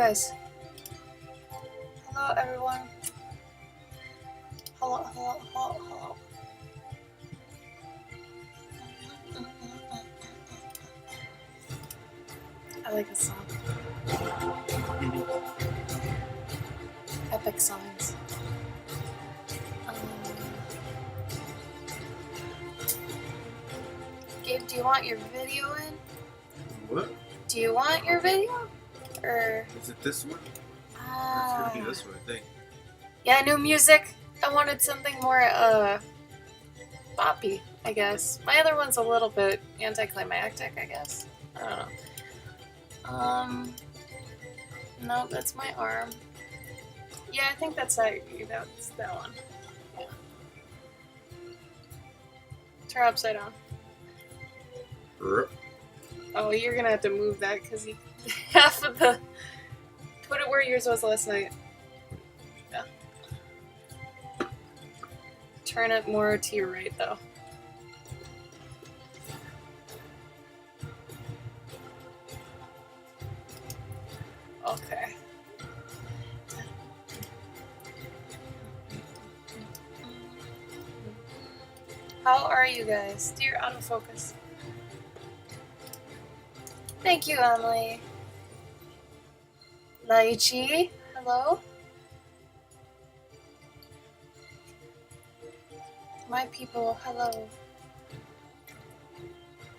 guys. Hello, everyone. Hello. I like this song. Epic songs. Gabe, do you want your video in? What? Do you want your video? Or is it this one? It's gonna be this one, I think. Yeah, new music. I wanted something more boppy, I guess. My other one's a little bit anticlimactic, I guess. I don't know. No, that's my arm. Yeah, I think that's that one. Yeah. Turn upside down. Oh, you're gonna have to move that because half of the. Put it where yours was last night. Yeah. Turn it more to your right, though. Okay. How are you guys? Do your autofocus. Thank you, Emily. Laichi, hello. My people, hello.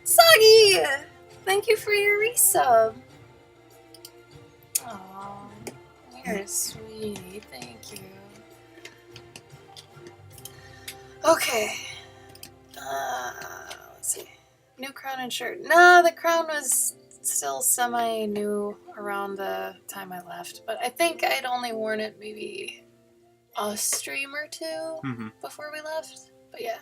Soggy! Thank you for your resub. Aww, you're sweet. Thank you. Okay. Let's see. New crown and shirt. No, the crown was still semi-new around the time I left, but I think I'd only worn it maybe a stream or two before we left. But yeah.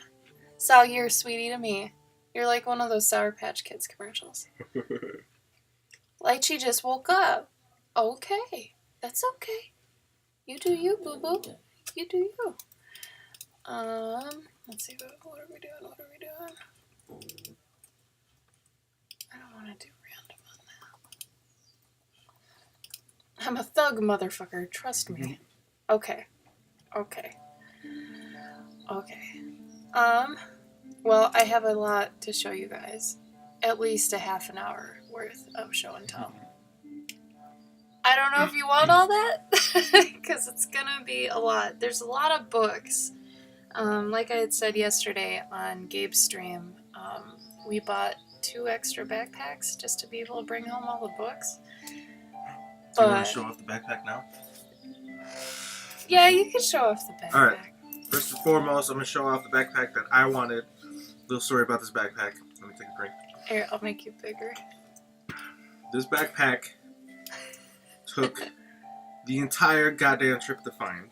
Sal, you're a sweetie to me. You're like one of those Sour Patch Kids commercials. Lychee just woke up. Okay. That's okay. You do you, boo-boo. You do you. Let's see, what are we doing? I don't want to do random on that. I'm a thug, motherfucker. Trust me. Okay. Well, I have a lot to show you guys. At least a half an hour worth of show and tell. I don't know if you want all that, because it's gonna be a lot. There's a lot of books. Like I had said yesterday on Gabe's stream, we bought 2 extra backpacks just to be able to bring home all the books. Do you want to show off the backpack now? Yeah, you can show off the backpack. Alright. First and foremost, I'm going to show off the backpack that I wanted. Little story about this backpack. Let me take a drink. Here, I'll make you bigger. This backpack took the entire goddamn trip to find.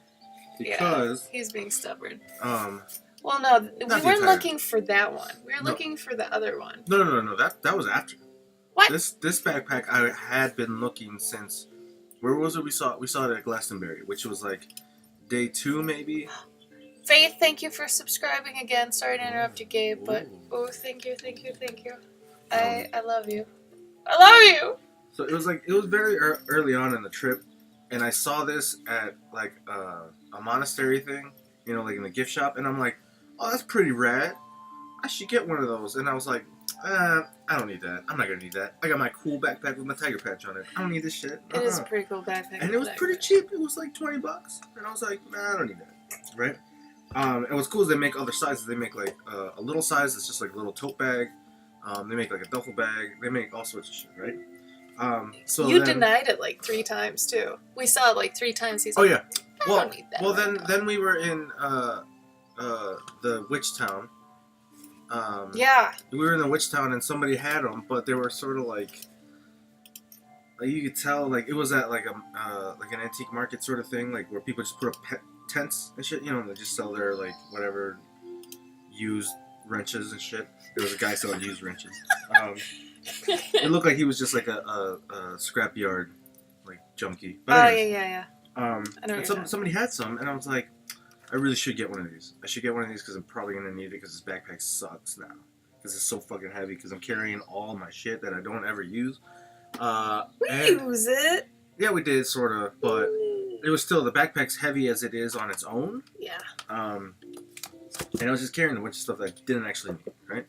Because... yeah, he's being stubborn. Well, no, we weren't looking for that one. We were looking for the other one. No. That was after. What? This backpack I had been looking since... Where was it we saw it? We saw it at Glastonbury, which was like day 2 maybe. Faith, thank you for subscribing again. Sorry to interrupt you, Gabe, but thank you. I love you. I love you. So it was very early on in the trip, and I saw this at like a monastery thing, you know, like in a gift shop, and I'm like, oh, that's pretty rad. I should get one of those. And I was like, I don't need that. I'm not gonna need that. I got my cool backpack with my tiger patch on it. I don't need this shit. It is a pretty cool backpack. And it was pretty cheap. It was like $20, and I was like, nah, I don't need that. Right? And what's cool is they make other sizes. They make like a little size that's just like a little tote bag. They make like a duffel bag. They make all sorts of shit, right? So you denied it like 3 times too. We saw it like 3 times. He's like, yeah. I don't need that. Well, then we were in the witch town. Yeah. We were in the witch town and somebody had them, but they were sort of like you could tell like it was at like an antique market sort of thing, like where people just put up tents and shit, you know, and they just sell their like whatever used wrenches and shit. There was a guy selling used wrenches. It looked like he was just like a scrapyard like junkie. But anyways, yeah. And somebody had some, and I was like, I really should get one of these. I should get one of these because I'm probably gonna need it because this backpack sucks now. Because it's so fucking heavy. Because I'm carrying all my shit that I don't ever use. We use it. Yeah, we did sort of, but it was still the backpack's heavy as it is on its own. Yeah. And I was just carrying a bunch of stuff that I didn't actually need, right?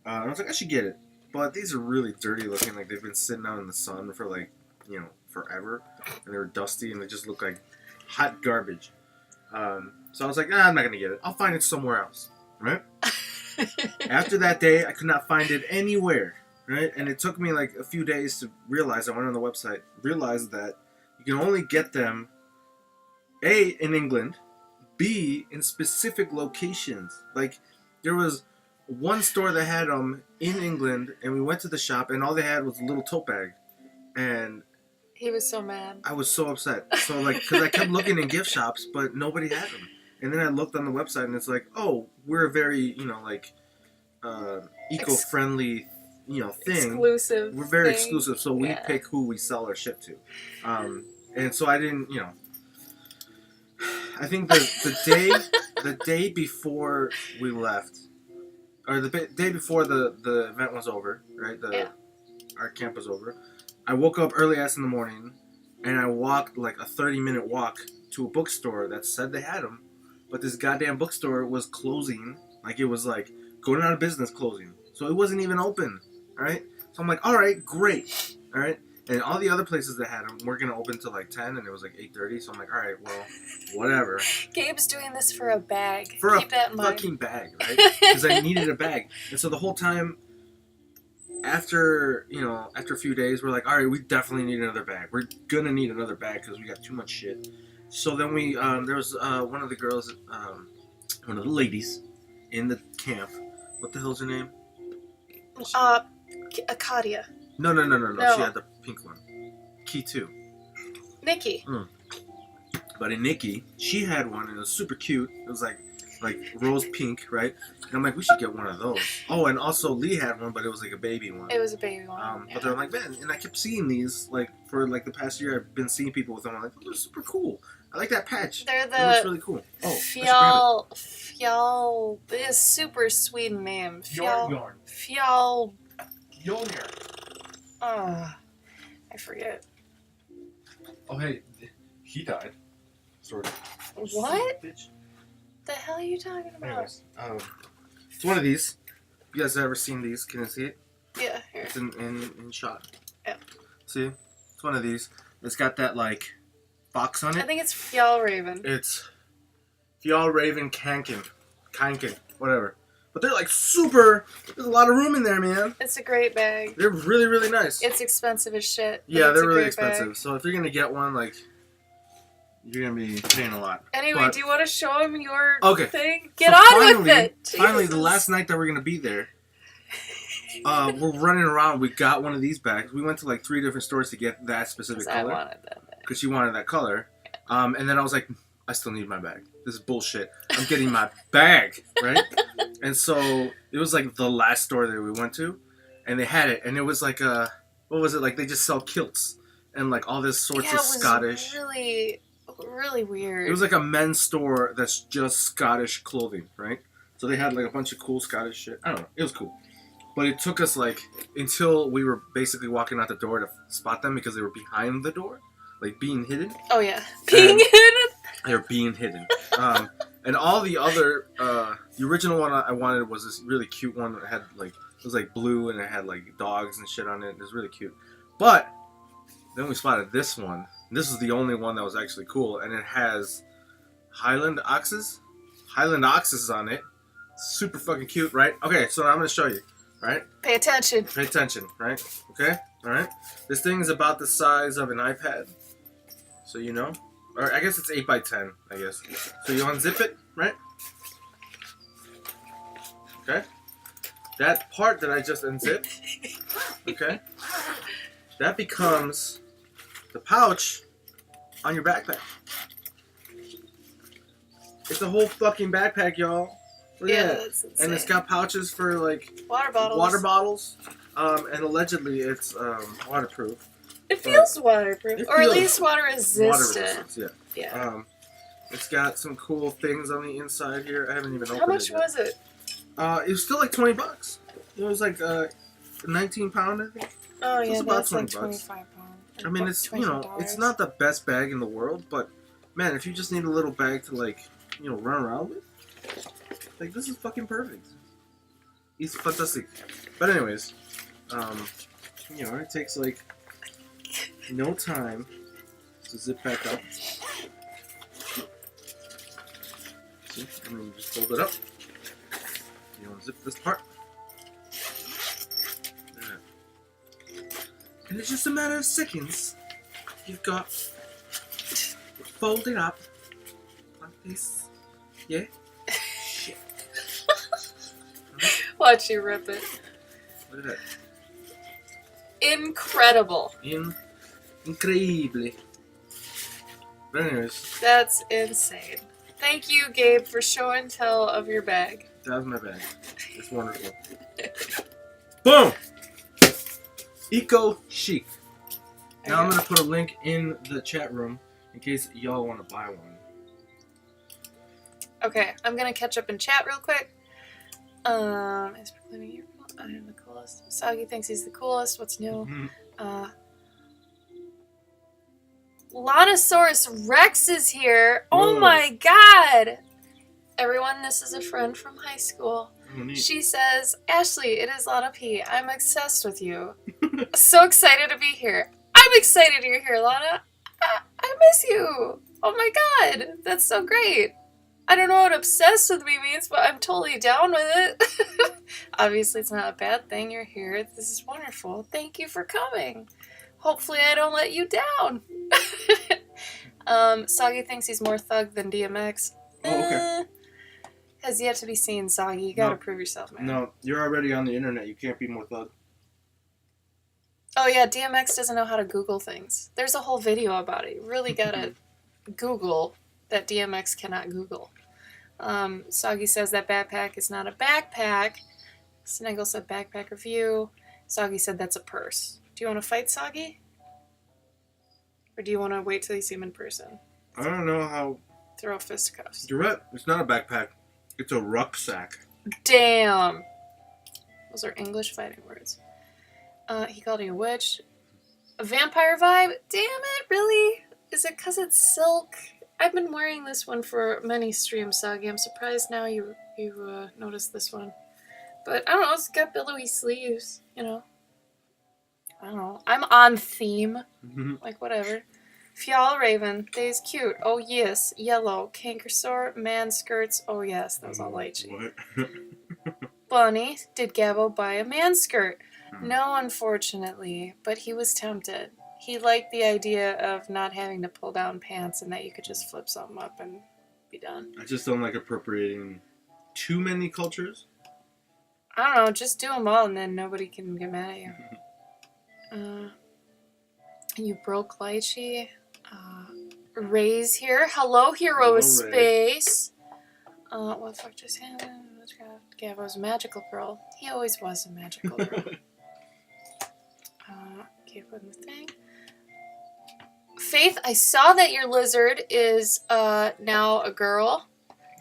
And I was like, I should get it, but these are really dirty looking. Like they've been sitting out in the sun for like forever, and they were dusty and they just look like hot garbage. So I was like, nah, I'm not gonna get it. I'll find it somewhere else, right? After that day, I could not find it anywhere, right? And it took me like a few days to realize. I went on the website, realized that you can only get them A, in England, B, in specific locations. Like there was one store that had them in England, and we went to the shop, and all they had was a little tote bag, and He was so mad. I was so upset. So like, because I kept looking in gift shops, but nobody had them. And then I looked on the website, and it's like, oh, we're a very, eco-friendly, thing. Exclusive. We're very thing. exclusive, so we pick who we sell our shit to. And so I didn't, I think the day before we left, or the day before the event was over, right? Our camp was over. I woke up early ass in the morning, and I walked like a 30-minute walk to a bookstore that said they had them, but this goddamn bookstore was closing. Like it was like going out of business, closing. So it wasn't even open. All right. So I'm like, all right, great. All right. And all the other places that had them were gonna open till like 10, and it was like 8:30. So I'm like, all right, well, whatever. Gabe's doing this for a bag. For Keep that in mind. Fucking bag, right? Because I needed a bag, and so the whole time. After a few days, we're like, all right, we definitely need another bag. We're gonna need another bag because we got too much shit. So then we, there was one of the girls, one of the ladies in the camp. What the hell's her name? Acadia. No. She had the pink one. Key 2. Nikki. But in Nikki, she had one and it was super cute. It was like rose pink, right? And I'm like, we should get one of those. Oh, and also Lee had one, but it was like a baby one. It was a baby one. But they're like, man, and I kept seeing these like for like the past year. I've been seeing people with them. I'm like, oh, they're super cool. I like that patch. They're the. It looks really cool. Oh, Fjall. It's a super Sweden name. Yarn. Fjall. Mjolnir. I forget. Oh, hey, he died. Sort of. What? Bitch. The hell are you talking about? Anyways, it's one of these. You guys ever seen these? Can you see it? Yeah, here. It's in shot. Yeah. See? It's one of these. It's got that like box on it. I think it's Fjall Raven. It's Fjall Raven Kanken, whatever. But they're like super. There's a lot of room in there, man. It's a great bag. They're really, really nice. It's expensive as shit. Yeah, it's they're a really great expensive. bag. So if you're gonna get one, like, you're gonna be paying a lot. Anyway, But- do you want to show him your Okay. thing? Get So on finally, with it. Finally, the Jesus. last night that we're gonna be there, we're running around. We got one of these bags. We went to like 3 different stores to get that specific 'Cause I color wanted that bag. because she wanted that color. And then I was like, I still need my bag. This is bullshit. I'm getting my bag, right? And so it was like the last store that we went to, and they had it, and it was like what was it like? They just sell kilts and like all this sorts Yeah, of it was Scottish. really, really weird. It was like a men's store that's just Scottish clothing, right? So they had like a bunch of cool Scottish shit. I don't know. It was cool. But it took us like until we were basically walking out the door to spot them because they were behind the door, like being hidden. Oh yeah, being hidden. They were being hidden. And all the other, the original one I wanted was this really cute one that had like, it was like blue and it had like dogs and shit on it. It was really cute. But then we spotted this one. This is the only one that was actually cool, and it has Highland oxes on it. Super fucking cute, right? Okay, so now I'm gonna show you, right? Pay attention. Pay attention, right? Okay, all right. This thing is about the size of an iPad, so you know, or I guess it's 8x10. I guess. So you unzip it, right? Okay. That part that I just unzipped, okay, that becomes the pouch on your backpack. It's a whole fucking backpack, y'all. Look at that. That's insane. And it's got pouches for like water bottles. water bottles. And allegedly it's waterproof. It feels waterproof, It or at feels least water resistant. Water resistance, yeah. Yeah. It's got some cool things on the inside here. I haven't even opened it. How much yet. was it? It was still like $20. It was like 19 pound, I think. Oh It was yeah, about that's like 20 bucks. 25 pounds. I mean, it's, you know, it's not the best bag in the world, but man, if you just need a little bag to, like, you know, run around with, like, this is fucking perfect. It's fantastic. But anyways, you know, it takes like no time to zip back up. See, and then you just fold it up. You unzip this part. There. And it's just a matter of seconds. You've got it folded up like this. Yeah. Shit. Watch you rip it. Look at that. Incredible. Increíble. But anyways, That's insane. Thank you, Gabe, for show and tell of your bag. that was my bag. It's wonderful. Boom! Eco chic. Now I'm gonna put a link in the chat room in case y'all want to buy one. Okay, I'm gonna catch up in chat real quick. Is proclaiming your I am the coolest. Soggy thinks he's the coolest. What's new? Lonosaurus Rex is here. Oh Whoa. my god! Everyone, this is a friend from high school. Oh, neat. She says, Ashley, it is Lana P. I'm obsessed with you. So excited to be here. I'm excited you're here, Lana. I miss you. Oh my god, that's so great. I don't know what obsessed with me means, but I'm totally down with it. Obviously, it's not a bad thing. You're here. This is wonderful. Thank you for coming. Hopefully, I don't let you down. Soggy thinks he's more thug than DMX. Oh, okay. Has yet to be seen, Soggy. You gotta No. prove yourself, man. No, you're already on the internet. You can't be more thug. Oh yeah, DMX doesn't know how to Google things. There's a whole video about it. You really gotta Google that DMX cannot Google. Soggy says that backpack is not a backpack. Snaggle said backpack review. Soggy said that's a purse. Do you want to fight Soggy? Or do you want to wait till you see him in person? I don't know how. Throw fisticuffs. You're right. It's not a backpack. It's a rucksack. Damn! Those are English fighting words. He called you a witch. A vampire vibe? Damn it, really? Is it because it's silk? I've been wearing this one for many streams, Soggy. I'm surprised now you noticed this one. But I don't know, it's got billowy sleeves, you know. I don't know. I'm on theme. Like, whatever. Fjall Raven. They's cute. Oh, yes. Yellow. Cankersaur. Man skirts. Oh, yes. That was all lychee. What? Bunny. Did Gabo buy a man skirt? No, unfortunately. But he was tempted. He liked the idea of not having to pull down pants and that you could just flip something up and be done. I just don't like appropriating too many cultures. I don't know. Just do them all and then nobody can get mad at you. You broke lychee. Ray's here. Hello, hero Hello, of Ray. space. What the fuck just happened? Gavo's magical girl. He always was a magical girl. Keep putting the thing. Faith, I saw that your lizard is now a girl.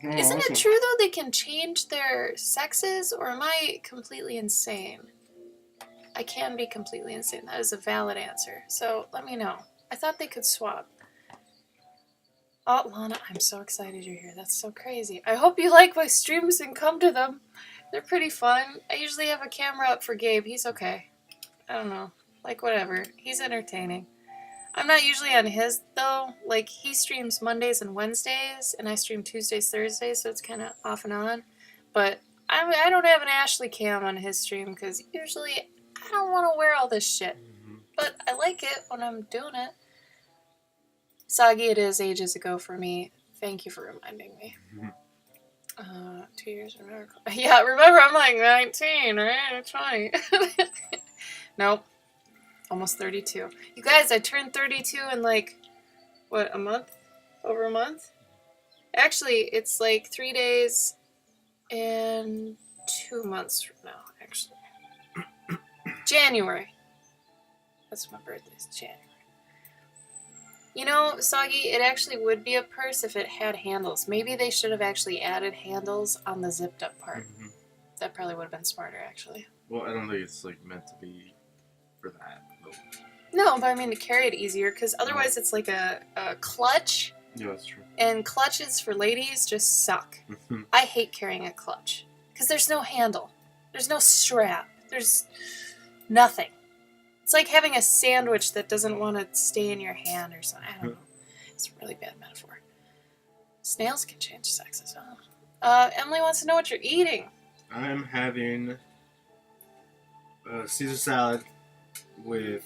Oh, Isn't awesome. it true though they can change their sexes, or am I completely insane? I can be completely insane. That is a valid answer. So let me know. I thought they could swap. Oh, Lana, I'm so excited you're here. That's so crazy. I hope you like my streams and come to them. They're pretty fun. I usually have a camera up for Gabe. He's okay. I don't know. Like, whatever. He's entertaining. I'm not usually on his, though. Like, he streams Mondays and Wednesdays, and I stream Tuesdays, Thursdays, so it's kind of off and on. But I don't have an Ashley cam on his stream, because usually I don't want to wear all this shit. But I like it when I'm doing it. Soggy, it is ages ago for me. Thank you for reminding me. 2 years, remember? Yeah, remember, I'm like 19, right? 20. Nope. Almost 32. You guys, I turned 32 in like, what, a month? Over a month? Actually, it's like 3 days and 2 months from now, actually. January. That's my birthday, it's January. You know, Soggy, it actually would be a purse if it had handles. Maybe they should have actually added handles on the zipped up part. That probably would have been smarter, actually. Well, I don't think it's like meant to be for that. Nope. No, but I mean to carry it easier, because otherwise it's like a clutch, Yeah, that's true. and clutches for ladies just suck. I hate carrying a clutch, because there's no handle. There's no strap. There's nothing. It's like having a sandwich that doesn't want to stay in your hand or something. I don't know. It's a really bad metaphor. Snails can change sex as well. Emily wants to know what you're eating. I'm having a Caesar salad with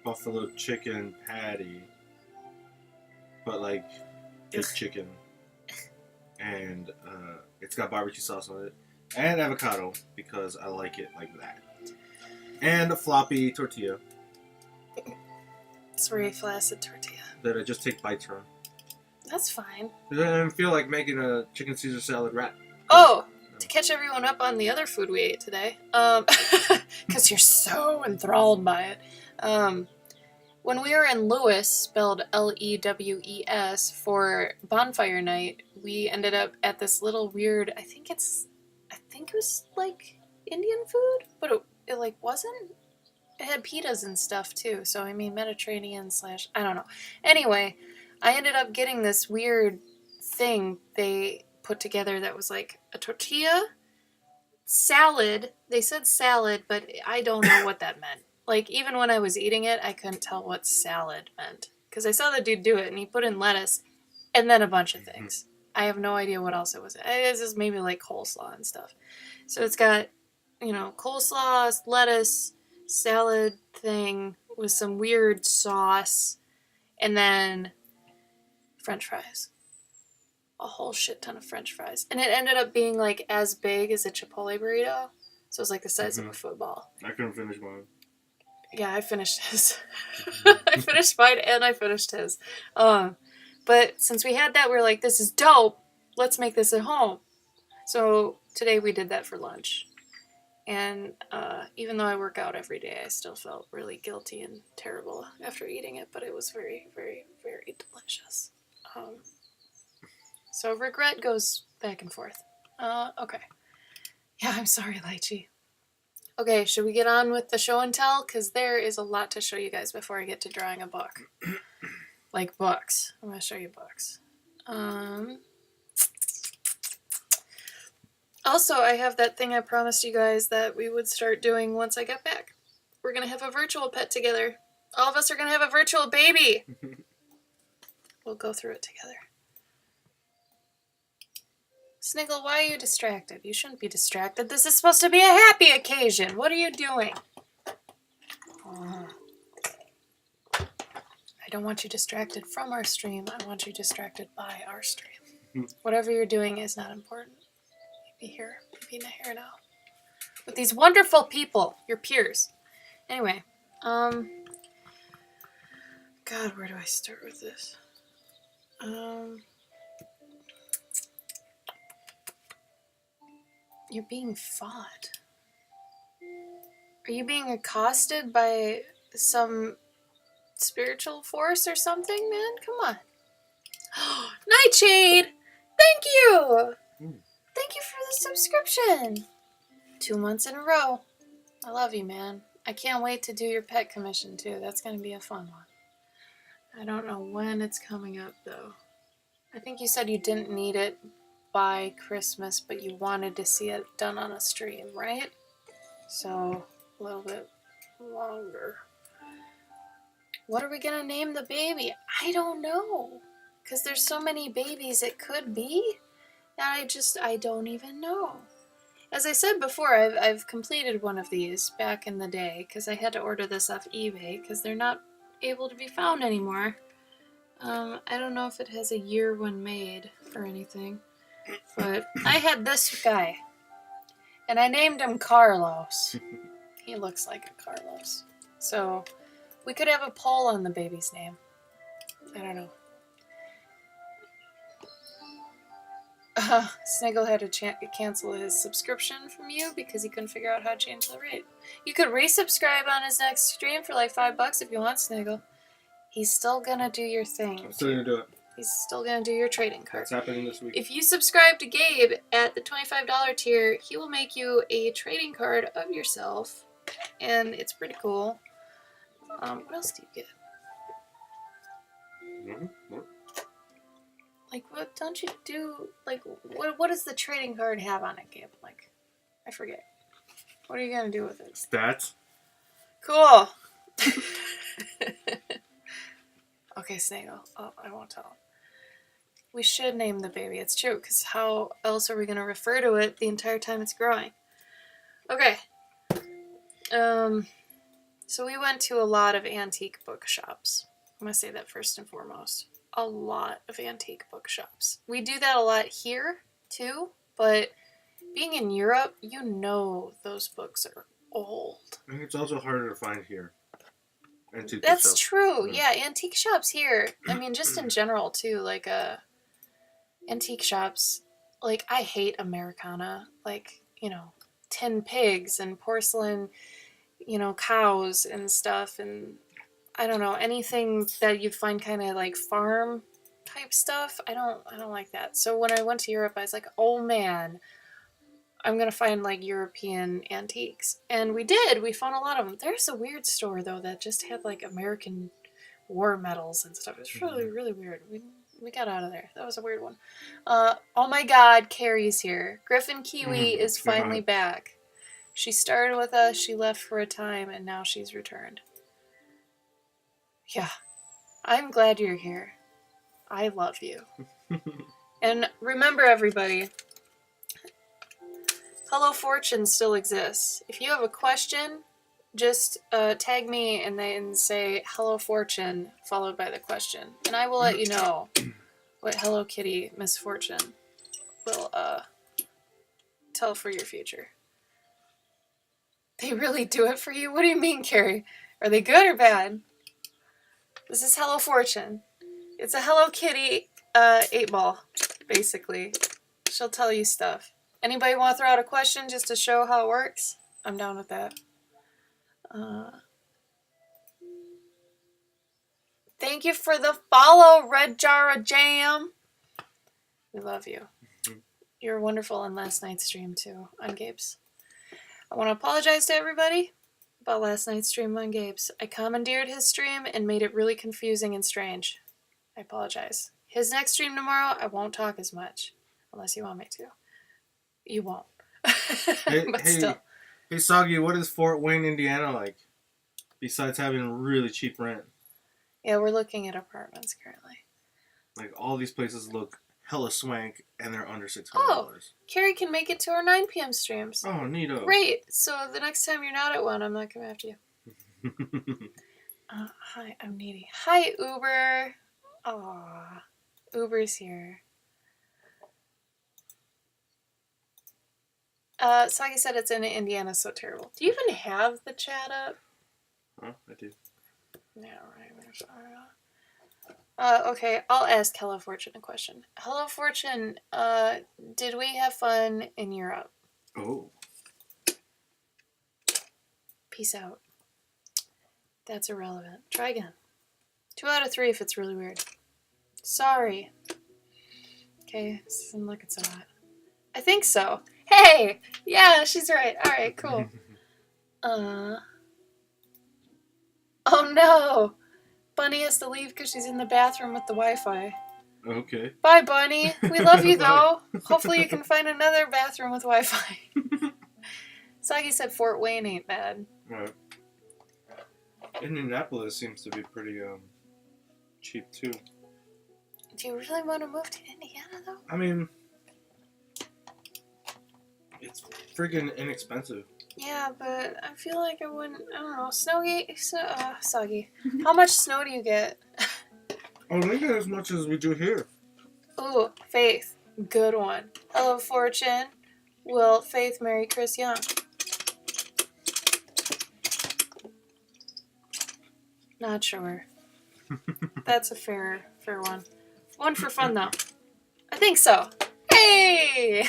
buffalo chicken patty, but like big chicken, and it's got barbecue sauce on it, and avocado because I like it like that, and a floppy tortilla It's very flaccid tortilla. that I just take bites from. That's fine. I didn't feel like making a chicken Caesar salad wrap. Oh, to catch everyone up on the other food we ate today, because you're so enthralled by it. When we were in Lewis, spelled Lewes, for bonfire night, we ended up at this little weird, I think it was like Indian food, but it like wasn't. It had pitas and stuff too, so I mean Mediterranean / I don't know. Anyway, I ended up getting this weird thing they put together that was like a tortilla, salad. They said salad, but I don't know what that meant. Like, even when I was eating it, I couldn't tell what salad meant. Because I saw the dude do it, and he put in lettuce, and then a bunch of things. I have no idea what else it was. It's just maybe like coleslaw and stuff. So it's got, coleslaw, lettuce, salad thing with some weird sauce, and then French fries. A whole shit ton of French fries. And it ended up being like as big as a Chipotle burrito. So it was like the size of a football. I couldn't finish mine. Yeah, I finished his. I finished mine and I finished his. But since we had that, we were like, this is dope. Let's make this at home. So today we did that for lunch. And even though I work out every day, I still felt really guilty and terrible after eating it. But it was very, very, very delicious. So regret goes back and forth. Okay. Yeah, I'm sorry, Lychee. Okay, should we get on with the show and tell? Because there is a lot to show you guys before I get to drawing a book. Like books. I'm going to show you books. Also, I have that thing I promised you guys that we would start doing once I get back. We're going to have a virtual pet together. All of us are going to have a virtual baby. We'll go through it together. Sniggle, why are you distracted? You shouldn't be distracted. This is supposed to be a happy occasion. What are you doing? I don't want you distracted from our stream. I want you distracted by our stream. Whatever you're doing is not important. Be here now. With these wonderful people, your peers. Anyway, God, where do I start with this? You're being fought. Are you being accosted by some spiritual force or something, man? Come on. Nightshade! Thank you! Thank you for the subscription. 2 months in a row. I love you, man. I can't wait to do your pet commission, too. That's going to be a fun one. I don't know when it's coming up, though. I think you said you didn't need it by Christmas, but you wanted to see it done on a stream, right? So, a little bit longer. What are we going to name the baby? I don't know. Because there's so many babies it could be that I don't even know. As I said before, I've completed one of these back in the day because I had to order this off eBay because they're not able to be found anymore. I don't know if it has a year when made or anything, but I had this guy, and I named him Carlos. He looks like a Carlos. So we could have a poll on the baby's name. I don't know. Sniggle had to cancel his subscription from you because he couldn't figure out how to change the rate. You could resubscribe on his next stream for like $5 if you want, Sniggle. He's still gonna do your thing. I'm still gonna do it. He's still gonna do your trading card. That's happening this week. If you subscribe to Gabe at the $25 tier, he will make you a trading card of yourself, and it's pretty cool. What else do you get? What? Like, what don't you do? Like, what does the trading card have on it, Gabe? Like, I forget. What are you gonna do with it? Stats. Cool. Okay, Snaggle. Oh, I won't tell him. We should name the baby. It's true, because how else are we gonna refer to it the entire time it's growing? Okay. So we went to a lot of antique bookshops. I'm gonna say that first and foremost. A lot of antique bookshops. We do that a lot here too, but being in Europe, you know those books are old. I think it's also harder to find here. Antique That's bookshops. true. Yeah, antique shops here. I mean, just in general too. Like antique shops. Like I hate Americana. Like tin pigs and porcelain, cows and stuff, and I don't know, anything that you'd find kind of like farm type stuff. I don't like that. So when I went to Europe, I was like, oh man, I'm gonna find like European antiques, and we did. We found a lot of them. There's a weird store though that just had like American war medals and stuff. It was really really weird. We got out of there. That was a weird one. Oh my God, Carrie's here. Griffin Kiwi is finally back. She started with us, she left for a time, and now she's returned. Yeah, I'm glad you're here. I love you. And remember, everybody, Hello Fortune still exists. If you have a question, just tag me and then say Hello Fortune followed by the question. And I will let you know what Hello Kitty misfortune will tell for your future. They really do it for you? What do you mean, Carrie? Are they good or bad? This is Hello Fortune. It's a Hello Kitty 8-ball, basically. She'll tell you stuff. Anybody want to throw out a question just to show how it works? I'm down with that. Thank you for the follow, Red Jar of Jam. We love you. You were wonderful on last night's stream, too, on Gabe's. I want to apologize to everybody about last night's stream on Gabe's. I commandeered his stream and made it really confusing and strange. I apologize. His next stream tomorrow, I won't talk as much. Unless you want me to. You won't. But still. Hey, Soggy, what is Fort Wayne, Indiana like? Besides having really cheap rent. Yeah, we're looking at apartments currently. Like, all these places look hella swank, and they're under $600. Oh, Carrie can make it to our 9 p.m. streams. Oh, neato. Great. So the next time you're not at one, I'm not coming after you. Hi, I'm needy. Hi, Uber. Aw, Uber's here. Sagi said it's in Indiana, so terrible. Do you even have the chat up? Oh, I do. Yeah, right. Okay, I'll ask Hello Fortune a question. Hello Fortune, did we have fun in Europe? Oh. Peace out. That's irrelevant. Try again. 2 out of 3 if it's really weird. Sorry. Okay, doesn't look so hot. I think so. Hey! Yeah, she's right. Alright, cool. Oh no! Bunny has to leave because she's in the bathroom with the Wi-Fi. Okay. Bye, Bunny. We love you, though. Hopefully you can find another bathroom with Wi-Fi. Sagi said Fort Wayne ain't bad. Right. Indianapolis seems to be pretty cheap, too. Do you really want to move to Indiana, though? I mean, it's friggin' inexpensive. Yeah, but I feel like I wouldn't. I don't know. Soggy. How much snow do you get? Oh, we get as much as we do here. Ooh, Faith. Good one. Hello, Fortune. Will Faith marry Chris Young? Not sure. That's a fair one. One for fun, though. I think so. Hey!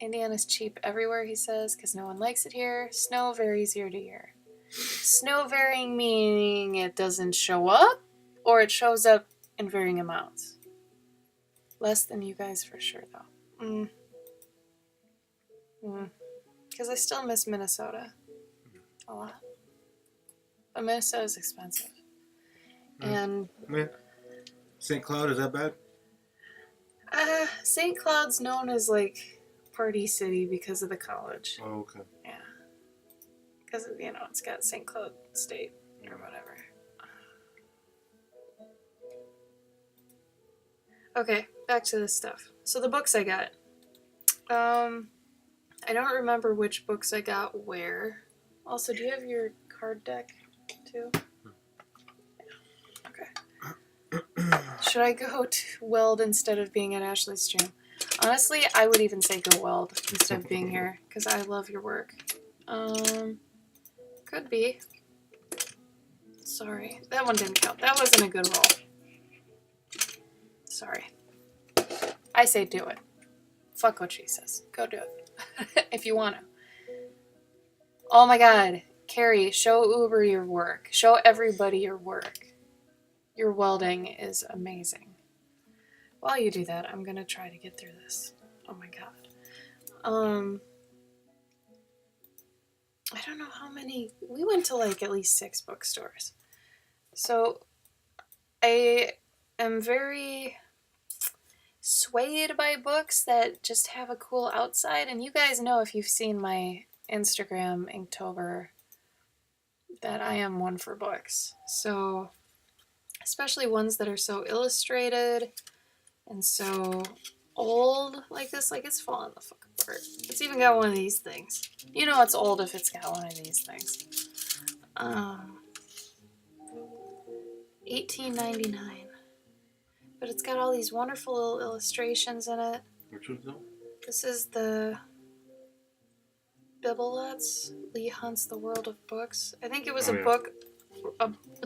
Indiana's cheap everywhere, he says, because no one likes it here. Snow varies year to year. Snow varying meaning it doesn't show up, or it shows up in varying amounts. Less than you guys for sure, though. Because I still miss Minnesota a lot. But Minnesota's expensive. And Yeah. St. Cloud, is that bad? St. Cloud's known as like Party City because of the college. Oh, okay. Yeah. Because, you know, it's got St. Cloud State or whatever. Okay, back to this stuff. So the books I got. I don't remember which books I got where. Also, do you have your card deck too? Yeah. Okay. Should I go to Weld instead of being at Ashley's stream? Honestly, I would even say go Weld instead of being here because I love your work. Could be. Sorry, that one didn't count. That wasn't a good roll. Sorry. I say do it. Fuck what she says. Go do it. If you want to. Oh my god. Carrie, show Uber your work. Show everybody your work. Your welding is amazing. While you do that, I'm going to try to get through this. Oh my god. I don't know how many. We went to like at least 6 bookstores. So I am very swayed by books that just have a cool outside. And you guys know, if you've seen my Instagram Inktober, that I am one for books. So especially ones that are so illustrated and so old like this. Like, it's falling the fuck apart. It's even got one of these things. You know it's old if it's got one of these things. $18.99. But it's got all these wonderful little illustrations in it. Which one's that? This is the Bibelets, Lee Hunt's The World of Books. I think it was a book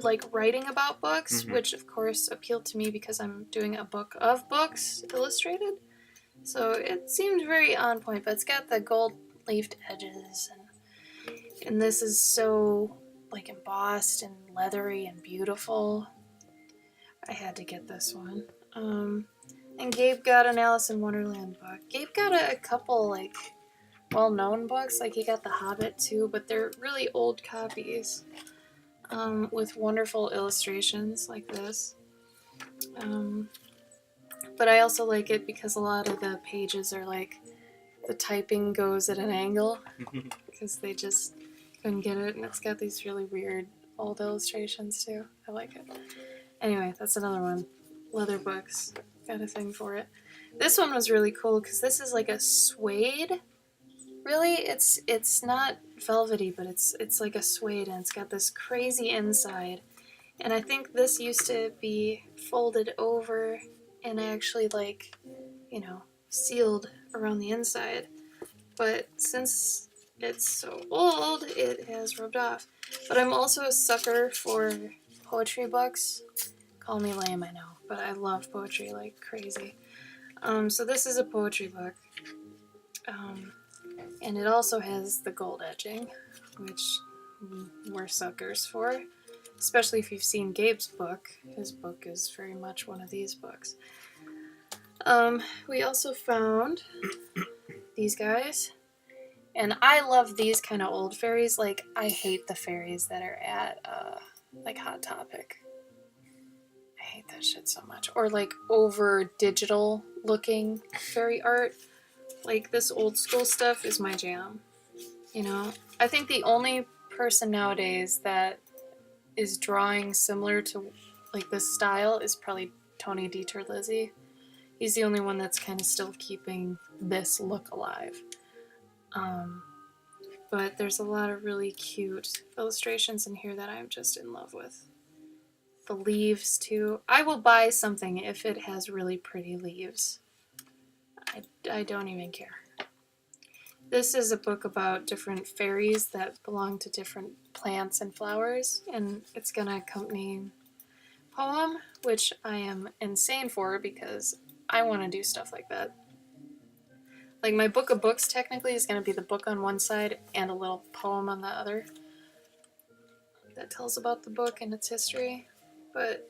like writing about books, which of course appealed to me because I'm doing a book of books illustrated. So it seemed very on point, but it's got the gold leafed edges, and this is so like embossed and leathery and beautiful. I had to get this one. And Gabe got an Alice in Wonderland book. Gabe got a couple like well-known books, like he got The Hobbit too, but they're really old copies with wonderful illustrations like this. But I also like it because a lot of the pages are like, the typing goes at an angle because they just couldn't get it, and it's got these really weird old illustrations too. I like it. Anyway, that's another one. Leather books. Got a thing for it. This one was really cool because this is like a suede. Really, it's not velvety, but it's like a suede, and it's got this crazy inside. And I think this used to be folded over and actually like, you know, sealed around the inside. But since it's so old, it has rubbed off. But I'm also a sucker for poetry books. Call me lame, I know, but I love poetry like crazy. So this is a poetry book. And it also has the gold edging, which we're suckers for. Especially if you've seen Gabe's book. His book is very much one of these books. We also found these guys. And I love these kind of old fairies. Like, I hate the fairies that are at, like, Hot Topic. I hate that shit so much. Or, like, over digital looking fairy art. Like, this old school stuff is my jam. You know? I think the only person nowadays that is drawing similar to, like, this style is probably Tony DiTerlizzi. He's the only one that's kind of still keeping this look alive. But there's a lot of really cute illustrations in here that I'm just in love with. The leaves, too. I will buy something if it has really pretty leaves. I don't even care. This is a book about different fairies that belong to different plants and flowers, and it's going to accompany a poem, which I am insane for because I want to do stuff like that. Like, my book of books technically is going to be the book on one side and a little poem on the other that tells about the book and its history, but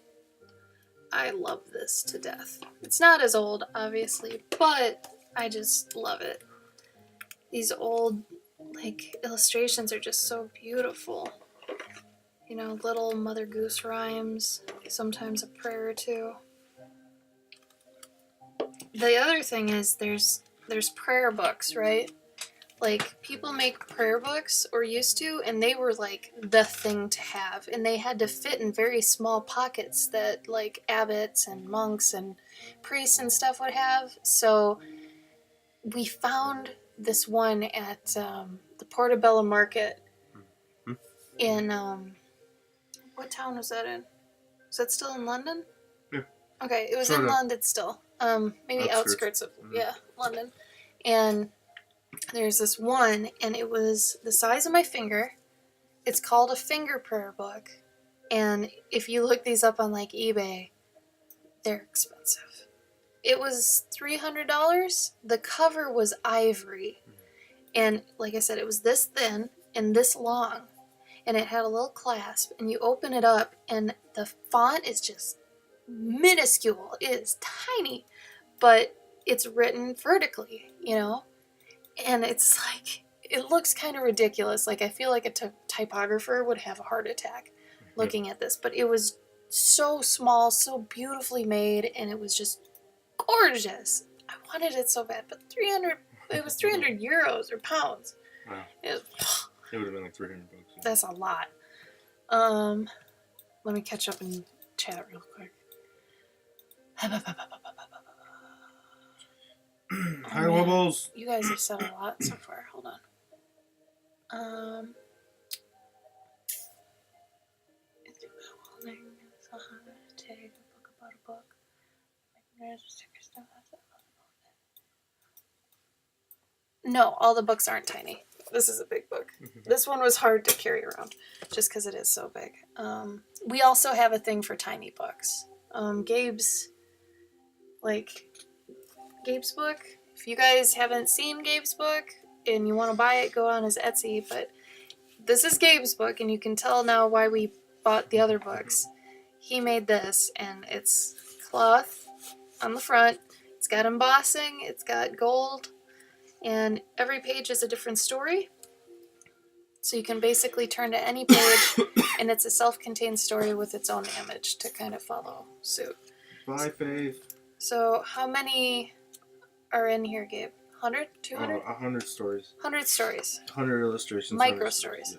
I love this to death. It's not as old, obviously, but I just love it. These old, like, illustrations are just so beautiful. You know, little Mother Goose rhymes, sometimes a prayer or two. The other thing is there's prayer books, right? Like, people make prayer books, or used to, and they were like the thing to have, and they had to fit in very small pockets that like abbots and monks and priests and stuff would have. So we found this one at the Portobello Market in what town was that in? Is that still in London? Yeah. Okay, it was Sort in of. London still. Maybe outskirts of London. And there's this one, and it was the size of my finger. It's called a finger prayer book. And if you look these up on like eBay, they're expensive. It was $300. The cover was ivory. And like I said, it was this thin and this long. And it had a little clasp. And you open it up, and the font is just minuscule. It is tiny. But it's written vertically, you know? And it's like, it looks kind of ridiculous. Like, I feel like a typographer would have a heart attack looking at this. But it was so small, so beautifully made, and it was just gorgeous. I wanted it so bad, but it was 300 euros or pounds. Wow. It would have been like $300. Yeah. That's a lot. Let me catch up and chat real quick. Hi, Wobbles. You guys have said a lot so far. Hold on. Take a book about a book. No, all the books aren't tiny. This is a big book. This one was hard to carry around just because it is so big. We also have a thing for tiny books. Gabe's book. If you guys haven't seen Gabe's book and you want to buy it, go on his Etsy. But this is Gabe's book, and you can tell now why we bought the other books. He made this, and it's cloth on the front. It's got embossing. It's got gold. And every page is a different story. So you can basically turn to any page, and it's a self-contained story with its own image to kind of follow suit. Bye, Faith. So how many are in here, Gabe? 100? 200? 100 stories. 100 stories. 100 illustrations. Micro stories.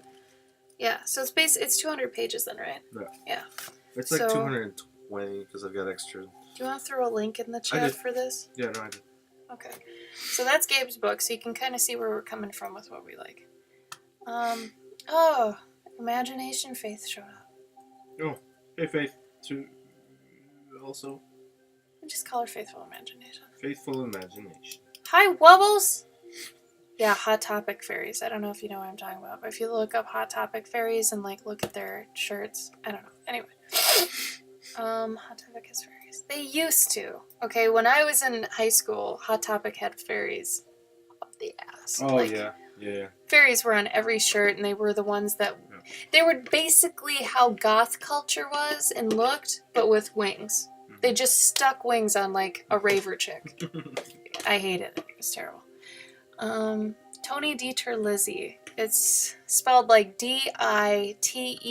Yeah, so it's 200 pages then, right? Yeah. It's like 220 because I've got extra. Do you want to throw a link in the chat for this? Yeah, no, I did. Okay. So that's Gabe's book, so you can kind of see where we're coming from with what we like. Imagination Faith showed up. Oh, hey, Faith. Also. Just call her Faithful Imagination. Faithful Imagination. Hi, Wubbles! Yeah, Hot Topic fairies. I don't know if you know what I'm talking about, but if you look up Hot Topic fairies and like look at their shirts, I don't know. Anyway. Hot Topic has fairies. They used to. Okay, when I was in high school, Hot Topic had fairies up the ass. Oh, yeah. Fairies were on every shirt, and they were the ones that... Yeah. They were basically how goth culture was and looked, but with wings. They just stuck wings on, like, a raver chick. I hated it. It was terrible. Tony Dieter Lizzie. It's spelled like DITERRLIZZI.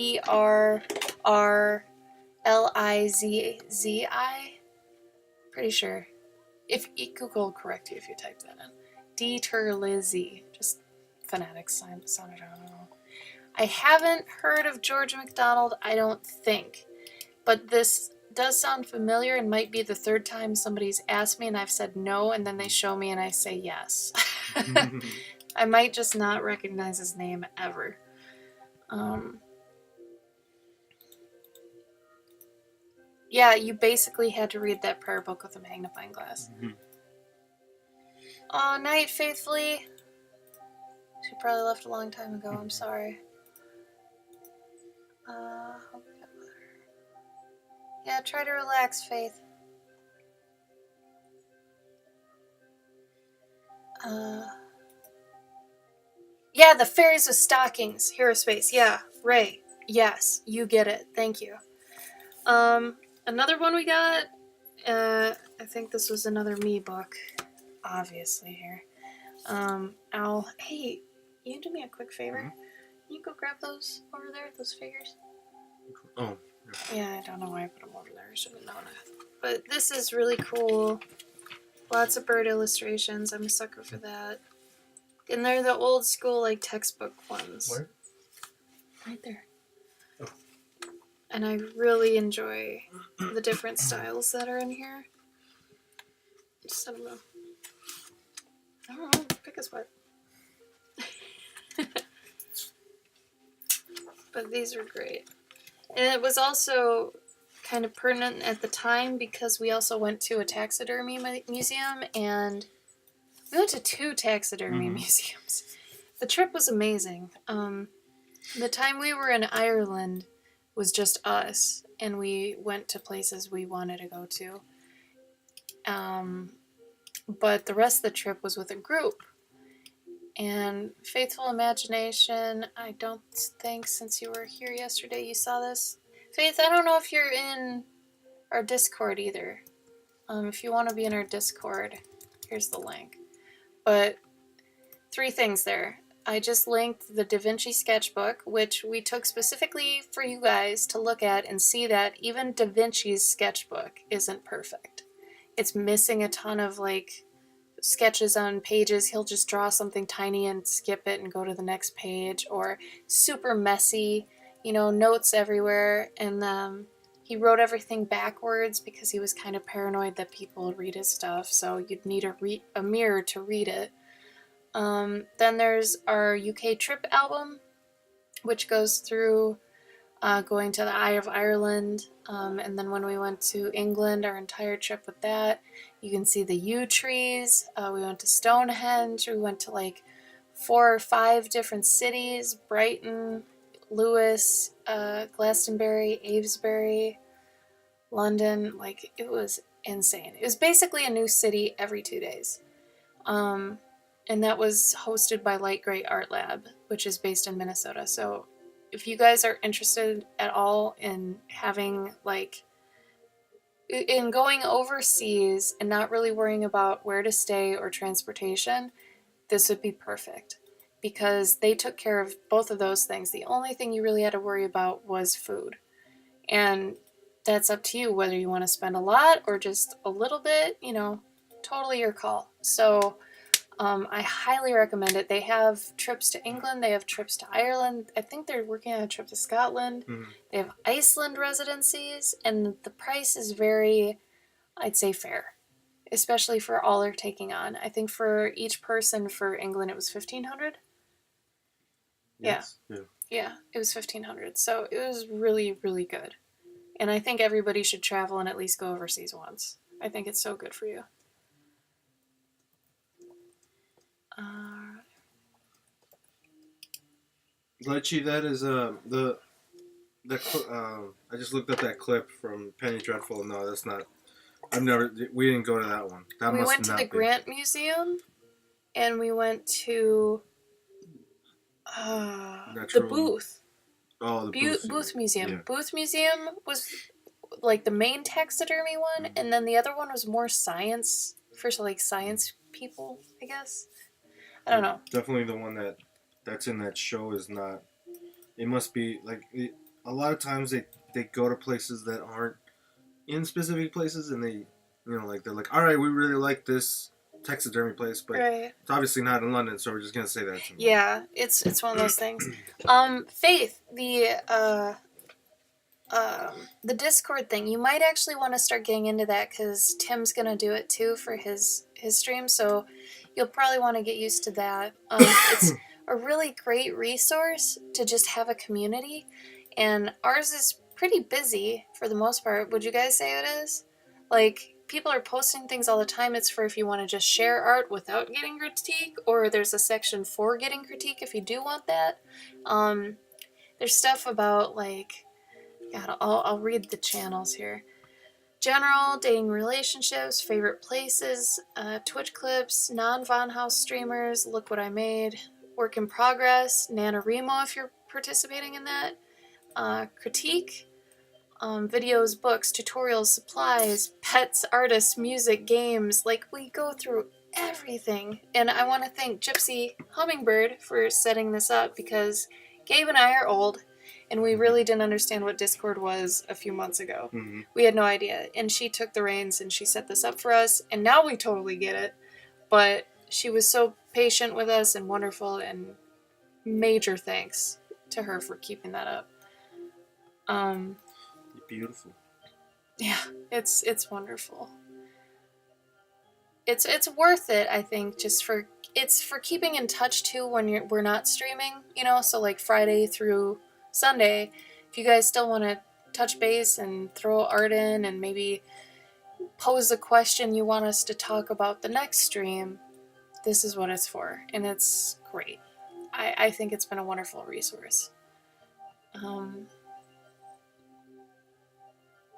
Pretty sure. If Google will correct you if you type that in. Dieter Lizzie. Just phonetics sounded, I don't know. I haven't heard of George MacDonald, I don't think. But this does sound familiar and might be the third time somebody's asked me and I've said no, and then they show me and I say yes. I might just not recognize his name ever. Yeah, you basically had to read that prayer book with a magnifying glass. Oh, night, Faithfully. She probably left a long time ago. I'm sorry. Yeah, try to relax, Faith. Yeah, the fairies with stockings. Hero Space. Yeah, Ray. Yes, you get it. Thank you. Another one we got. I think this was another me book. Obviously here. Hey, you do me a quick favor? Can you go grab those over there, those figures? Oh, Yeah, I don't know why I put them over there. I should have known it. But this is really cool. Lots of bird illustrations. I'm a sucker for that. And they're the old school, like, textbook ones. Where? Right there. Oh. And I really enjoy the different styles that are in here. Just have a, I don't know, pick a spot. But these are great. And it was also kind of pertinent at the time because we also went to a taxidermy museum, and we went to 2 taxidermy museums. The trip was amazing. The time we were in Ireland was just us, and we went to places we wanted to go to. But the rest of the trip was with a group. And Faithful Imagination, I don't think since you were here yesterday you saw this. Faith, I don't know if you're in our Discord either. If you want to be in our Discord, here's the link. But 3 things there. I just linked the Da Vinci sketchbook, which we took specifically for you guys to look at and see that even Da Vinci's sketchbook isn't perfect. It's missing a ton of, like, sketches on pages. He'll just draw something tiny and skip it and go to the next page, or super messy, notes everywhere. And he wrote everything backwards because he was kind of paranoid that people would read his stuff, so you'd need a mirror to read it. Then there's our UK trip album, which goes through going to the Eye of Ireland, and then when we went to England, our entire trip with that. You can see the yew trees. We went to Stonehenge. We went to like 4 or 5 different cities: Brighton, Lewis, Glastonbury, Avesbury, London. Like, it was insane. It was basically a new city every 2 days. And that was hosted by Light Gray Art Lab, which is based in Minnesota. So if you guys are interested at all in having, like, in going overseas and not really worrying about where to stay or transportation, this would be perfect because they took care of both of those things. The only thing you really had to worry about was food. And that's up to you whether you want to spend a lot or just a little bit, totally your call. So I highly recommend it. They have trips to England. They have trips to Ireland. I think they're working on a trip to Scotland. They have Iceland residencies, and the price is very, I'd say, fair, especially for all they're taking on. I think for each person for England it was $1,500. yes. Yeah, it was $1,500. So it was really, really good. And I think everybody should travel and at least go overseas once. I think it's so good for you. Lychee, that is I just looked up that clip from Penny Dreadful. No, that's not. We didn't go to that one. We went to the Grant Museum, and we went to the Booth. Oh, the Booth Museum. Yeah. Booth Museum was like the main taxidermy one, and then the other one was more science for like science people, I guess. I don't know. Definitely the one that's in that show is not. It must be like a lot of times they go to places that aren't in specific places, and they they're like, all right, we really like this taxidermy place, but Right. It's obviously not in London, so we're just gonna say that. Yeah, it's one of those things. Faith, the Discord thing, you might actually want to start getting into that because Tim's gonna do it too for his stream, so you'll probably want to get used to that. It's a really great resource to just have a community, and ours is pretty busy for the most part. Would you guys say it is? Like, people are posting things all the time. It's for if you want to just share art without getting critique, or there's a section for getting critique if you do want that. There's stuff about, like, God, I'll read the channels here. General, dating relationships, favorite places, Twitch clips, non-Von House streamers, look what I made, work in progress, NaNoWriMo if you're participating in that, critique, videos, books, tutorials, supplies, pets, artists, music, games. Like, we go through everything. And I want to thank Gypsy Hummingbird for setting this up because Gabe and I are old, and we really didn't understand what Discord was a few months ago. Mm-hmm. We had no idea, and she took the reins and she set this up for us, and now we totally get it. But she was so patient with us and wonderful, and major thanks to her for keeping that up. Beautiful. Yeah, it's wonderful. It's worth it, I think, just for keeping in touch too when we're not streaming, you know, so like Friday through Sunday, if you guys still want to touch base and throw art in and maybe pose a question you want us to talk about the next stream, this is what it's for, and it's great. I think it's been a wonderful resource.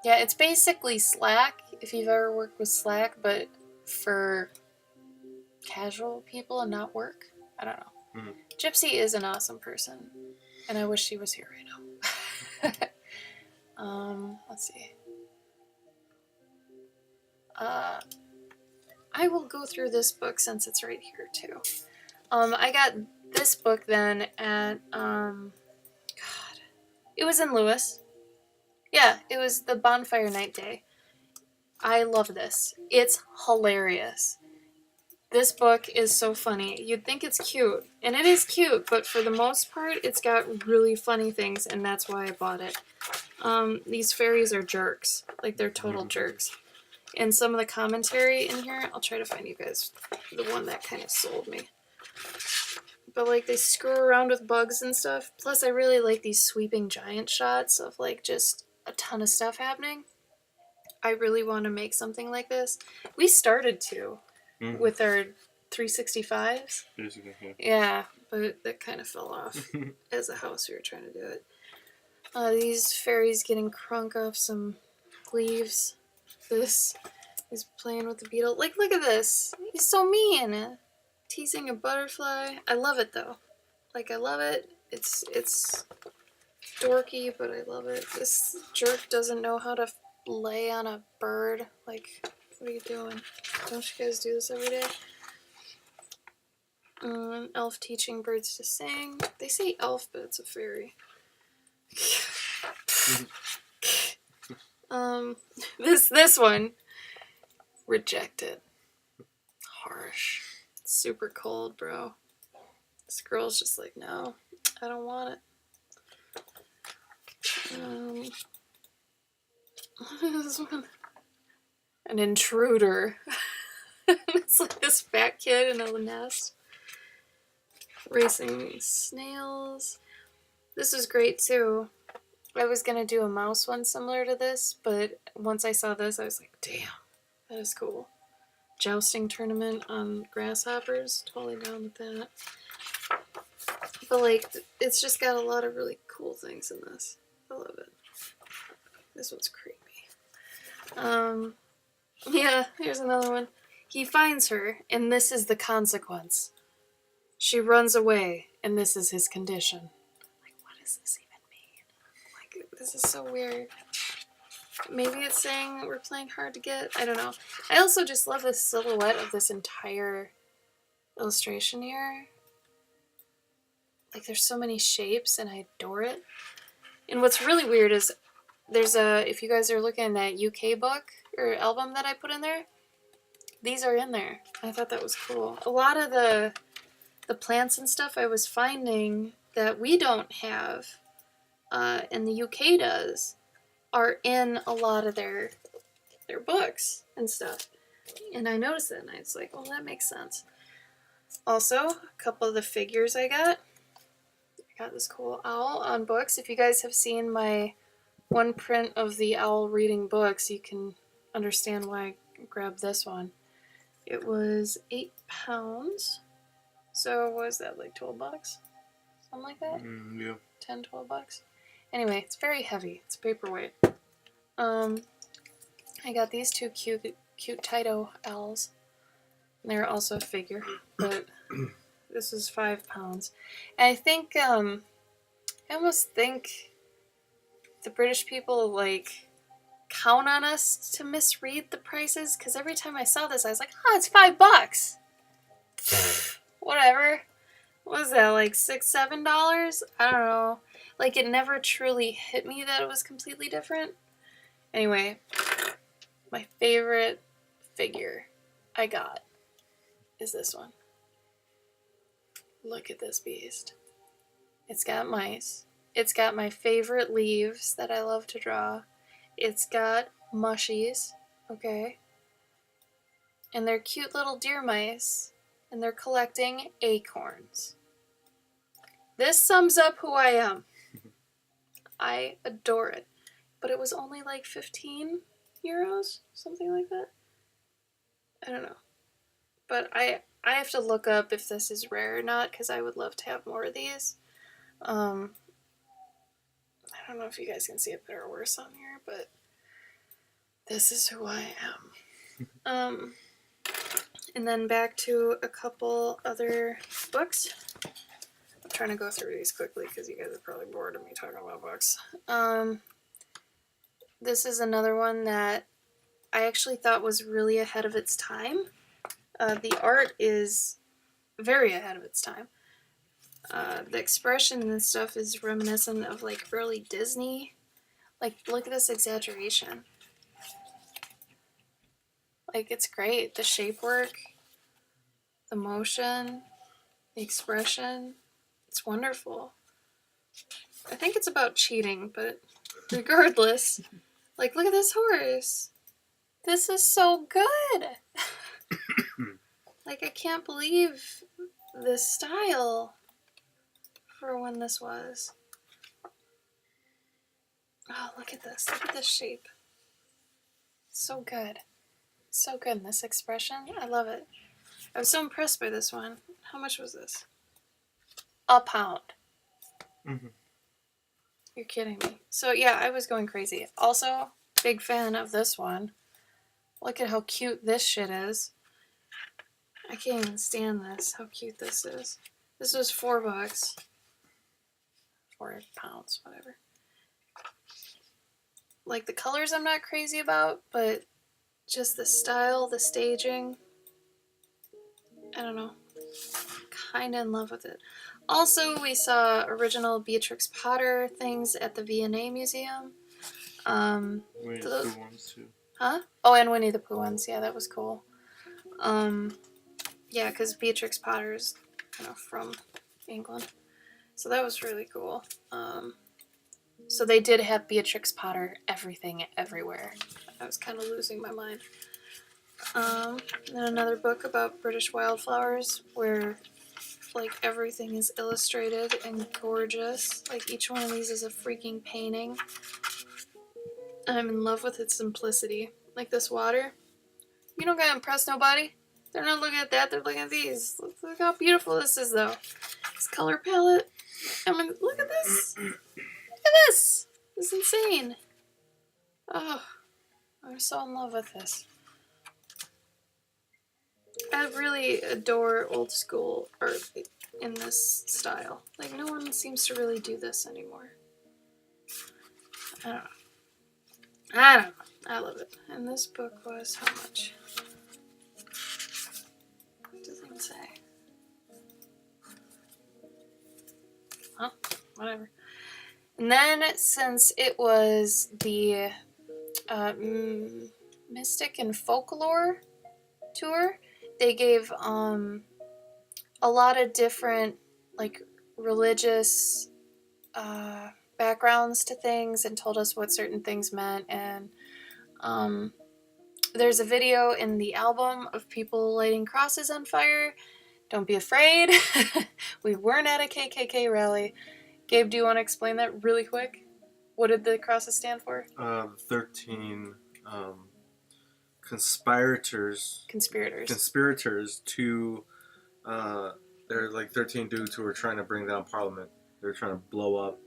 Yeah, it's basically Slack, if you've ever worked with Slack, but for casual people and not work. I don't know. Mm-hmm. Gypsy is an awesome person, and I wish she was here right now. Let's see. I will go through this book since it's right here too. I got this book then at God. It was in Lewis. Yeah, it was the Bonfire Night Day. I love this. It's hilarious. This book is so funny. You'd think it's cute, and it is cute, but for the most part, it's got really funny things, and that's why I bought it. These fairies are jerks. Like, they're total jerks. And some of the commentary in here, I'll try to find you guys the one that kind of sold me. But, like, they screw around with bugs and stuff. Plus, I really like these sweeping giant shots of, like, just a ton of stuff happening. I really want to make something like this. We started to with our 365s. Basically, yeah. Yeah, but that kind of fell off as a house we were trying to do it. These fairies getting crunk off some leaves. He's playing with the beetle. Like, look at this. He's so mean. Teasing a butterfly. I love it, though. Like, I love it. It's dorky, but I love it. This jerk doesn't know how to lay on a bird. Like, what are you doing? Don't you guys do this every day? Elf teaching birds to sing. They say elf, but it's a fairy. This one. Rejected. Harsh. Super cold, bro. This girl's just like, no, I don't want it. This one. An intruder. It's like this fat kid in a nest. Racing snails. This is great too. I was gonna do a mouse one similar to this, but once I saw this, I was like, damn, that is cool. Jousting tournament on grasshoppers. Totally down with that. But, like, it's just got a lot of really cool things in this. I love it. This one's creepy. Yeah, here's another one. He finds her, and this is the consequence. She runs away, and this is his condition. Like, what does this even mean? Like, this is so weird. Maybe it's saying we're playing hard to get. I don't know. I also just love the silhouette of this entire illustration here. Like, there's so many shapes, and I adore it. And what's really weird is there's if you guys are looking at that UK book or album that I put in there, these are in there. I thought that was cool. A lot of the plants and stuff I was finding that we don't have, and the UK does, are in a lot of their books and stuff. And I noticed that, and I was like, well, that makes sense. Also, a couple of the figures I got this cool owl on books. If you guys have seen my one print of the owl reading books, you can understand why I grabbed this one. It was £8. So what is that, like $12? Something like that? Yeah. $10, $12. Anyway, it's very heavy. It's paperweight. I got these two cute Taito owls. They're also a figure, but this is £5. And I think, I almost think the British people, like, count on us to misread the prices, because every time I saw this, I was like, oh, it's $5. Whatever. What was that, like $6, $7? I don't know. Like, it never truly hit me that it was completely different. Anyway, my favorite figure I got is this one. Look at this beast. It's got mice. It's got my favorite leaves that I love to draw. It's got mushies, okay? And they're cute little deer mice, and they're collecting acorns. This sums up who I am. I adore it. But it was only like 15 euros, something like that. I don't know. But I have to look up if this is rare or not, because I would love to have more of these. I don't know if you guys can see it better or worse on here, but this is who I am. And then back to a couple other books. I'm trying to go through these quickly because you guys are probably bored of me talking about books. This is another one that I actually thought was really ahead of its time. The art is very ahead of its time. The expression and stuff is reminiscent of like early Disney. Like, look at this exaggeration. Like, it's great. The shape work, the motion, the expression. It's wonderful. I think it's about cheating, but regardless, like, look at this horse. This is so good. Like, I can't believe this style for when this was. Oh, look at this. Look at this shape. So good. So good. And this expression, I love it. I was so impressed by this one. How much was this? £1. Mm-hmm. You're kidding me. So yeah, I was going crazy. Also, big fan of this one. Look at how cute this shit is. I can't even stand this, how cute this is. This was $4. £4, whatever. Like, the colors I'm not crazy about, but just the style, the staging. I don't know. Kind of in love with it. Also, we saw original Beatrix Potter things at the V&A Museum. Winnie the Pooh ones too. Huh? Oh, and Winnie the Pooh ones. Yeah, that was cool. Yeah, because Beatrix Potter's, from England. So that was really cool. So they did have Beatrix Potter everything everywhere. I was kind of losing my mind. Then another book about British wildflowers where, like, everything is illustrated and gorgeous. Like, each one of these is a freaking painting. I'm in love with its simplicity. Like this water. You don't gotta impress nobody. They're not looking at that, they're looking at these. Look how beautiful this is, though. This color palette. I mean, look at this. Look at this. This is insane. Oh, I'm so in love with this. I really adore old school art in this style. Like, no one seems to really do this anymore. I don't know. I love it. And this book was how much? It doesn't even say. Huh? Whatever. And then, since it was the Mystic and Folklore tour, they gave a lot of different, like, religious backgrounds to things and told us what certain things meant. And there's a video in the album of people lighting crosses on fire. Don't be afraid. We weren't at a KKK rally. Gabe, do you want to explain that really quick? What did the crosses stand for? 13 conspirators to they're like 13 dudes who were trying to bring down Parliament. They're trying to blow up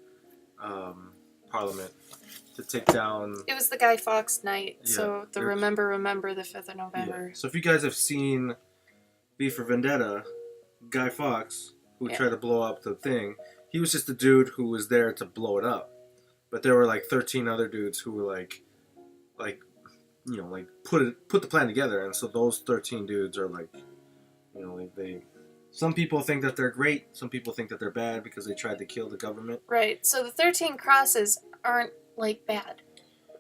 Parliament to take down. It was the Guy Fawkes night, Yeah, so the remember the 5th of November. Yeah. So if you guys have seen V for Vendetta, Guy Fawkes, who tried to blow up the thing, he was just a dude who was there to blow it up. But there were like 13 other dudes who were like put the plan together, and so those 13 dudes are like, like they some people think that they're great. Some people think that they're bad because they tried to kill the government. Right. So the 13 crosses aren't like bad.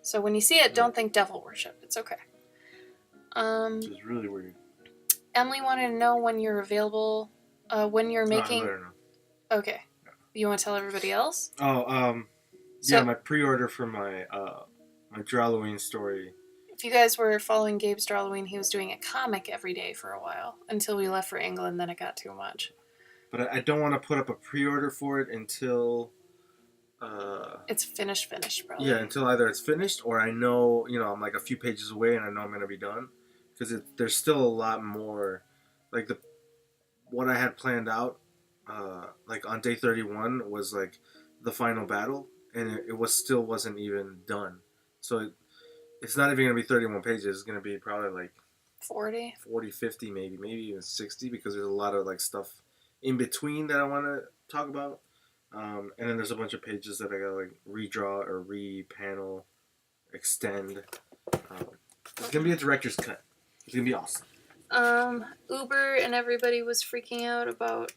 So when you see it, don't think devil worship. It's okay. Which is really weird. Emily wanted to know when you're available, when you're making. I let her know. Okay. You want to tell everybody else? Oh, So, yeah, my pre-order for my my Drawloween story. If you guys were following Gabe's Drawloween, he was doing a comic every day for a while until we left for England. Then it got too much. But I don't want to put up a pre-order for it until. It's finished, probably. Yeah, until either it's finished or I know, I'm like a few pages away and I know I'm gonna be done, because there's still a lot more, like what I had planned out, like on day 31 was like the final battle, and it wasn't even done, so it's not even gonna be 31 pages. It's gonna be probably like 40, 50, maybe even 60, because there's a lot of like stuff in between that I want to talk about. And then there's a bunch of pages that I gotta like redraw or re-panel, extend. It's gonna be a director's cut. It's gonna be awesome. Uber and everybody was freaking out about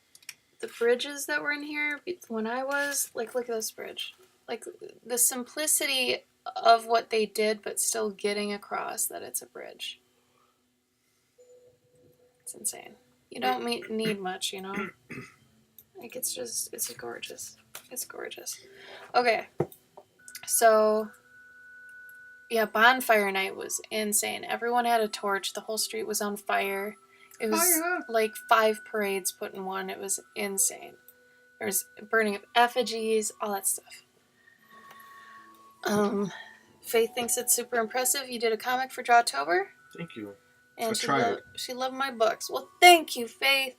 the bridges that were in here. When I was like, look at this bridge. Like the simplicity of what they did, but still getting across that it's a bridge. It's insane. You don't need much, Like, it's gorgeous. It's gorgeous. Okay. So, yeah, bonfire night was insane. Everyone had a torch. The whole street was on fire. It was like 5 parades put in one. It was insane. There was burning of effigies, all that stuff. Faith thinks it's super impressive. You did a comic for Drawtober. Thank you. And she loved my books. Well, thank you, Faith.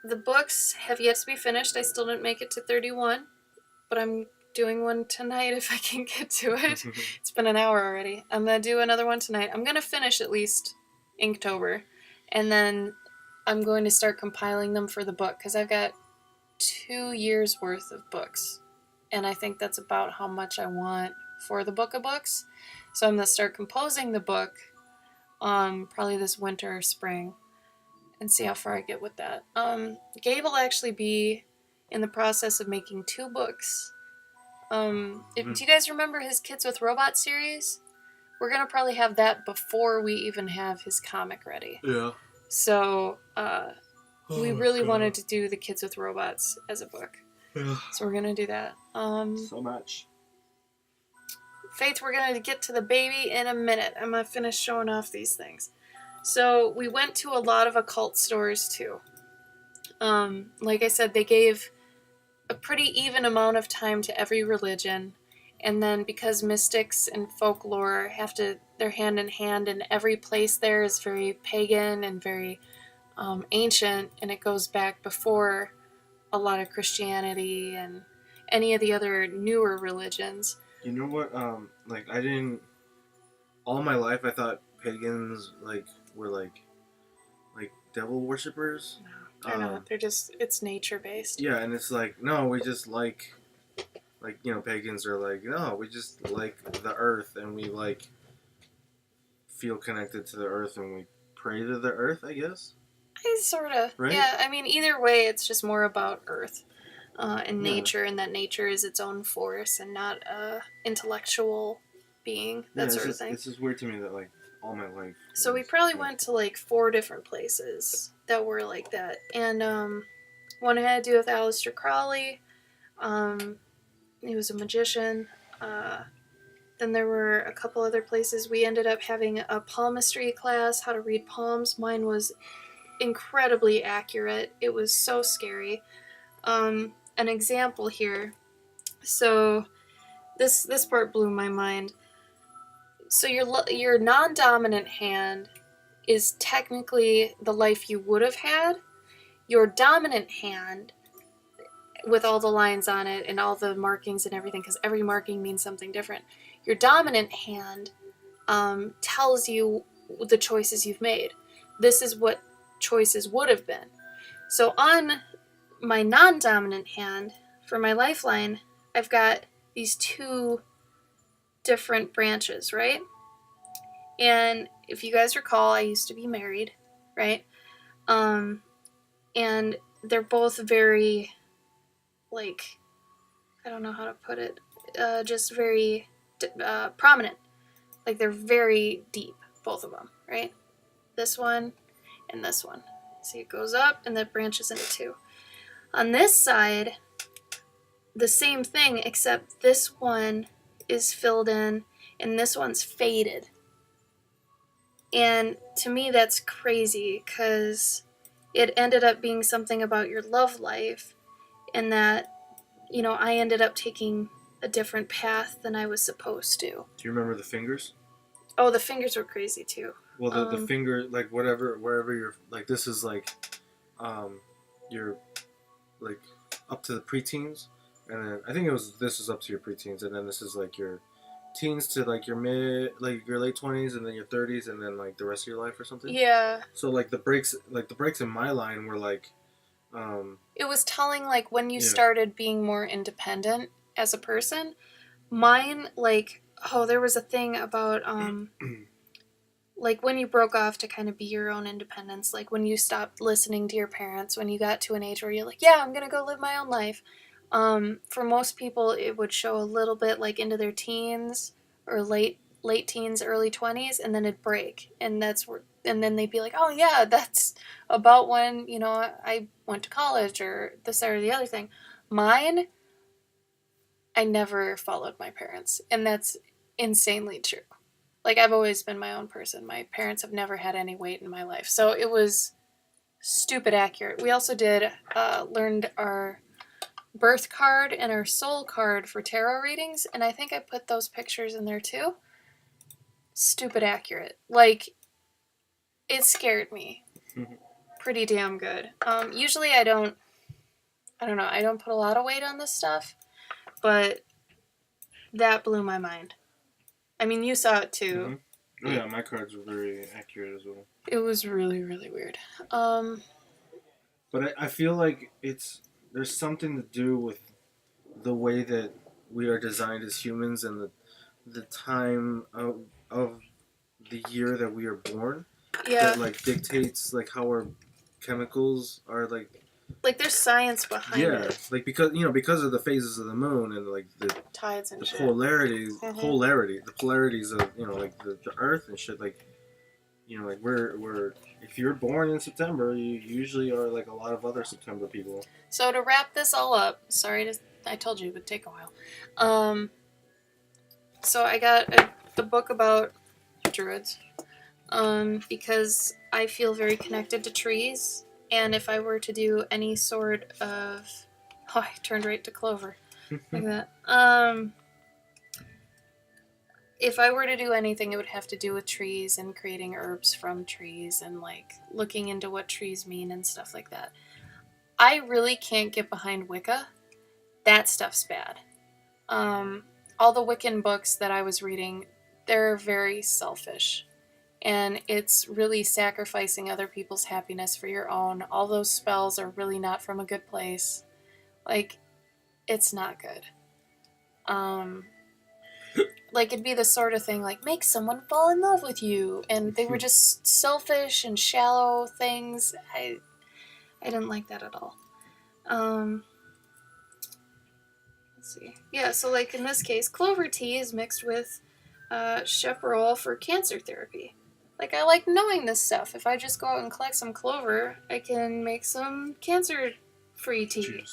The books have yet to be finished. I still didn't make it to 31, but I'm doing one tonight if I can get to it. It's been an hour already. I'm going to do another one tonight. I'm going to finish at least Inktober, and then I'm going to start compiling them for the book, because I've got 2 years worth of books, and I think that's about how much I want for the book of books. So I'm going to start composing the book probably this winter or spring, and see how far I get with that. Gabe will actually be in the process of making 2 books. Do you guys remember his Kids with Robots series? We're going to probably have that before we even have his comic ready. Yeah. So, we really wanted to do the Kids with Robots as a book. Yeah. So we're going to do that. So much. Faith, we're going to get to the baby in a minute. I'm going to finish showing off these things. So we went to a lot of occult stores too. Like I said, they gave a pretty even amount of time to every religion. And then because mystics and folklore they're hand in hand, and every place there is very pagan and very ancient, and it goes back before a lot of Christianity and any of the other newer religions. You know what? All my life I thought pagans were like devil worshippers. No, they're not. They're just, it's nature based. Yeah, and it's like, no, we just pagans are like, no, we just like the earth, and we feel connected to the earth, and we pray to the earth, I guess. Sort of. Right? Yeah, I mean, either way, it's just more about earth and nature, and that nature is its own force and not a intellectual being, that sort of thing. It's just weird to me that all my life. So we probably went to 4 different places that were like that. And one had to do with Aleister Crowley. He was a magician. Then there were a couple other places. We ended up having a palmistry class, how to read palms. Mine was incredibly accurate. It was so scary. An example here. So this part blew my mind. So your non-dominant hand is technically the life you would have had. Your dominant hand, with all the lines on it and all the markings and everything, because every marking means something different. Your dominant hand tells you the choices you've made. This is what choices would have been. So on my non-dominant hand, for my lifeline, I've got these 2 different branches, right? And if you guys recall, I used to be married, right? And they're both very, like, I don't know how to put it, just very prominent. Like, they're very deep, both of them, right? This one and this one. See, it goes up and then branches into two. On this side, the same thing, except this one is filled in and this one's faded. And to me, that's crazy because it ended up being something about your love life, and that, you know, I ended up taking a different path than I was supposed to. Do you remember the fingers? Oh, the fingers were crazy too. Well, the finger, like whatever, wherever you're, like this is like, you're like up to the preteens, and then I think this is up to your preteens, and then this is like your teens to like your your late 20s, and then your 30s, and then like the rest of your life or something. Yeah. So like the breaks in my line were like, it was telling like when you started being more independent as a person. Mine, like, there was a thing about like when you broke off to kind of be your own independence, like when you stopped listening to your parents, when you got to an age where you're like, yeah, I'm gonna go live my own life. For most people, it would show a little bit like into their teens or late teens, early 20s, and then it'd break, and then they'd be like, oh yeah, that's about when, you know, I went to college or this or the other thing. Mine, I never followed my parents, and that's insanely true. Like, I've always been my own person. My parents have never had any weight in my life, so it was stupid accurate. We also learned our birth card and our soul card for tarot readings, and I think I put those pictures in there too. Stupid accurate. Like, it scared me pretty damn good. Usually I don't put a lot of weight on this stuff, but that blew my mind. I mean, you saw it too. Mm-hmm. Oh yeah, my cards were very accurate as well. It was really, really weird. But I feel like there's something to do with the way that we are designed as humans and the time of the year that we are born. Yeah. That like dictates like how our chemicals are like. Like there's science behind it. Yeah, like because of the phases of the moon and like the tides and shit. The polarities of like the Earth and shit, like like we're if you're born in September, you usually are like a lot of other September people. So to wrap this all up, I told you it would take a while. So I got the book about druids, because I feel very connected to trees. And if I were to do any sort of... Oh, I turned right to Clover. Like that. If I were to do anything, it would have to do with trees and creating herbs from trees and, like, looking into what trees mean and stuff like that. I really can't get behind Wicca. That stuff's bad. All the Wiccan books that I was reading, they're very selfish. And it's really sacrificing other people's happiness for your own. All those spells are really not from a good place. Like, it's not good. Like, it'd be the sort of thing, like, make someone fall in love with you. And they were just selfish and shallow things. I didn't like that at all. Let's see. Yeah, so, like, in this case, clover tea is mixed with chaparral for cancer therapy. Like, I like knowing this stuff. If I just go out and collect some clover, I can make some cancer-free tea.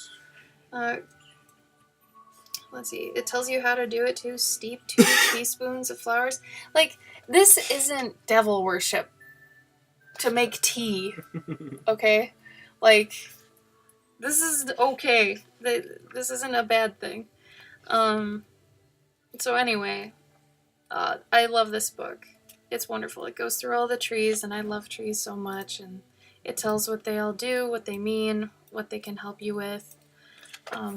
Let's see. It tells you how to do it, too. Steep 2 teaspoons of flowers. Like, this isn't devil worship to make tea, okay? Like, this is okay. This isn't a bad thing. So anyway, I love this book. It's wonderful. It goes through all the trees, and I love trees so much, and it tells what they all do, what they mean, what they can help you with,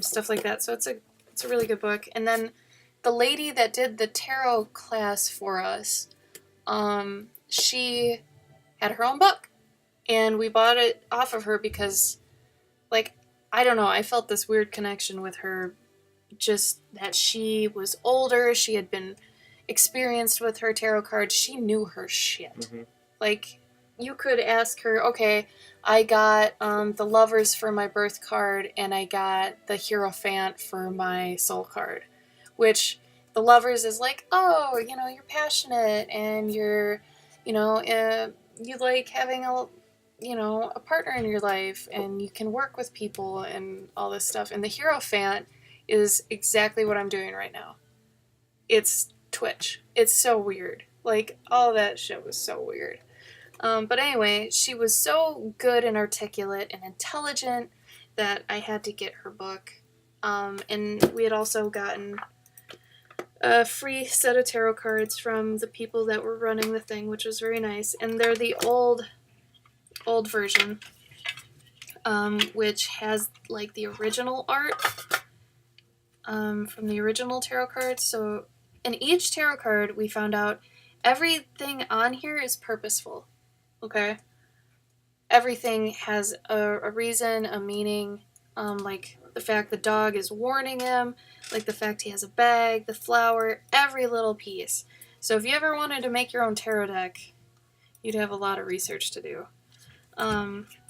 stuff like that. So it's a really good book. And then the lady that did the tarot class for us, she had her own book, and we bought it off of her because, like, I don't know, I felt this weird connection with her, just that she was older, she had been experienced with her tarot cards, she knew her shit. Mm-hmm. Like, you could ask her, okay, I got the Lovers for my birth card, and I got the Hierophant for my soul card. Which the Lovers is like, oh, you know, you're passionate, and you're, you know, you like having a, you know, a partner in your life, and you can work with people and all this stuff. And the Hierophant is exactly what I'm doing right now. It's Twitch. It's so weird. Like, all that shit was so weird. But anyway, she was so good and articulate and intelligent that I had to get her book. And we had also gotten a free set of tarot cards from the people that were running the thing, which was very nice. And they're the old version, which has like the original art from the original tarot cards. So in each tarot card, we found out everything on here is purposeful. Okay? Everything has a reason, a meaning, like the fact the dog is warning him, like the fact he has a bag, the flower, every little piece. So if you ever wanted to make your own tarot deck, you'd have a lot of research to do.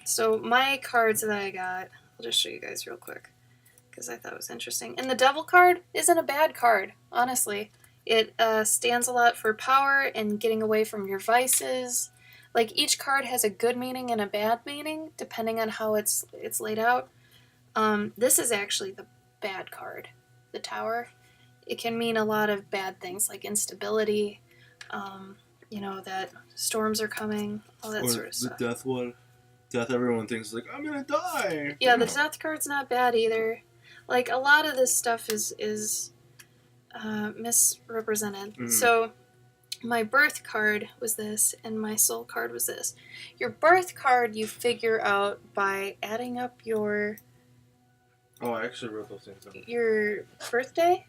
So my cards that I got, I'll just show you guys real quick, because I thought it was interesting. And the Devil card isn't a bad card, honestly. It stands a lot for power and getting away from your vices. Like, each card has a good meaning and a bad meaning, depending on how it's laid out. This is actually the bad card, the Tower. It can mean a lot of bad things, like instability, you know, that storms are coming, all that sort of stuff. The death one. Death, everyone thinks, like, I'm gonna die. Yeah, the death card's not bad either. Like, a lot of this stuff is misrepresented. Mm-hmm. So, my birth card was this, and my soul card was this. Your birth card you figure out by adding up your... Oh, I actually wrote those things down. Your birthday?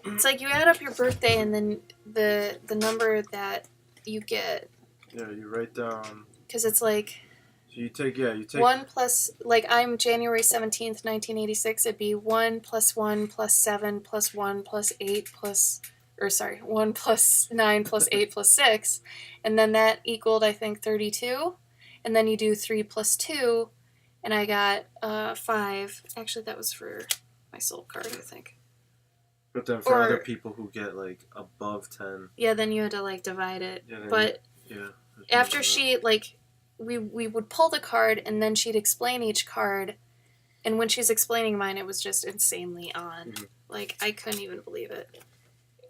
It's like you add up your birthday and then the number that you get. Yeah, you write down... Because it's like... So you take... 1 plus... Like, I'm January 17th, 1986. It'd be 1 plus 1 plus 7 plus 1 plus 8 plus... Or, sorry, 1 plus 9 plus 8 plus 6. And then that equaled, I think, 32. And then you do 3 plus 2. And I got 5. Actually, that was for my soul card, I think. But then for other people who get, like, above 10... Yeah, then you had to, like, divide it. Yeah, but after she... she, like... We would pull the card, and then she'd explain each card. And when she's explaining mine, it was just insanely on. Mm-hmm. Like, I couldn't even believe it.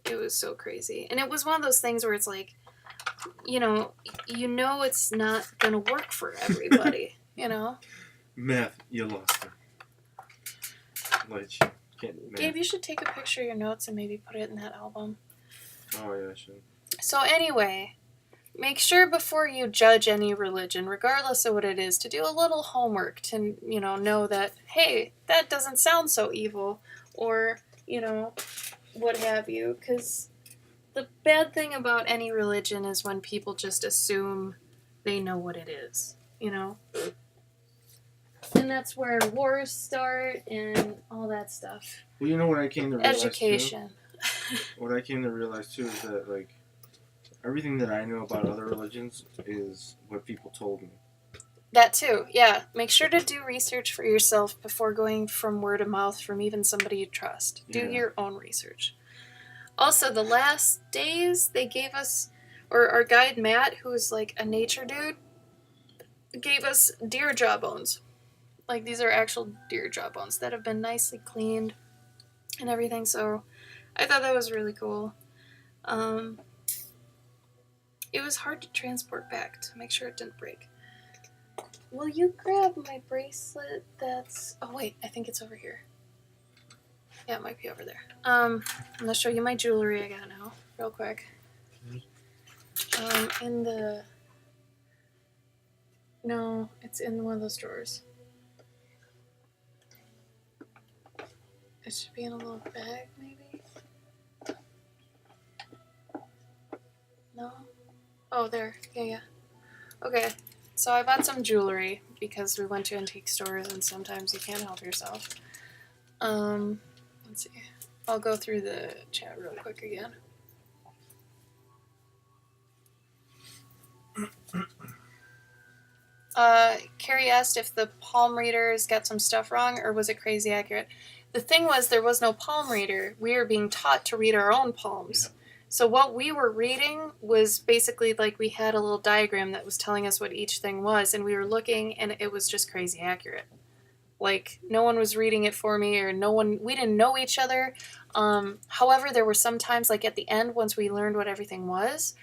It was so crazy. And it was one of those things where it's like, you know it's not going to work for everybody, you know? Math, you lost her. Like, can't do math. Gabe, you should take a picture of your notes and maybe put it in that album. Oh, yeah, I should. So anyway, make sure before you judge any religion, regardless of what it is, to do a little homework to, know that, hey, that doesn't sound so evil, or, what have you, because the bad thing about any religion is when people just assume they know what it is, And that's where wars start and all that stuff. Well, you know what I came to realize, Education. Too? What I came to realize, too, is that, like, everything that I know about other religions is what people told me. That too, yeah. Make sure to do research for yourself before going from word of mouth from even somebody you trust. Do your own research. Also, the last days they gave us, or our guide Matt, who's like a nature dude, gave us deer jawbones. Like, these are actual deer jawbones that have been nicely cleaned and everything, so I thought that was really cool. It was hard to transport back to make sure it didn't break. Will you grab my bracelet that's... Oh, wait, I think it's over here. Yeah, it might be over there. I'm going to show you my jewelry I got now, real quick. In the... No, it's in one of those drawers. It should be in a little bag, maybe? No? Oh, there. Yeah. Okay. So I bought some jewelry because we went to antique stores and sometimes you can't help yourself. Let's see. I'll go through the chat real quick again. Carrie asked if the palm readers got some stuff wrong, or was it crazy accurate? The thing was, there was no palm reader. We were being taught to read our own palms. Yeah. So what we were reading was basically like we had a little diagram that was telling us what each thing was, and we were looking, and it was just crazy accurate. Like, no one was reading it for me, or we didn't know each other. However, there were some times, like at the end, once we learned what everything was,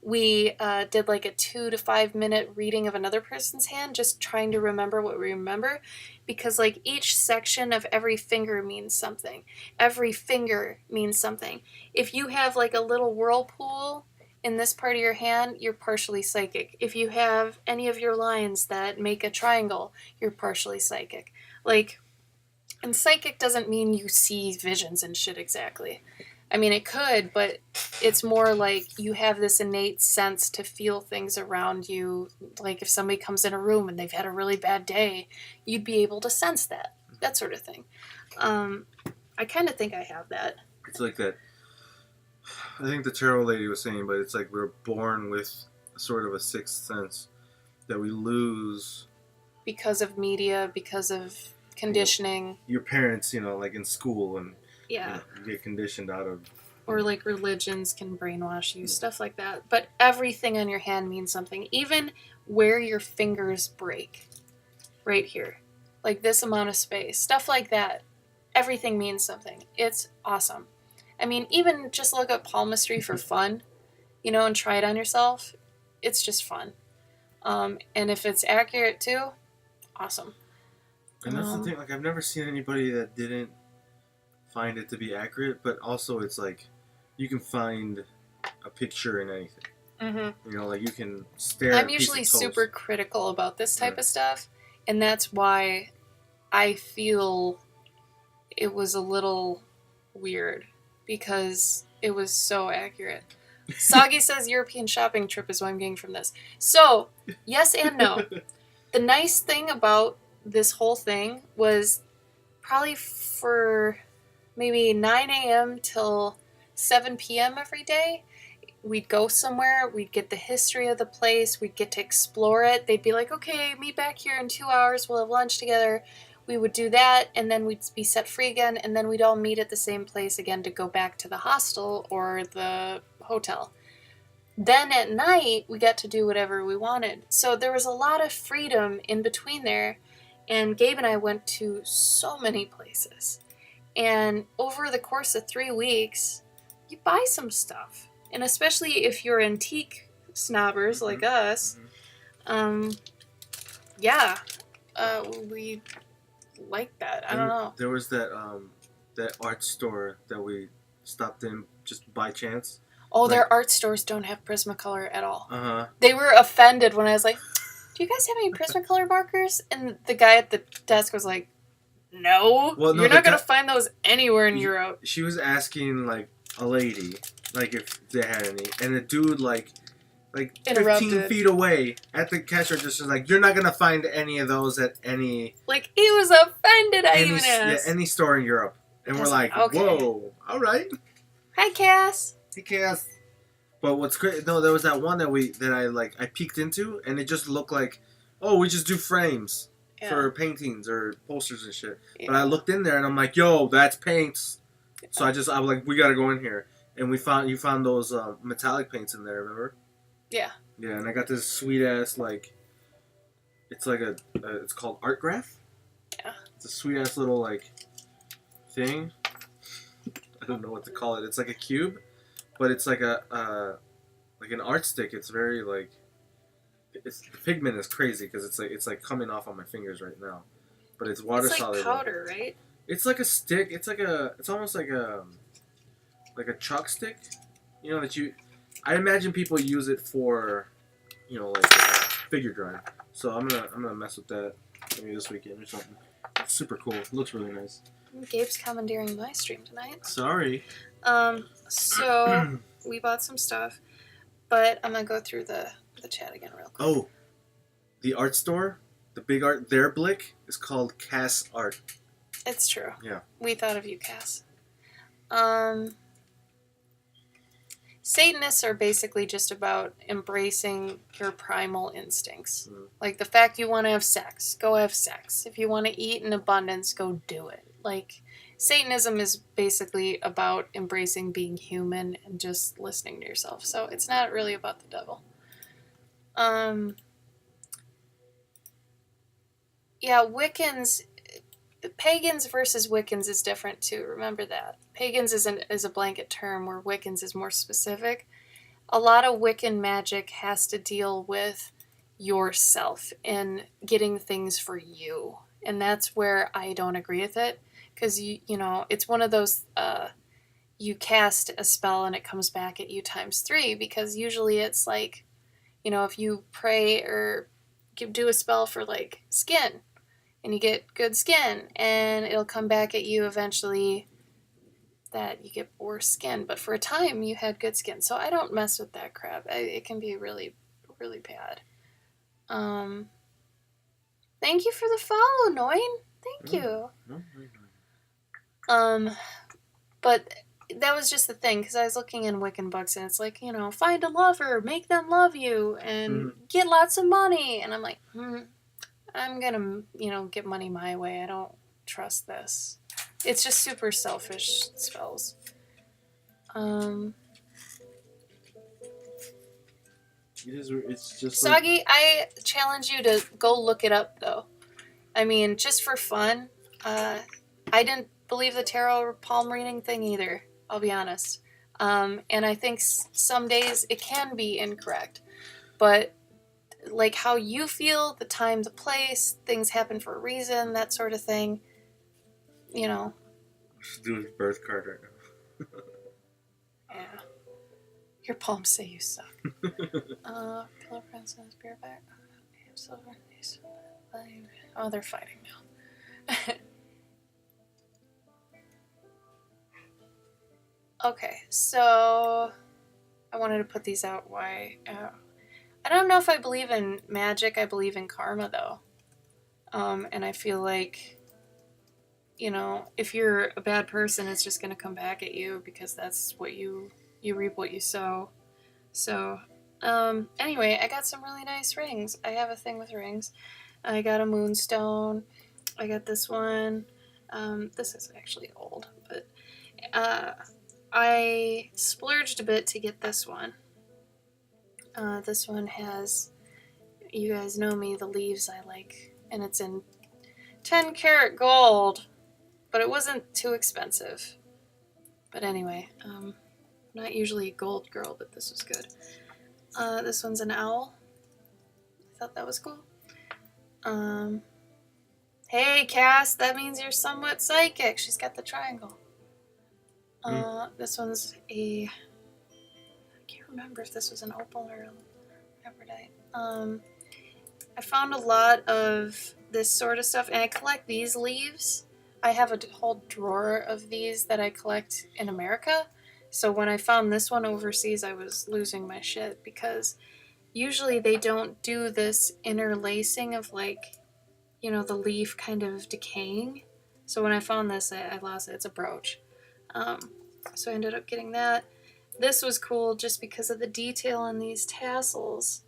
we did like a 2 to 5 minute reading of another person's hand, just trying to remember what we remember, because like each section of every finger means something. Every finger means something. If you have like a little whirlpool in this part of your hand, you're partially psychic. If you have any of your lines that make a triangle, you're partially psychic. Like, and psychic doesn't mean you see visions and shit exactly. I mean, it could, but it's more like you have this innate sense to feel things around you. Like if somebody comes in a room and they've had a really bad day, you'd be able to sense that sort of thing. I kind of think I have that. It's like that. I think the tarot lady was saying, but it's like we're born with sort of a sixth sense that we lose Because of media, because of conditioning. Your parents, like in school, and Yeah. you get conditioned out of. Or like religions can brainwash you, stuff like that. But everything on your hand means something. Even where your fingers break. Right here. Like this amount of space. Stuff like that. Everything means something. It's awesome. I mean, even just look up palmistry for fun, and try it on yourself. It's just fun. And if it's accurate too, awesome. And that's the thing, like I've never seen anybody that didn't find it to be accurate, but also it's like you can find a picture in anything. Mm-hmm. Like you can stare I'm at a usually piece of toast. super critical about this type of stuff, and that's why I feel it was a little weird, because it was so accurate. Sagi says European shopping trip is what I'm getting from this. So, yes and no. The nice thing about this whole thing was probably for maybe 9 a.m. till 7 p.m. every day, we'd go somewhere, we'd get the history of the place, we'd get to explore it. They'd be like, okay, meet back here in 2 hours, we'll have lunch together. We would do that, and then we'd be set free again, and then we'd all meet at the same place again to go back to the hostel or the hotel. Then at night, we got to do whatever we wanted. So there was a lot of freedom in between there, and Gabe and I went to so many places. And over the course of 3 weeks, you buy some stuff. And especially if you're antique snobbers like us, we like that. I don't know. There was that art store that we stopped in just by chance. Oh, their art stores don't have Prismacolor at all. Uh-huh. They were offended when I was like, do you guys have any Prismacolor markers? And the guy at the desk was like, no. You're not going to find those anywhere in Europe. She was asking, like, a lady, like, if they had any. And the dude, like 15 feet away at the cash register, like, you're not going to find any of those at any... Like, he was offended I even asked. Yeah, any store in Europe. And we're like, okay. Whoa, all right. Hi, Cass. Hey, Cass. But what's great, no, there was that one that I peeked into, and it just looked like, oh, we just do frames for paintings or posters and shit. Yeah. But I looked in there, and I'm like, yo, that's paints. Yeah. So I was like, we gotta go in here. And you found those metallic paints in there, remember? Yeah. Yeah, and I got this sweet ass, like, it's like it's called Art Graph. Yeah. It's a sweet ass little, like, thing. I don't know what to call it. It's like a cube. But it's like like an art stick. It's very the pigment is crazy because it's like coming off on my fingers right now, but it's water soluble. It's like powder, right? It's like a stick. It's almost like a chalk stick. I imagine people use it for, like figure drawing. So I'm gonna mess with that maybe this weekend or something. It's super cool. It looks really nice. Gabe's commandeering my stream tonight. Sorry. So we bought some stuff, but I'm gonna go through the chat again real quick. Oh, the art store, the big art, their Blick is called Cass Art. It's true. Yeah. We thought of you, Cass. Satanists are basically just about embracing your primal instincts. Mm. Like the fact you want to have sex, go have sex. If you want to eat in abundance, go do it. Like Satanism is basically about embracing being human and just listening to yourself. So it's not really about the devil. Yeah, Wiccans, pagans versus Wiccans is different too. Remember that. Pagans is a blanket term where Wiccans is more specific. A lot of Wiccan magic has to deal with yourself and getting things for you. And that's where I don't agree with it. Because, you know, it's one of those, you cast a spell and it comes back at you times 3. Because usually it's like, you know, if you pray or do a spell for like skin and you get good skin and it'll come back at you eventually that you get worse skin, but for a time you had good skin, so I don't mess with that crap. It can be really, really bad. Thank you for the follow, Noin. Thank you. But that was just the thing, because I was looking in Wiccan books, and it's like, you know, find a lover, make them love you, and get lots of money, and I'm like, I'm gonna, you know, get money my way. I don't trust this. It's just super selfish spells. It's just Soggy, I challenge you to go look it up, though. I mean, just for fun. I didn't believe the tarot palm reading thing either, I'll be honest. And I think some days it can be incorrect. But, like, how you feel, the time, the place, things happen for a reason, that sort of thing, you know. Just do his birth card right now. Yeah. Your palms say you suck. Pillow Princess, Bareback, Silver, oh, they're fighting now. Okay, so I wanted to put these out. Why? I don't know if I believe in magic. I believe in karma, though. And I feel like, you know, if you're a bad person, it's just going to come back at you because that's what you reap what you sow. So, anyway, I got some really nice rings. I have a thing with rings. I got a moonstone. I got this one. This is actually old, but I splurged a bit to get this one. This one has, you guys know me, the leaves I like, and it's in 10 karat gold, but it wasn't too expensive. But anyway, not usually a gold girl, but this was good. This one's an owl. I thought that was cool. Hey, Cass, that means you're somewhat psychic. She's got the triangle. This one's I can't remember if this was an opal or a labradorite. I found a lot of this sort of stuff, and I collect these leaves. I have a whole drawer of these that I collect in America. So when I found this one overseas, I was losing my shit because usually they don't do this interlacing of, like, you know, the leaf kind of decaying. So when I found this, I lost it. It's a brooch. So I ended up getting that. This was cool just because of the detail on these tassels.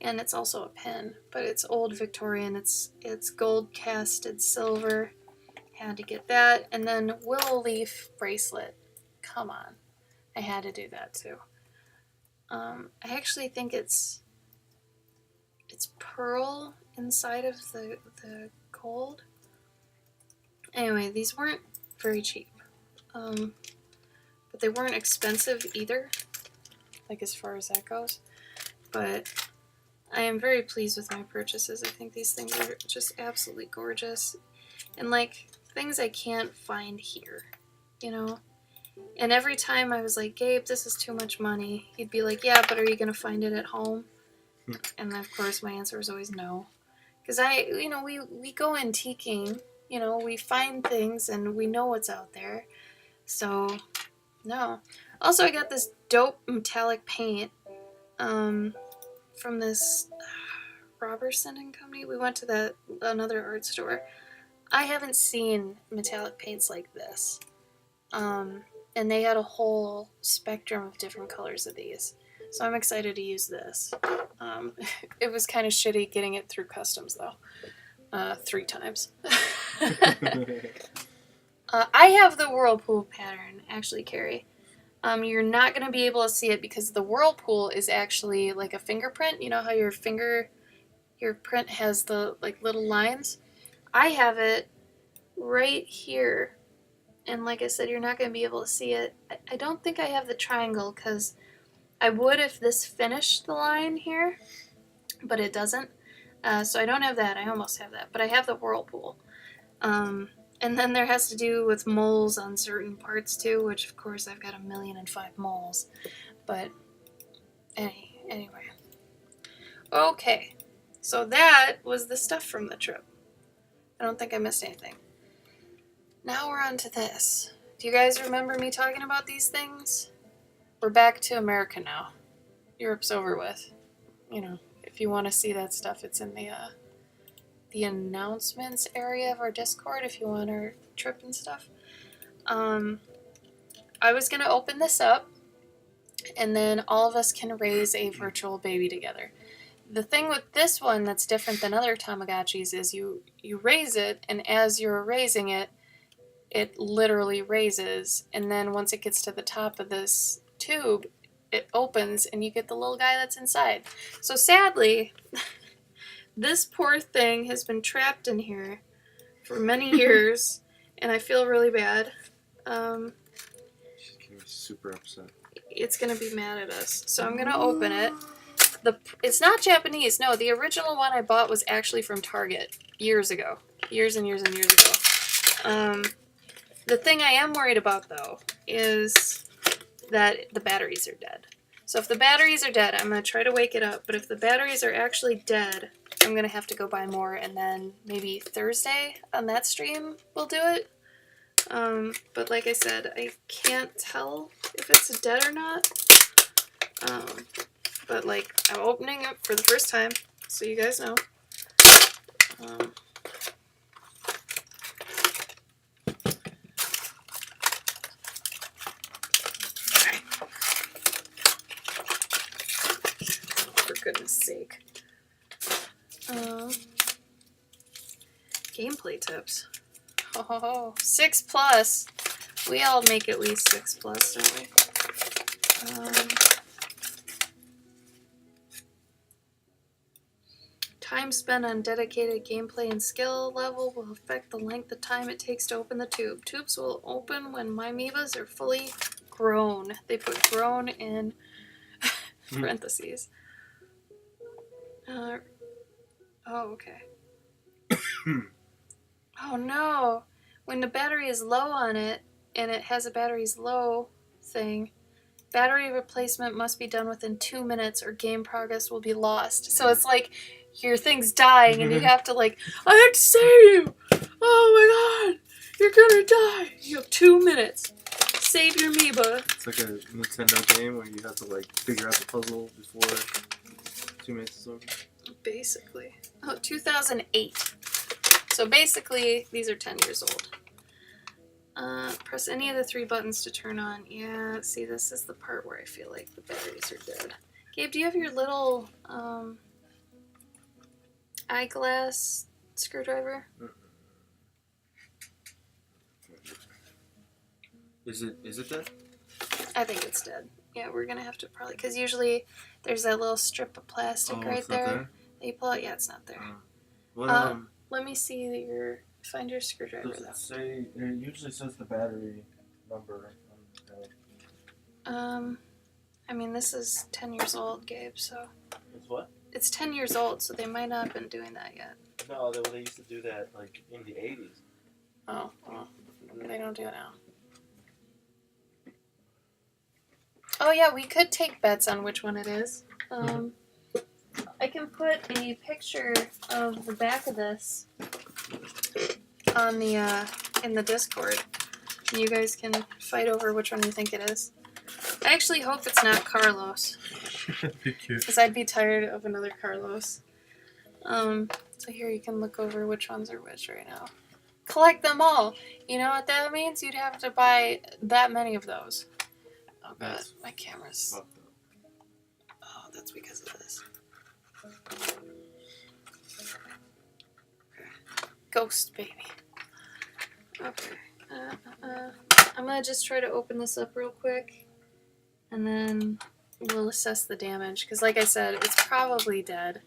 And it's also a pin, but it's old Victorian. It's gold casted silver. Had to get that. And then willow leaf bracelet. Come on. I had to do that too. I actually think it's pearl inside of the gold. Anyway, these weren't very cheap. But they weren't expensive either, like as far as that goes. But I am very pleased with my purchases. I think these things are just absolutely gorgeous. And like things I can't find here, you know? And every time I was like, Gabe, this is too much money, he'd be like, yeah, but are you going to find it at home? And of course my answer was always no. Because we go antiquing, you know, we find things and we know what's out there. So, no. Also, I got this dope metallic paint from this Robertson and Company. We went to another art store. I haven't seen metallic paints like this. and they had a whole spectrum of different colors of these. So I'm excited to use this. It was kind of shitty getting it through customs though, 3 times. I have the whirlpool pattern, actually, Carrie. You're not going to be able to see it because the whirlpool is actually like a fingerprint. You know how your print has the like little lines? I have it right here. And like I said, you're not going to be able to see it. I don't think I have the triangle because I would if this finished the line here, but it doesn't. So I don't have that. I almost have that. But I have the whirlpool. And then there has to do with moles on certain parts too, which of course I've got 1,000,005 moles. But anyway. Okay. So that was the stuff from the trip. I don't think I missed anything. Now we're on to this. Do you guys remember me talking about these things? We're back to America now. Europe's over with. You know, if you want to see that stuff, it's in the announcements area of our Discord if you want our trip and stuff. I was going to open this up, and then all of us can raise a virtual baby together. The thing with this one that's different than other Tamagotchis is you raise it, and as you're raising it, it literally raises, and then once it gets to the top of this tube, it opens, and you get the little guy that's inside. So sadly, this poor thing has been trapped in here for many years, and I feel really bad. She's gonna be super upset. It's gonna be mad at us. So I'm gonna open it. It's not Japanese. No, the original one I bought was actually from Target years ago. Years and years and years ago. The thing I am worried about, though, is that the batteries are dead. So if the batteries are dead, I'm going to try to wake it up. But if the batteries are actually dead, I'm going to have to go buy more. And then maybe Thursday on that stream we'll do it. But like I said, I can't tell if it's dead or not. But like, I'm opening it for the first time, so you guys know. For goodness sake. Gameplay tips. Oh, 6+. We all make at least 6+, don't we? Time spent on dedicated gameplay and skill level will affect the length of time it takes to open the tube. Tubes will open when Mymebas are fully grown. They put grown in parentheses. Oh, okay. Oh no! When the battery is low on it, and it has a battery's low thing, battery replacement must be done within 2 minutes or game progress will be lost. So it's like your thing's dying and you have to like, I have to save you! Oh my god! You're gonna die! You have 2 minutes. Save your Amoeba. It's like a Nintendo game where you have to like figure out the puzzle before 2 minutes is over. Basically. Oh, 2008. So basically, these are 10 years old. Press any of the 3 buttons to turn on. Yeah, see, this is the part where I feel like the batteries are dead. Gabe, do you have your little eyeglass screwdriver? Is it dead? I think it's dead. Yeah, we're gonna have to probably, because usually there's that little strip of plastic right it's not there. That you pull out. Yeah, it's not there. What Let me see find your screwdriver Does though. it say? It usually says the battery number. I mean, this is 10 years old, Gabe, so. It's what? It's 10 years old, so they might not have been doing that yet. No, they used to do that like in the 80s. Oh, well, they don't do it now. Oh yeah, we could take bets on which one it is. I can put a picture of the back of this on the in the Discord. You guys can fight over which one you think it is. I actually hope it's not Carlos, That'd be cute. because I'd be tired of another Carlos. So here you can look over which ones are which right now. collect them all. You know what that means? You'd have to buy that many of those. Oh god, That's my camera's... fucked up. Oh, that's because of this. Okay. Ghost baby. Okay. I'm gonna just try to open this up real quick, and then we'll assess the damage. Because like I said, it's probably dead.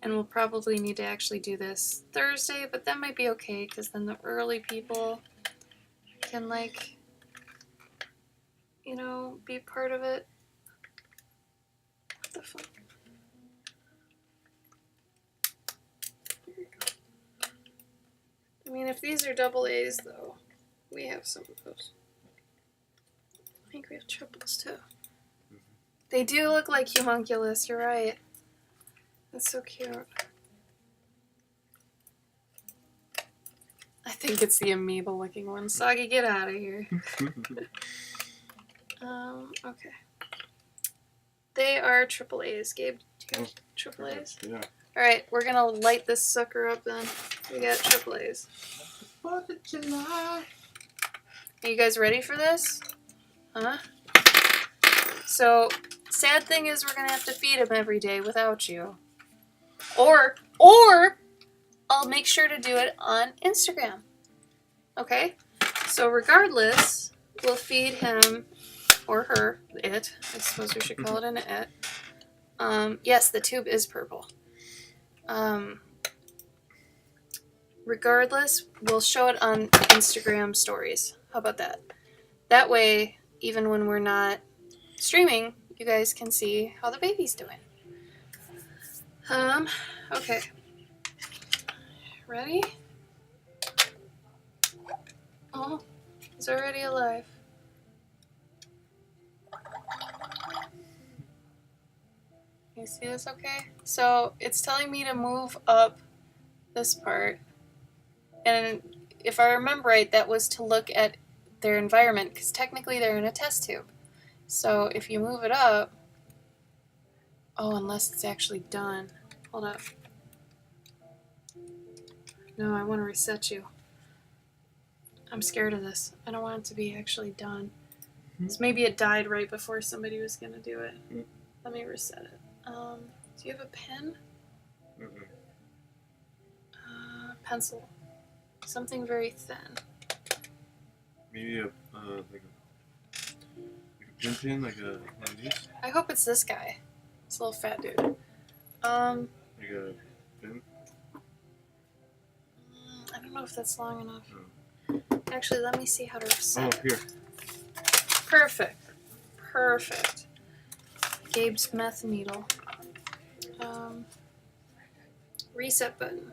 And we'll probably need to actually do this Thursday, but that might be okay, because then the early people can, like, you know, be part of it. What the fuck? There we go. I mean, if these are double A's, though, we have some of those. I think we have triples, too. They do look like homunculus, you're right. That's so cute. I think it's the amoeba looking one. Soggy, get out of here. Okay. They are triple A's. Gabe, do you have triple A's? Yeah. Alright, we're gonna light this sucker up then. We got triple A's. 4th of July. Are you guys ready for this? Huh? So, sad thing is we're gonna have to feed him every day without you. Or I'll make sure to do it on Instagram. Okay? So regardless, we'll feed him or her, it. I suppose we should call it an it. Yes, the tube is purple. Regardless, we'll show it on Instagram stories. How about that? That way, even when we're not streaming, you guys can see how the baby's doing. Okay. Ready? Oh, he's already alive. You see this okay? So it's telling me to move up this part. And if I remember right, that was to look at their environment, because technically they're in a test tube. So if you move it up... Oh, unless it's actually done. Hold up. No, I want to reset you. I'm scared of this. I don't want it to be actually done. So maybe it died right before somebody was going to do it. Let me reset it. Do you have a pen? Pencil. Something very thin. Maybe like a pin, like one of these? I hope it's this guy. This little fat dude. Like a pin? I don't know if that's long enough. Actually, let me see how to reset it. Here. Perfect. Perfect. Gabe's meth needle. Reset button.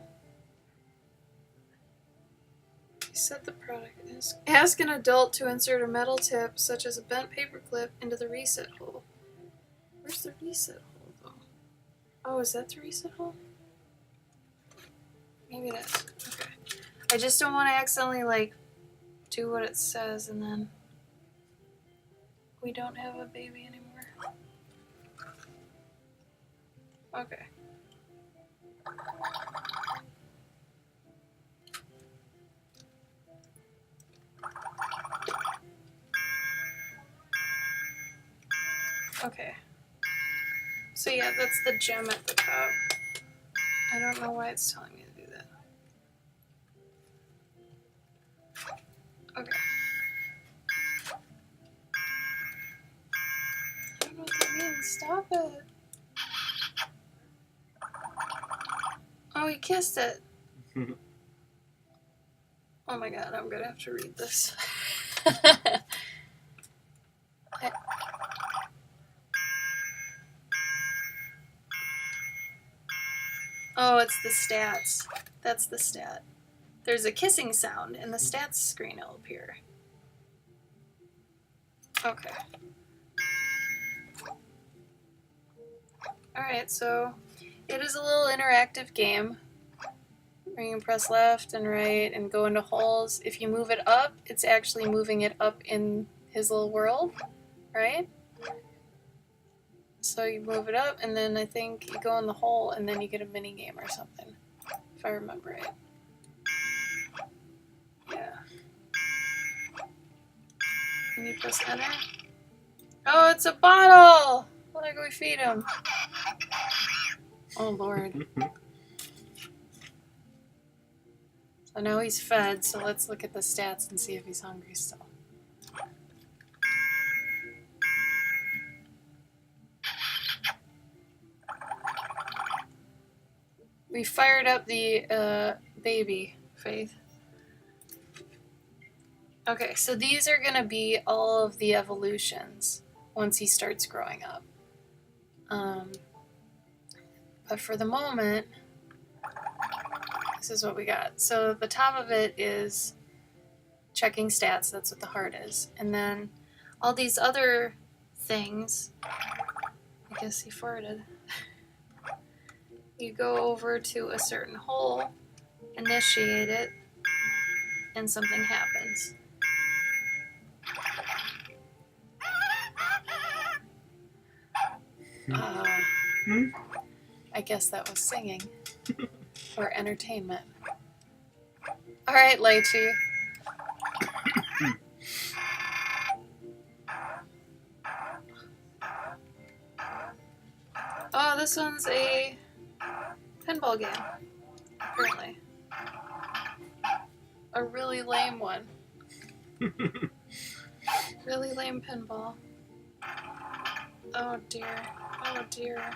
Set the product. Ask an adult to insert a metal tip, such as a bent paper clip, into the reset hole. Where's the reset hole, though? Oh, is that the reset hole? Maybe it is. Okay. I just don't want to accidentally, like, do what it says and then we don't have a baby anymore. Okay. Okay. So yeah, that's the gem at the top. I don't know why it's telling me to do that. Okay. I don't know what that means. Stop it. Oh, he kissed it. Oh my god, I'm gonna have to read this. Oh, it's the stats. That's the stat. There's a kissing sound, and the stats screen will appear. Okay. Alright, so it is a little interactive game where you can press left and right and go into holes. If you move it up, it's actually moving it up in his little world, right? So you move it up, and then I think you go in the hole, and then you get a mini game or something, if I remember right. Can you press enter? Oh, it's a bottle! Look, we feed him. Oh, Lord. So now he's fed, so let's look at the stats and see if he's hungry still. We fired up the baby, Faith. Okay, so these are going to be all of the evolutions once he starts growing up. But for the moment, this is what we got. So the top of it is checking stats. That's what the heart is. And then all these other things, I guess he farted. You go over to a certain hole, initiate it, and something happens. I guess that was singing. Or entertainment. Alright, Lychee. Oh, this one's a pinball game. Apparently. A really lame one. Really lame pinball. Oh dear. Oh dear.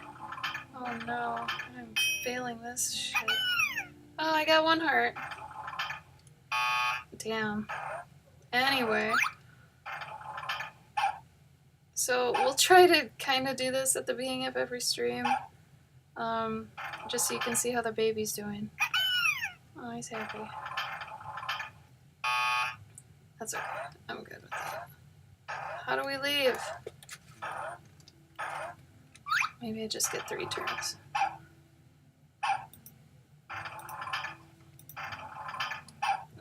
Oh no. I'm failing this shit. Oh, I got one heart. Damn. Anyway. So we'll try to kind of do this at the beginning of every stream. Just so you can see how the baby's doing. Oh, he's happy. That's okay. I'm good with that. How do we leave? Maybe I just get 3 turns.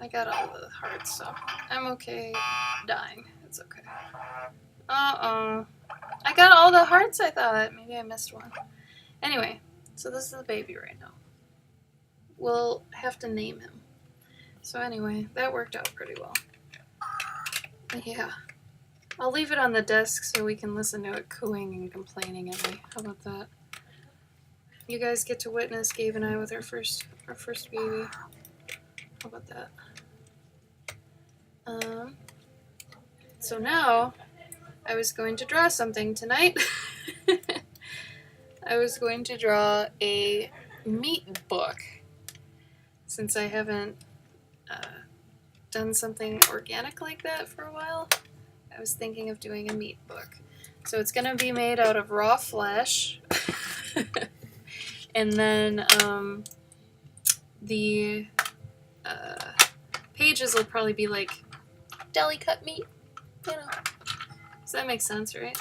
I got all the hearts, so I'm okay dying. It's okay. Uh-oh. I got all the hearts, I thought. Maybe I missed one. Anyway, so this is the baby right now. We'll have to name him. So anyway, that worked out pretty well. Yeah. I'll leave it on the desk so we can listen to it cooing and complaining at me. How about that? You guys get to witness Gabe and I with our first baby. How about that? So now, I was going to draw something tonight. I was going to draw a meat book. Since I haven't done something organic like that for a while, I was thinking of doing a meat book. So it's going to be made out of raw flesh. And then the pages will probably be like deli cut meat. You know. Does that make sense, right?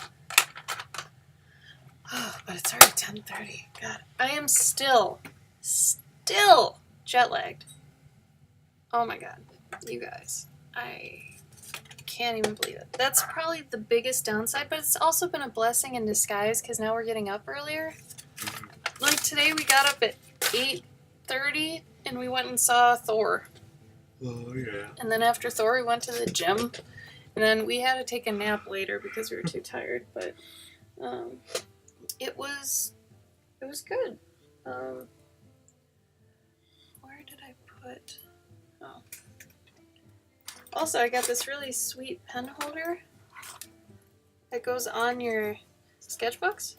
Oh, but it's already 10:30. God, I am still jet lagged. Oh my god, you guys. I can't even believe it. That's probably the biggest downside, but it's also been a blessing in disguise because now we're getting up earlier. Like today we got up at 8:30 and we went and saw Thor. Oh, yeah. And then after Thor we went to the gym. And then we had to take a nap later because we were too tired, but it was good. Where did I put? Oh. Also, I got this really sweet pen holder that goes on your sketchbooks.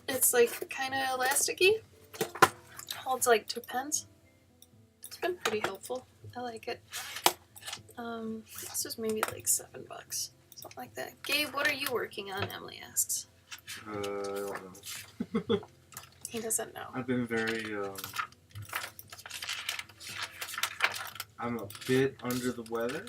It's like kind of elasticy. Holds like 2 pens. It's been pretty helpful. I like it. This was maybe like $7, something like that. Gabe, what are you working on? Emily asks. I don't know. He doesn't know. I've been very, I'm a bit under the weather.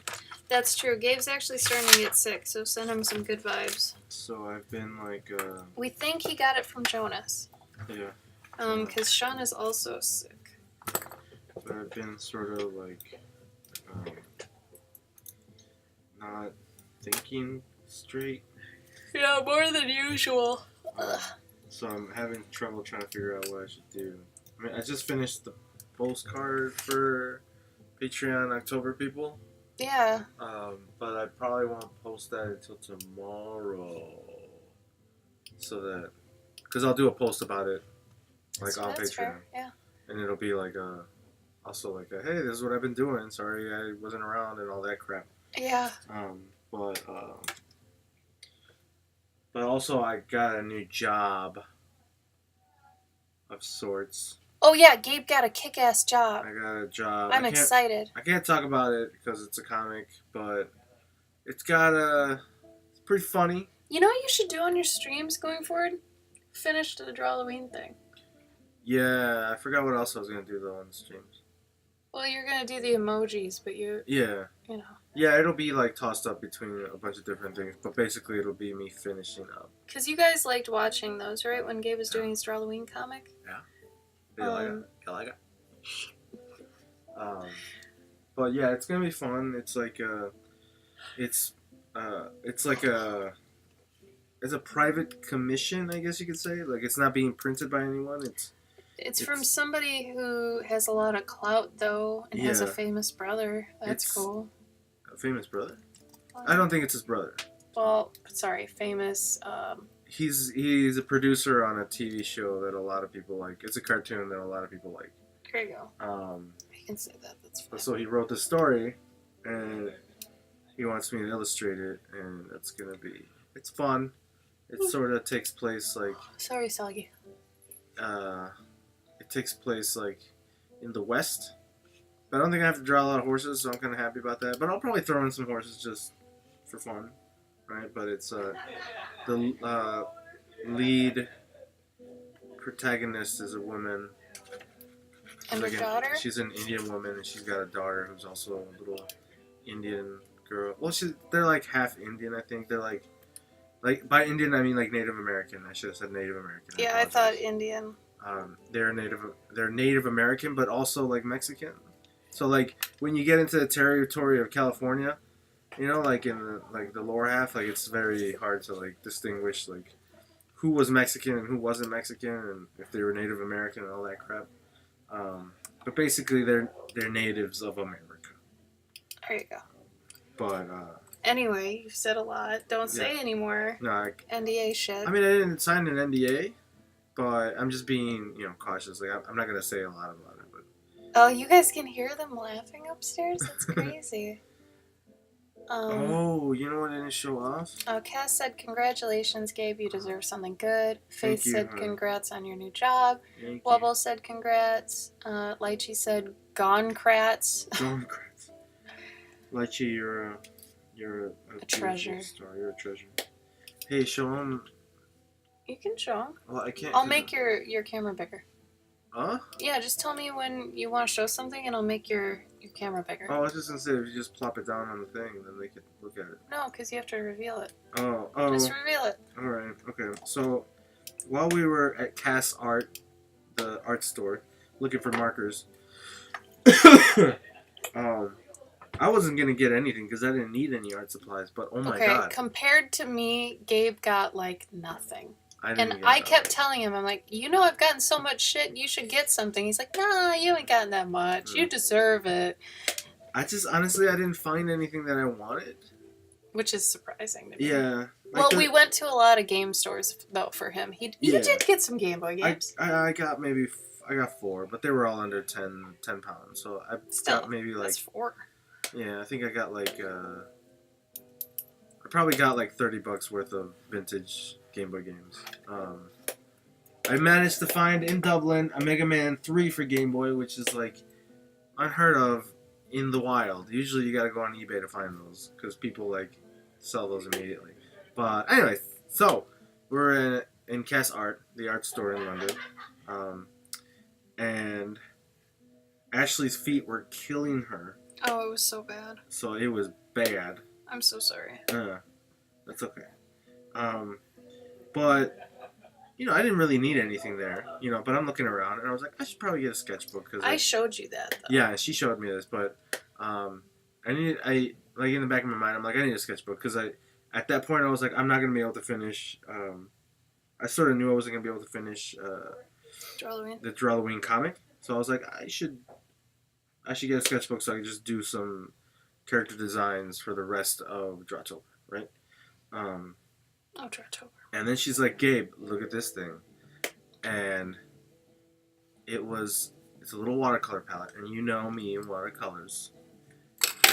That's true. Gabe's actually starting to get sick, so send him some good vibes. So I've been like, We think he got it from Jonas. yeah. Because Sean is also sick. But I've been sort of like, not thinking straight. Yeah, more than usual. So I'm having trouble trying to figure out what I should do. I mean, I just finished the postcard for Patreon October people. Yeah. But I probably won't post that until tomorrow. So that, because I'll do a post about it, like on That's Patreon, fair. Yeah. and it'll be like also like hey, this is what I've been doing. Sorry I wasn't around and all that crap. Yeah. But also I got a new job of sorts. Oh yeah, Gabe got a kick-ass job. I got a job. I'm excited. I can't talk about it because it's a comic, but it's pretty funny. You know what you should do on your streams going forward? Finish the Drawloween thing. Yeah, I forgot what else I was gonna do though on the streams. Well, you're gonna do the emojis, but you know. Yeah, it'll be like tossed up between a bunch of different things, but basically it'll be me finishing up. Because you guys liked watching those, right? When Gabe was doing his Drawloween comic? Yeah. You like it? But yeah, it's gonna be fun. It's like it's like it's a private commission, I guess you could say. Like it's not being printed by anyone. It's from somebody who has a lot of clout, though, and has a Yeah. famous brother. That's cool. A famous brother? I don't think it's his brother. Well, sorry, famous. He's a producer on a TV show that a lot of people like. It's a cartoon that a lot of people like. There you go. I can say that. That's fine. So he wrote the story, and he wants me to illustrate it, and it's fun. It sort of takes place like. Sorry, Soggy. It takes place like in the West. But I don't think I have to draw a lot of horses, so I'm kind of happy about that. But I'll probably throw in some horses just for fun, right? But it's the lead protagonist is a woman. And her daughter? She's an Indian woman, and she's got a daughter who's also a little Indian girl. Well, they're like half Indian, I think. They're like by Indian I mean like Native American. I should have said Native American. Yeah, I thought Indian. They're Native American, but also like Mexican. So like when you get into the territory of California, you know, like in the lower half, like it's very hard to like distinguish like who was Mexican and who wasn't Mexican, and if they were Native American and all that crap. But basically, they're natives of America. There you go. But anyway, you've said a lot. Don't say anymore. No, NDA shit. I mean, I didn't sign an NDA, but I'm just being cautious. Like I'm not gonna say a lot about it. But oh, you guys can hear them laughing upstairs. That's crazy. Oh, you know what I didn't show off? Cass said, "Congratulations, Gabe. You deserve something good." Faith you, said, hon. "Congrats on your new job." Thank Wubble said, "Congrats." Lychee said, "Gone crats." Congrats. Lychee, you're a treasure. Star. You're a treasure. Hey, show him. You can show them. Well, I can't. I'll make your camera bigger. Huh? Yeah, just tell me when you want to show something, and I'll make your camera bigger. Oh, I was just gonna say if you just plop it down on the thing, then they can look at it. No, because you have to reveal it. Oh. Just reveal it. All right. Okay. So, while we were at Cass Art, the art store, looking for markers, I wasn't gonna get anything because I didn't need any art supplies. But oh my god! Compared to me, Gabe got like nothing. I kept telling him, I'm like, I've gotten so much shit, you should get something. He's like, nah, you ain't gotten that much. You deserve it. I just, honestly, I didn't find anything that I wanted. Which is surprising to me. Yeah. Like we went to a lot of game stores, though, for him. You did get some Game Boy games. I got I got 4, but they were all under 10 pounds. So I got maybe like... That's 4. Yeah, I think I got like... I probably got like $30 worth of vintage Game Boy games. I managed to find in Dublin a Mega Man 3 for Game Boy, which is like unheard of in the wild. Usually you gotta go on eBay to find those because people like sell those immediately. But anyway, so we're in Cass Art, the art store in London, and Ashley's feet were killing her. Oh, it was so bad. So it was bad. I'm so sorry. That's okay. But, I didn't really need anything there, but I'm looking around, and I was like, I should probably get a sketchbook. Cause I showed you that, though. Yeah, she showed me this, but in the back of my mind, I'm like, I need a sketchbook, because at that point, I was like, I'm not going to be able to finish, I sort of knew I wasn't going to be able to finish the Drawloween comic, so I was like, I should get a sketchbook so I can just do some character designs for the rest of Drawtober, right? Drawtober. And then she's like, Gabe, look at this thing. And it's a little watercolor palette. And you know me in watercolors.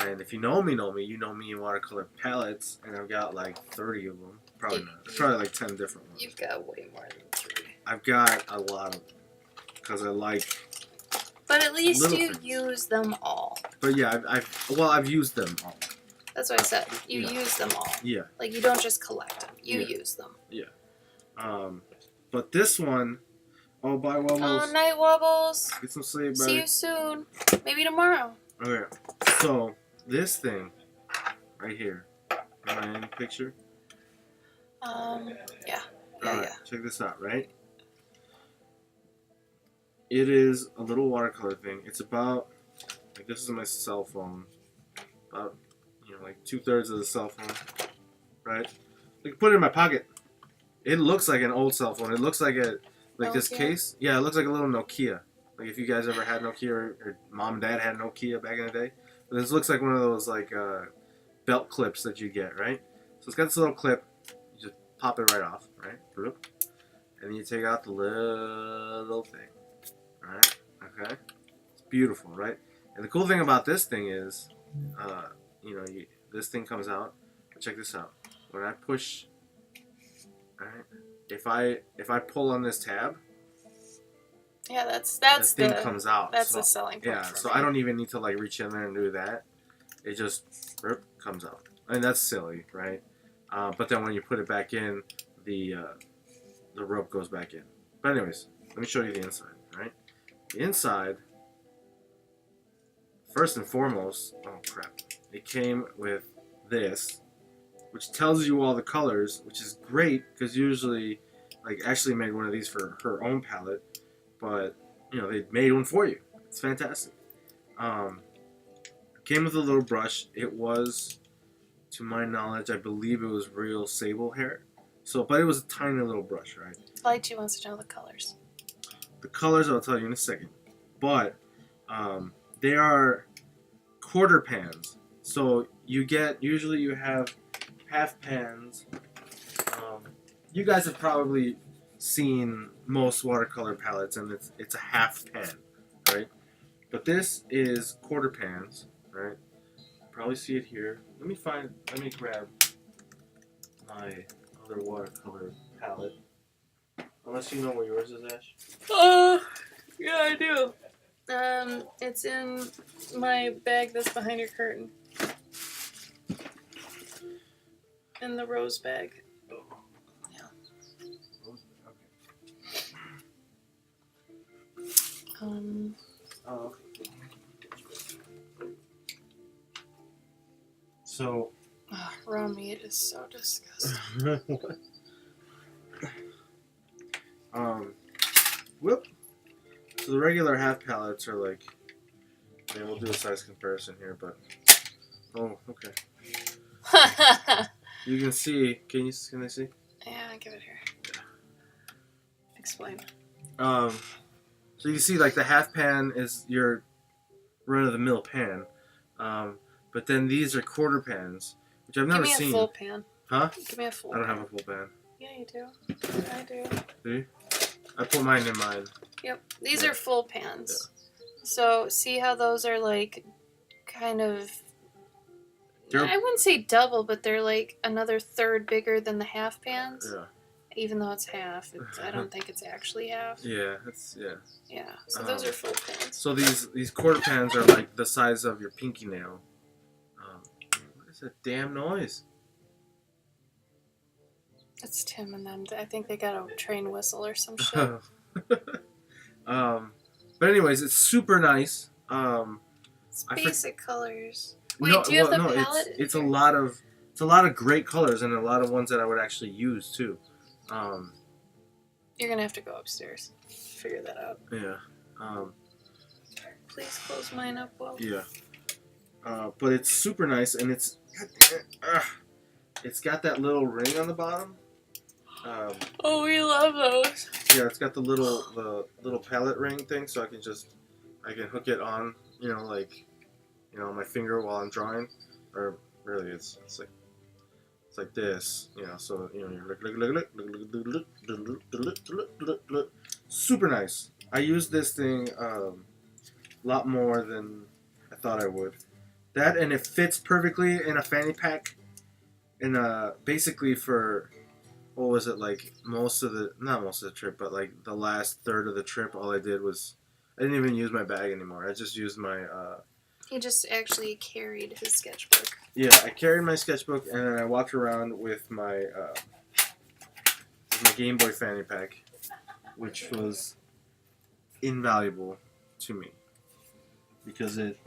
And if you know me in watercolor palettes. And I've got like 30 of them. Probably not. There's probably like 10 different ones. You've got way more than 3. I've got a lot of them. Because I like... But at least little you things. use them all. But yeah, I've used them all. That's what I said. You Yeah. use them all. Yeah. Like, you don't just collect them. You Yeah. use them. But this one... Oh, bye, Wobbles. Oh, night wobbles. Get some sleep, buddy. See you soon. Maybe tomorrow. Okay, so this thing right here, am I in the picture? Yeah. Alright, check this out, right? It is a little watercolor thing. It's about, like, this is my cell phone. About, like 2/3 of the cell phone, right? I can put it in my pocket. It looks like an old cell phone. It looks like this Nokia? case. Yeah, it looks like a little Nokia. Like if you guys ever had Nokia or mom and dad had Nokia back in the day. But this looks like one of those like belt clips that you get, right? So it's got this little clip. You just pop it right off, right? And then you take out the little thing. Alright? Okay? It's beautiful, right? And the cool thing about this thing is, this thing comes out. Check this out. When I push, alright? If I pull on this tab, Yeah, that's the thing the comes out. that's so, the selling point. yeah, for so me. I don't even need to like reach in there and do that. It just comes out. I mean that's silly, right? But then when you put it back in, the rope goes back in. But anyways, let me show you the inside. All right, the inside. First and foremost, oh crap! It came with this, which tells you all the colors, which is great because usually, like Ashley made one of these for her own palette. But, they made one for you. It's fantastic. Came with a little brush. It was, to my knowledge, I believe it was real sable hair. But it was a tiny little brush, right? Lighty wants to know the colors. The colors I'll tell you in a second. But, they are quarter pans. So usually you have half pans. You guys have probably seen most watercolor palettes and it's a half pan, right? But this is quarter pans, right? Probably see it here. Let me grab my other watercolor palette. Unless you know where yours is, Ash. Yeah, I do. It's in my bag that's behind your curtain. In the rose bag. So Raw meat is so disgusting. whoop. So the regular half palettes are like, we'll do a size comparison here, but okay. You can see. Can I see? Yeah, give it here. Explain. So you can see like the half pan is your run-of-the-mill pan, but then these are quarter pans, which I've never seen. Give me a full pan. Huh? Give me a full I don't pan. have a full pan. Yeah, you do. I do. See? I put mine in mine. Yep. These Yeah. are full pans. So see how those are like kind of... I wouldn't say double, but they're like another third bigger than the half pans. Yeah. Even though it's half, I don't think it's actually half. Yeah. Yeah. So those are full pans. So these quarter pans are like the size of your pinky nail. What is that damn noise? It's Tim and them. I think they got a train whistle or some shit. But anyways, it's super nice. It's basic colors. Wait, do you have the palette? It's a lot of great colors and a lot of ones that I would actually use too. You're gonna have to go upstairs. Figure that out. Yeah. Please close mine up, Will. Yeah. But it's super nice and it's got that little ring on the bottom. Oh, we love those. Yeah, it's got the little palette ring thing, so I can hook it on, you know, on my finger while I'm drawing, or really it's like this, you know. So you know, you're super nice. I use this thing a lot more than I thought I would. That, and it fits perfectly in a fanny pack. And basically for what was it, like not most of the trip, but like the last third of the trip, all I did was I didn't even use my bag anymore. I just used my He just actually carried his sketchbook. yeah, I carried my sketchbook and then I walked around with my Game Boy fanny pack, which was invaluable to me because it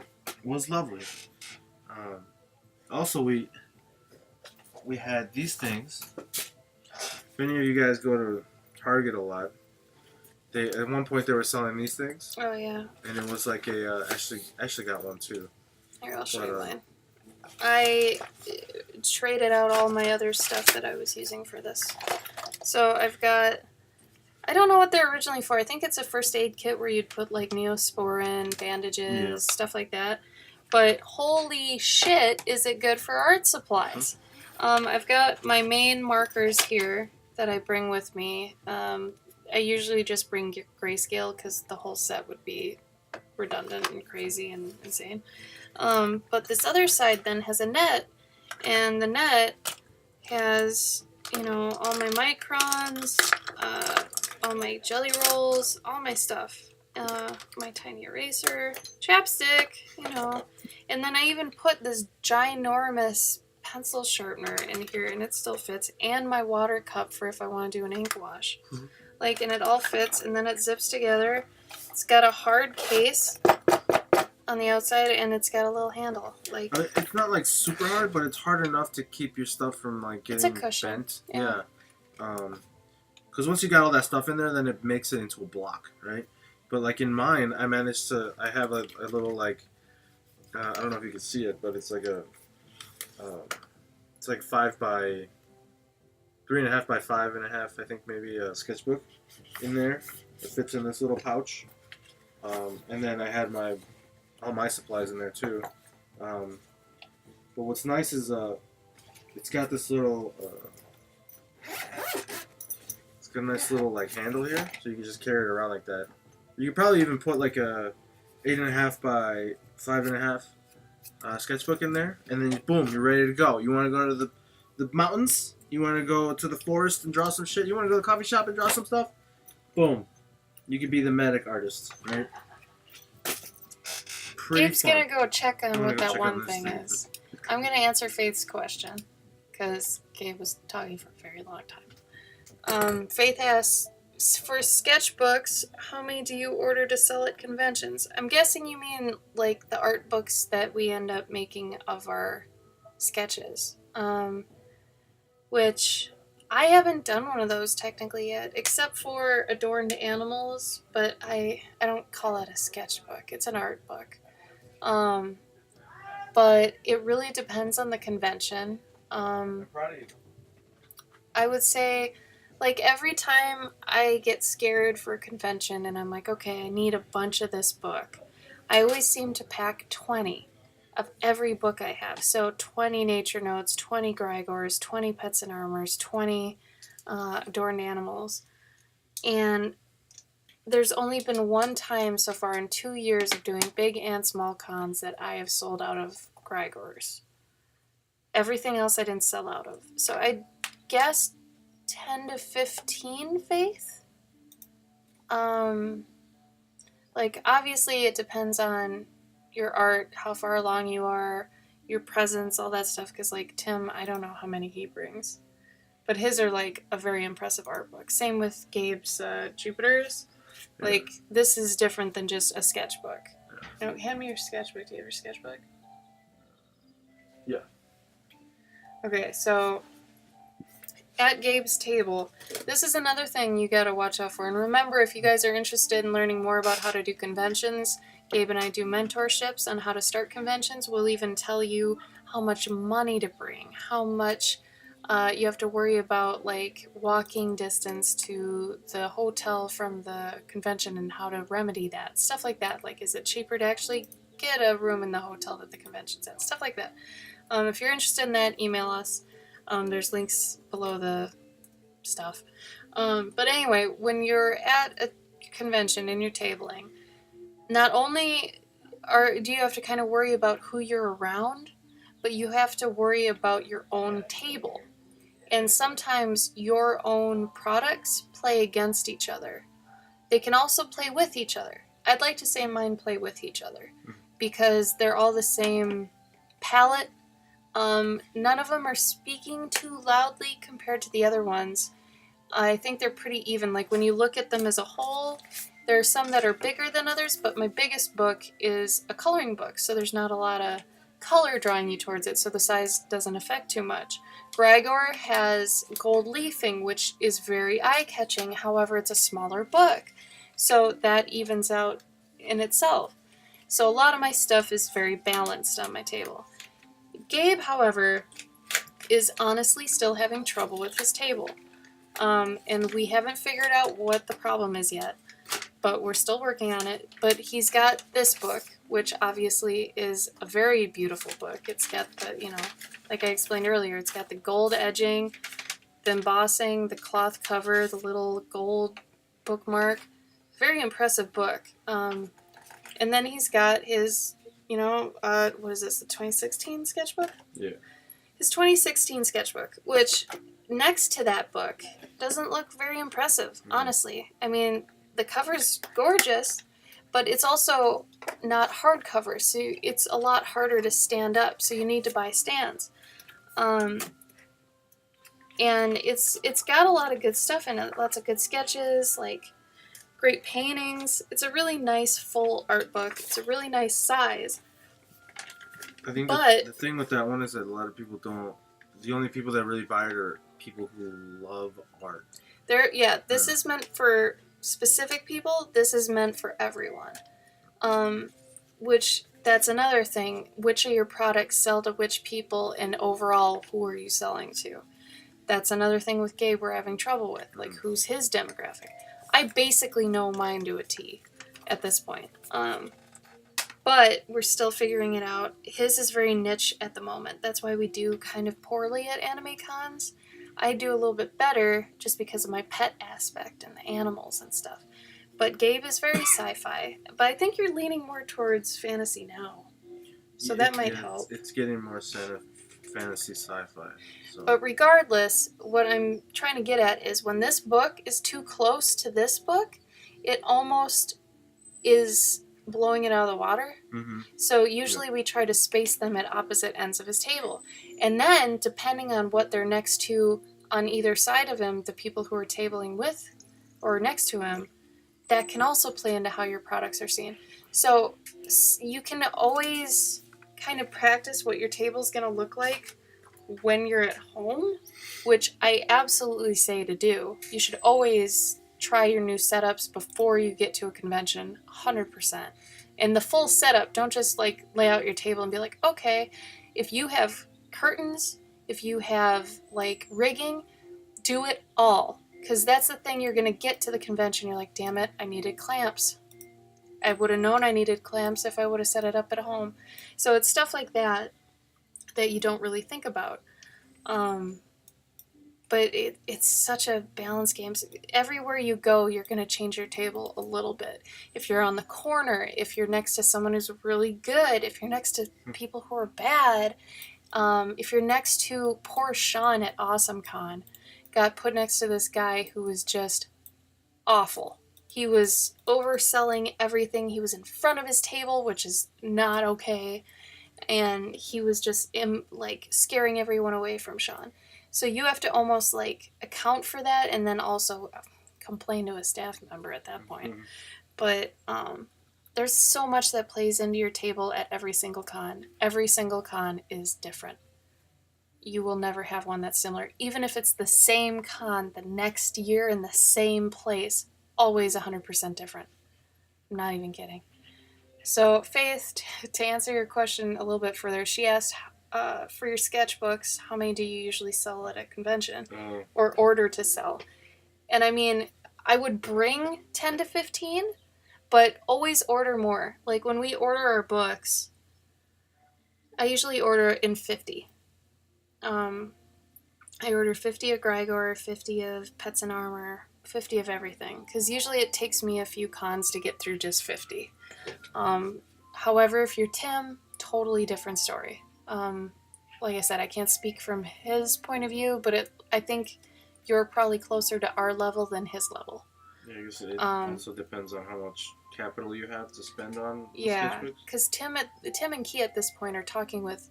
was lovely. Also, we had these things. If any of you guys go to Target a lot, they at one point they were selling these things, Oh yeah. and it was like a actually got one too. Here, I'll show But, you mine. I traded out all my other stuff that I was using for this. So I've got, I don't know what they're originally for. I think it's a first aid kit where you'd put like Neosporin, bandages, stuff like that. But holy shit, is it good for art supplies. I've got my main markers here that I bring with me. I usually just bring grayscale because the whole set would be redundant and crazy and insane. But this other side then has a net, and the net has, you know, all my microns, all my jelly rolls, all my stuff. My tiny eraser, chapstick, you know. And then I even put this ginormous pencil sharpener in here, and it still fits, and my water cup for if I want to do an ink wash. Like, and it all fits, and then it zips together. It's got a hard case on the outside, and it's got a little handle. Like, it's not like super hard, but it's hard enough to keep your stuff from like getting bent. Yeah. Because once you got all that stuff in there, then it makes it into a block, right? But like in mine, I managed to. I have a little like. I don't know if you can see it, but it's like a. It's like 5 by 3.5 by 5.5, I think, maybe a sketchbook in there. It fits in this little pouch, and then I had all my supplies in there too. But what's nice is it's got this little. It's got a nice little like handle here, so you can just carry it around like that. You could probably even put like a 8.5 by 5.5 sketchbook in there, and then boom, you're ready to go. You want to go to the mountains? You want to go to the forest and draw some shit? You want to go to the coffee shop and draw some stuff? Boom, you could be the medic artist, right? Gabe's gonna go check on what that one thing is. I'm gonna answer Faith's question because Gabe was talking for a very long time. Faith asks, for sketchbooks, how many do you order to sell at conventions? I'm guessing you mean like the art books that we end up making of our sketches. Which I haven't done one of those technically yet, except for Adorned Animals, but I don't call it a sketchbook. It's an art book. But it really depends on the convention. I'm proud of you. I would say, like, every time I get scared for a convention and I'm like, okay, I need a bunch of this book, I always seem to pack 20 of every book I have. So 20 nature notes, 20 Grigors, 20 pets and armors, 20 adorned animals. And there's only been one time so far in 2 years of doing big and small cons that I have sold out of Grigors. Everything else I didn't sell out of. So I guess 10 to 15, Faith? Like, obviously it depends on your art, how far along you are, your presence, all that stuff, because, like, Tim, I don't know how many he brings. But his are, like, a very impressive art book. Same with Gabe's Jupiter's. Yeah. Like, this is different than just a sketchbook. No, hand me your sketchbook. Do you have your sketchbook? Yeah. Okay, so at Gabe's table, this is another thing you gotta watch out for. And remember, if you guys are interested in learning more about how to do conventions, Gabe and I do mentorships on how to start conventions. We'll even tell you how much money to bring, how much you have to worry about, like, walking distance to the hotel from the convention and how to remedy that. Stuff like that. Like, is it cheaper to actually get a room in the hotel that the convention's at, stuff like that. If you're interested in that, email us. There's links below the stuff. But anyway, when you're at a convention and you're tabling, not only do you have to kind of worry about who you're around, but you have to worry about your own table. And sometimes your own products play against each other. They can also play with each other. I'd like to say mine play with each other because they're all the same palette. None of them are speaking too loudly compared to the other ones. I think they're pretty even. Like when you look at them as a whole, there are some that are bigger than others, but my biggest book is a coloring book, so there's not a lot of color drawing you towards it, so the size doesn't affect too much. Gregor has gold leafing, which is very eye-catching. However, it's a smaller book, so that evens out in itself. So a lot of my stuff is very balanced on my table. Gabe, however, is honestly still having trouble with his table. And we haven't figured out what the problem is yet, but we're still working on it. But he's got this book, which obviously is a very beautiful book. It's got the, like I explained earlier, it's got the gold edging, the embossing, the cloth cover, the little gold bookmark. Very impressive book. And then he's got his, what is this, the 2016 sketchbook? Yeah. His 2016 sketchbook, which next to that book doesn't look very impressive, honestly. I mean, the cover's gorgeous, but it's also not hardcover, so it's a lot harder to stand up, so you need to buy stands. And it's got a lot of good stuff in it, lots of good sketches, like great paintings. It's a really nice full art book. It's a really nice size. I think the thing with that one is that a lot of people don't. The only people that really buy it are people who love art. This is meant for specific people. This is meant for everyone. Which that's another thing. Which of your products sell to which people, and overall, who are you selling to? That's another thing with Gabe we're having trouble with. Like, who's his demographic? I basically know mine to a T at this point. But we're still figuring it out. His is very niche at the moment. That's why we do kind of poorly at anime cons. I do a little bit better just because of my pet aspect and the animals and stuff. But Gabe is very sci-fi. But I think you're leaning more towards fantasy now. So that might help. It's getting more fantasy sci-fi. So. But regardless, what I'm trying to get at is when this book is too close to this book, it almost is blowing it out of the water. Mm-hmm. So usually we try to space them at opposite ends of his table. And then, depending on what they're next to on either side of him, the people who are tabling with or next to him, that can also play into how your products are seen. So you can always kind of practice what your table's going to look like when you're at home, which I absolutely say to do. You should always try your new setups before you get to a convention, 100%. And the full setup, don't just like lay out your table and be like, okay, if you have curtains, if you have like rigging, do it all. Because that's the thing you're going to get to the convention. You're like, damn it, I needed clamps. I would have known I needed clamps if I would have set it up at home. So it's stuff like that that you don't really think about. But it's such a balance game. So everywhere you go, you're going to change your table a little bit. If you're on the corner, if you're next to someone who's really good, if you're next to people who are bad, if you're next to poor Sean at AwesomeCon, got put next to this guy who was just awful. He was overselling everything. He was in front of his table, which is not okay. And he was just like scaring everyone away from Sean. So you have to almost like account for that and then also complain to a staff member at that point. Mm-hmm. But there's so much that plays into your table at every single con. Every single con is different. You will never have one that's similar. Even if it's the same con the next year in the same place, always 100% different. I'm not even kidding. So Faith, to answer your question a little bit further, she asked, for your sketchbooks, how many do you usually sell at a convention or order to sell? And I mean, I would bring 10 to 15, but always order more. Like when we order our books, I usually order in 50. I order 50 of Grigor, 50 of Pets and Armor, 50 of everything, because usually it takes me a few cons to get through just 50. However, if you're Tim, totally different story. Like I said, I can't speak from his point of view, but I think you're probably closer to our level than his level. Yeah, I guess it also depends on how much capital you have to spend on Yeah, sketchbooks. because Tim and Key at this point are talking with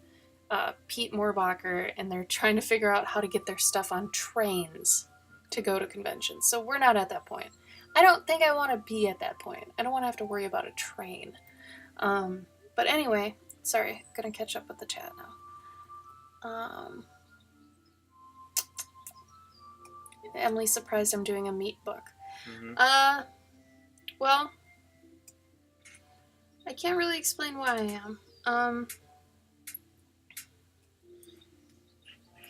Pete Moorbacher, and they're trying to figure out how to get their stuff on trains to go to conventions. So we're not at that point. I don't think I want to be at that point. I don't want to have to worry about a train. But anyway, sorry, I'm gonna catch up with the chat now. Emily's surprised I'm doing a meat book. Mm-hmm. Well, I can't really explain why I am.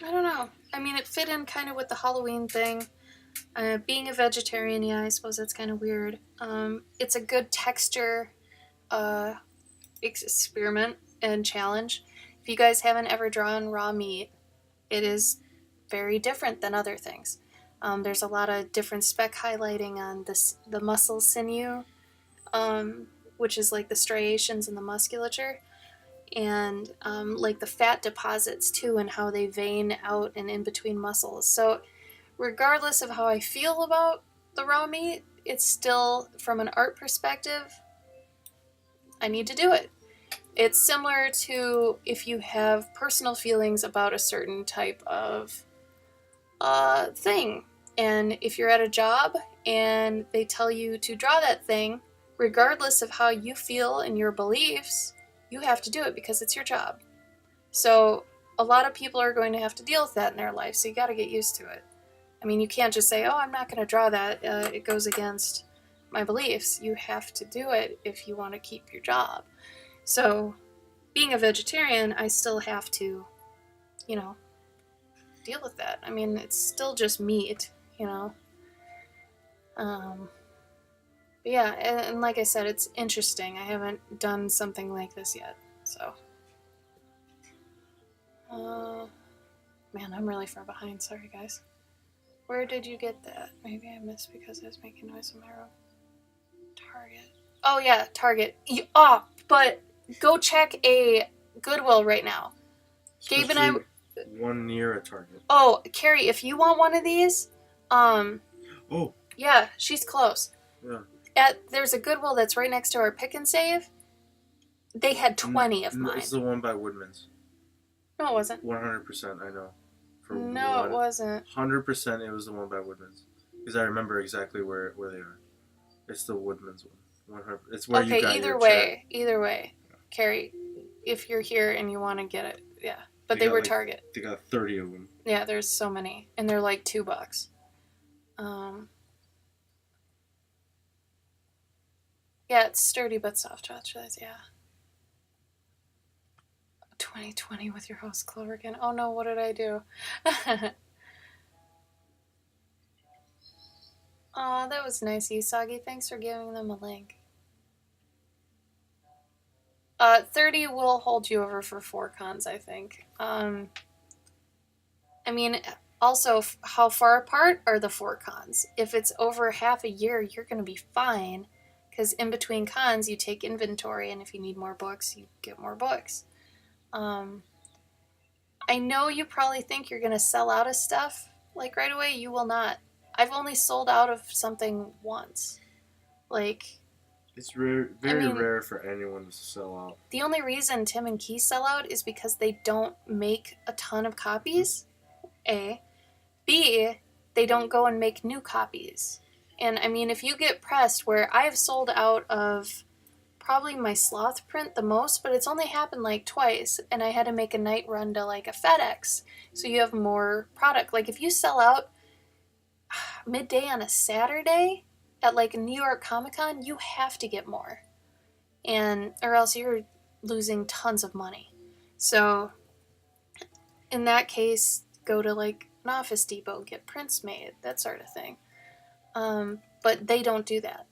I don't know. I mean, it fit in kind of with the Halloween thing. Being a vegetarian, yeah, I suppose that's kind of weird. It's a good texture experiment and challenge. If you guys haven't ever drawn raw meat, it is very different than other things. There's a lot of different speck highlighting on the muscle sinew, which is like the striations in the musculature, and like the fat deposits too, and how they vein out and in between muscles. So regardless of how I feel about the raw meat, it's still, from an art perspective, I need to do it. It's similar to if you have personal feelings about a certain type of thing. And if you're at a job and they tell you to draw that thing, regardless of how you feel and your beliefs, you have to do it because it's your job. So a lot of people are going to have to deal with that in their life, so you got to get used to it. I mean, you can't just say, oh, I'm not going to draw that. It goes against my beliefs. You have to do it if you want to keep your job. So being a vegetarian, I still have to, deal with that. I mean, it's still just meat, But yeah, and like I said, it's interesting. I haven't done something like this yet, so. Man, I'm really far behind. Sorry, guys. Where did you get that? Maybe I missed because I was making noise on my room. Target. Oh, yeah, Target. But go check a Goodwill right now. Gabe and I... One near a Target. Oh, Carrie, if you want one of these, Oh. Yeah, she's close. Yeah. There's a Goodwill that's right next to our Pick and Save. They had 20 of mine. It's the one by Woodman's. No, it wasn't. 100%, I know. No, it wasn't. 100% it was the one by Woodman's. Because I remember exactly where they are. It's the Woodman's one. 100%. It's where you got either your way. check. Either way. Carrie, if you're here and you want to get it, yeah. But they were Target. They got 30 of them. Yeah, there's so many. And they're like $2. Yeah, it's sturdy but soft touch, yeah. 2020 with your host, Cloverkin. Oh no, what did I do? Aw, that was nice, Usagi. Thanks for giving them a link. 30 will hold you over for 4 cons, I think. I mean, also, how far apart are the 4 cons? If it's over half a year, you're going to be fine, because in between cons, you take inventory, and if you need more books, you get more books. I know you probably think you're going to sell out of stuff, like, right away. You will not. I've only sold out of something once. It's very rare for anyone to sell out. The only reason Tim and Key sell out is because they don't make a ton of copies, A. B, they don't go and make new copies. And, I mean, if you get pressed, where I have sold out of probably my sloth print the most, but it's only happened, twice, and I had to make a night run to, a FedEx, so you have more product. If you sell out midday on a Saturday at, New York Comic Con, you have to get more. Or else you're losing tons of money. So, in that case, go to, an Office Depot, get prints made, that sort of thing. But they don't do that.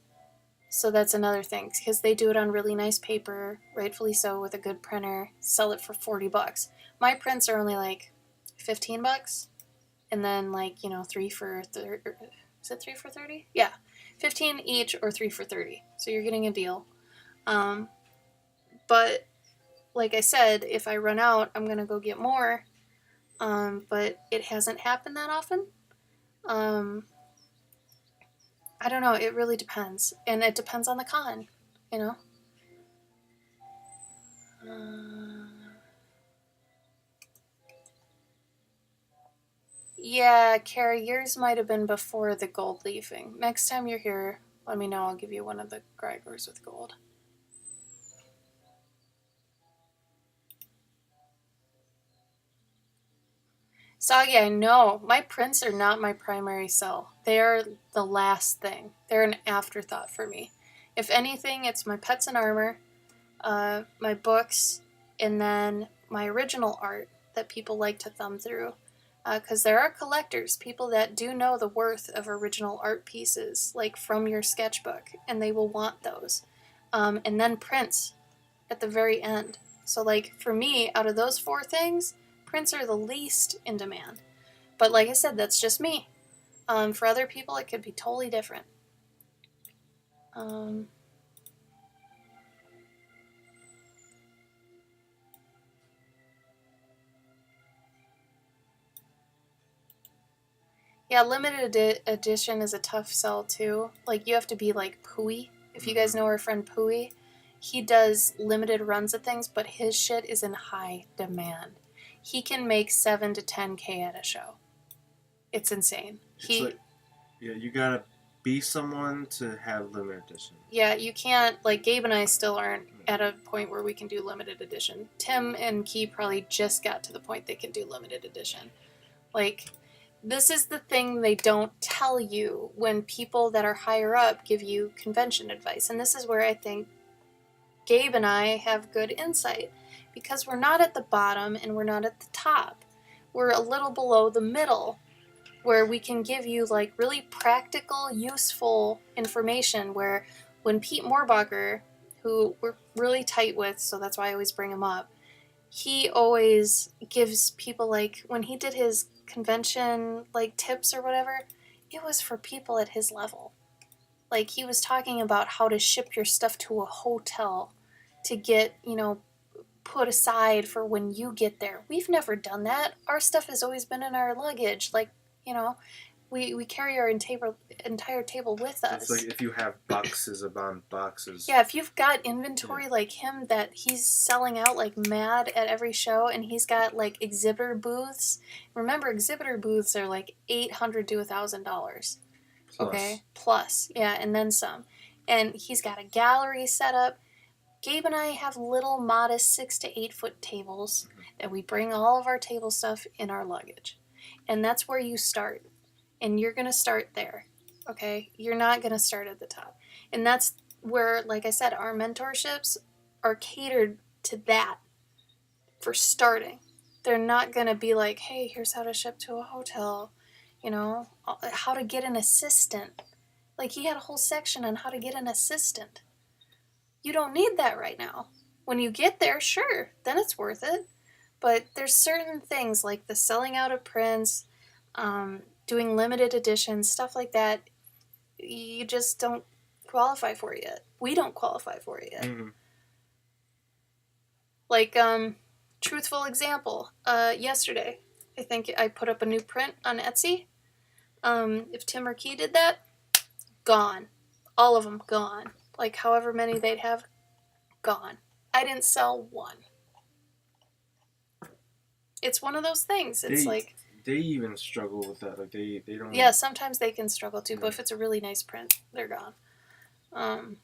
So that's another thing, because they do it on really nice paper, rightfully so, with a good printer, sell it for $40. My prints are only like $15, and then like, 3 for 30. Is it 3 for 30? Yeah, 15 each or 3 for 30. So you're getting a deal. But like I said, if I run out, I'm gonna go get more. But it hasn't happened that often. I don't know. It really depends, and it depends on the con. You know. Yeah, Carrie, yours might have been before the gold leafing. Next time you're here, let me know. I'll give you one of the Gregors with gold. Soggy, I know. My prints are not my primary sell. They are the last thing. They're an afterthought for me. If anything, it's my pets and armor, my books, and then my original art that people like to thumb through. Because there are collectors, people that do know the worth of original art pieces, like from your sketchbook, and they will want those. And then prints at the very end. So, like, for me, out of those 4 things, prints are the least in demand. But like I said, that's just me. For other people, it could be totally different. Yeah, limited edition is a tough sell too. Like, you have to be like Pooey. If you guys know our friend Pooey, he does limited runs of things, but his shit is in high demand. He can make 7 to 10K at a show. It's insane. You gotta be someone to have limited edition. Yeah, you can't, like, Gabe and I still aren't at a point where we can do limited edition. Tim and Key probably just got to the point they can do limited edition. Like, this is the thing they don't tell you when people that are higher up give you convention advice. And this is where I think Gabe and I have good insight, because we're not at the bottom and we're not at the top. We're a little below the middle, where we can give you like really practical, useful information, where when Pete Morbacher, who we're really tight with, so that's why I always bring him up, he always gives people, like, when he did his convention like tips or whatever, it was for people at his level. Like, he was talking about how to ship your stuff to a hotel to get, put aside for when you get there. We've never done that. Our stuff has always been in our luggage. Like, we carry our entire table with us. It's like if you have boxes upon boxes. Yeah, if you've got inventory like him that he's selling out like mad at every show, and he's got like exhibitor booths. Remember, exhibitor booths are like $800 to $1,000. Okay, plus, yeah, and then some. And he's got a gallery set up. Gabe and I have little modest 6 to 8 foot tables that we bring all of our table stuff in our luggage. And that's where you start. And you're going to start there, okay? You're not going to start at the top. And that's where, like I said, our mentorships are catered to that for starting. They're not going to be like, hey, here's how to ship to a hotel, how to get an assistant. Like, he had a whole section on how to get an assistant. You don't need that right now. When you get there, sure, then it's worth it. But there's certain things like the selling out of prints, doing limited editions, stuff like that, you just don't qualify for it yet. We don't qualify for it yet. Mm-hmm. Like, truthful example, yesterday, I think I put up a new print on Etsy. If Tim or Key did that, gone. All of them gone. Like, however many they'd have, gone. I didn't sell one. It's one of those things. It's they even struggle with that. Like, they don't. Yeah, sometimes they can struggle too, but if it's a really nice print, they're gone.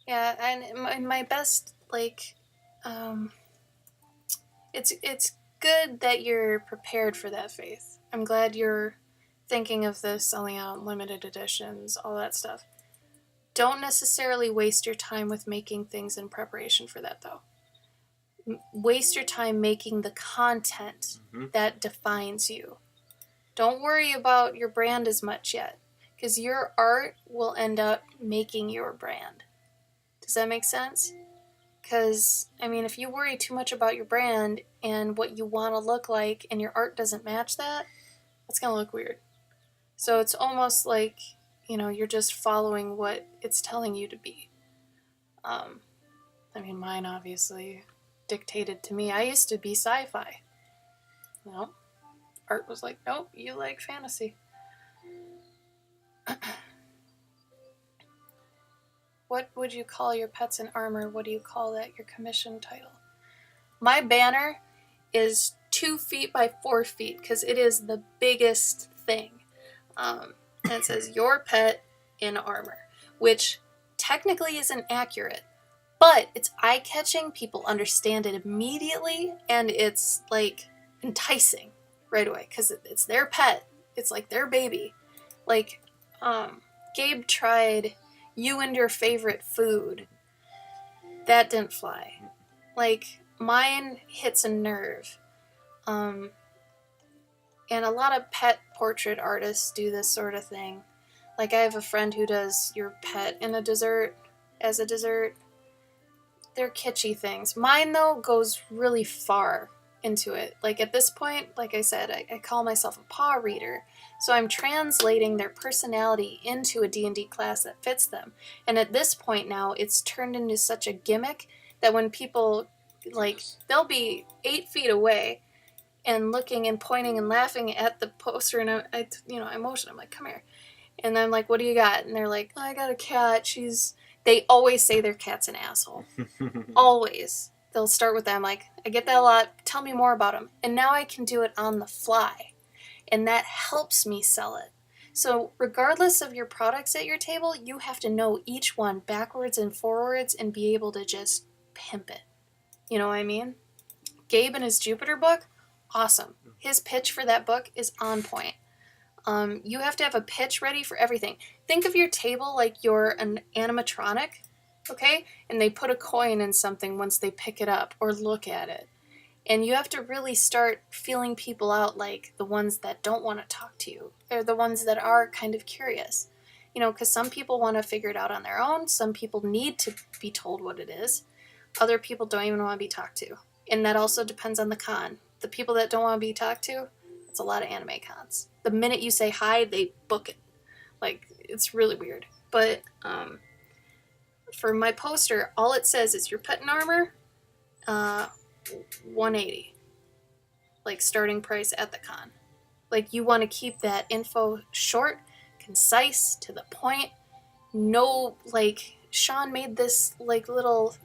Yeah, and my best, like, it's good that you're prepared for that, Faith. I'm glad you're thinking of this, selling out limited editions, all that stuff. Don't necessarily waste your time with making things in preparation for that, though. waste your time making the content that defines you. Don't worry about your brand as much yet, because your art will end up making your brand. Does that make sense? Because, I mean, if you worry too much about your brand and what you want to look like and your art doesn't match that, that's going to look weird. So it's almost like, you're just following what it's telling you to be. I mean, mine obviously dictated to me. I used to be sci-fi. No, art was like, nope, you like fantasy. What would you call your pets in armor? What do you call that? Your commission title? My banner is 2 feet by 4 feet because it is the biggest thing. And it says your pet in armor, which technically isn't accurate, but it's eye-catching. People understand it immediately, and it's like enticing right away because it's their pet. It's like their baby. Like, Gabe tried you and your favorite food. That didn't fly. Like, mine hits a nerve. And a lot of pet portrait artists do this sort of thing. Like, I have a friend who does your pet in a dessert, as a dessert. They're kitschy things. Mine, though, goes really far into it. Like, at this point, like I said, I call myself a paw reader. So I'm translating their personality into a D&D class that fits them. And at this point now, it's turned into such a gimmick that when people, like, they'll be 8 feet away and looking and pointing and laughing at the poster, and I motion, I'm like, come here. And I'm like, what do you got? And they're like, oh, I got a cat. They always say their cat's an asshole. Always. They'll start with that. I'm like, I get that a lot. Tell me more about him. And now I can do it on the fly. And that helps me sell it. So regardless of your products at your table, you have to know each one backwards and forwards and be able to just pimp it. You know what I mean? Gabe and his Jupiter book, awesome. His pitch for that book is on point. You have to have a pitch ready for everything. Think of your table like you're an animatronic, okay? And they put a coin in something once they pick it up or look at it. And you have to really start feeling people out, like the ones that don't want to talk to you, or the ones that are kind of curious. Because some people want to figure it out on their own. Some people need to be told what it is. Other people don't even want to be talked to. And that also depends on the con. The people that don't want to be talked to, it's a lot of anime cons. The minute you say hi, they book it. Like, it's really weird. But for my poster, all it says is your pet in armor, $180. Like, starting price at the con. Like, you want to keep that info short, concise, to the point. No, like, Sean made this, like, little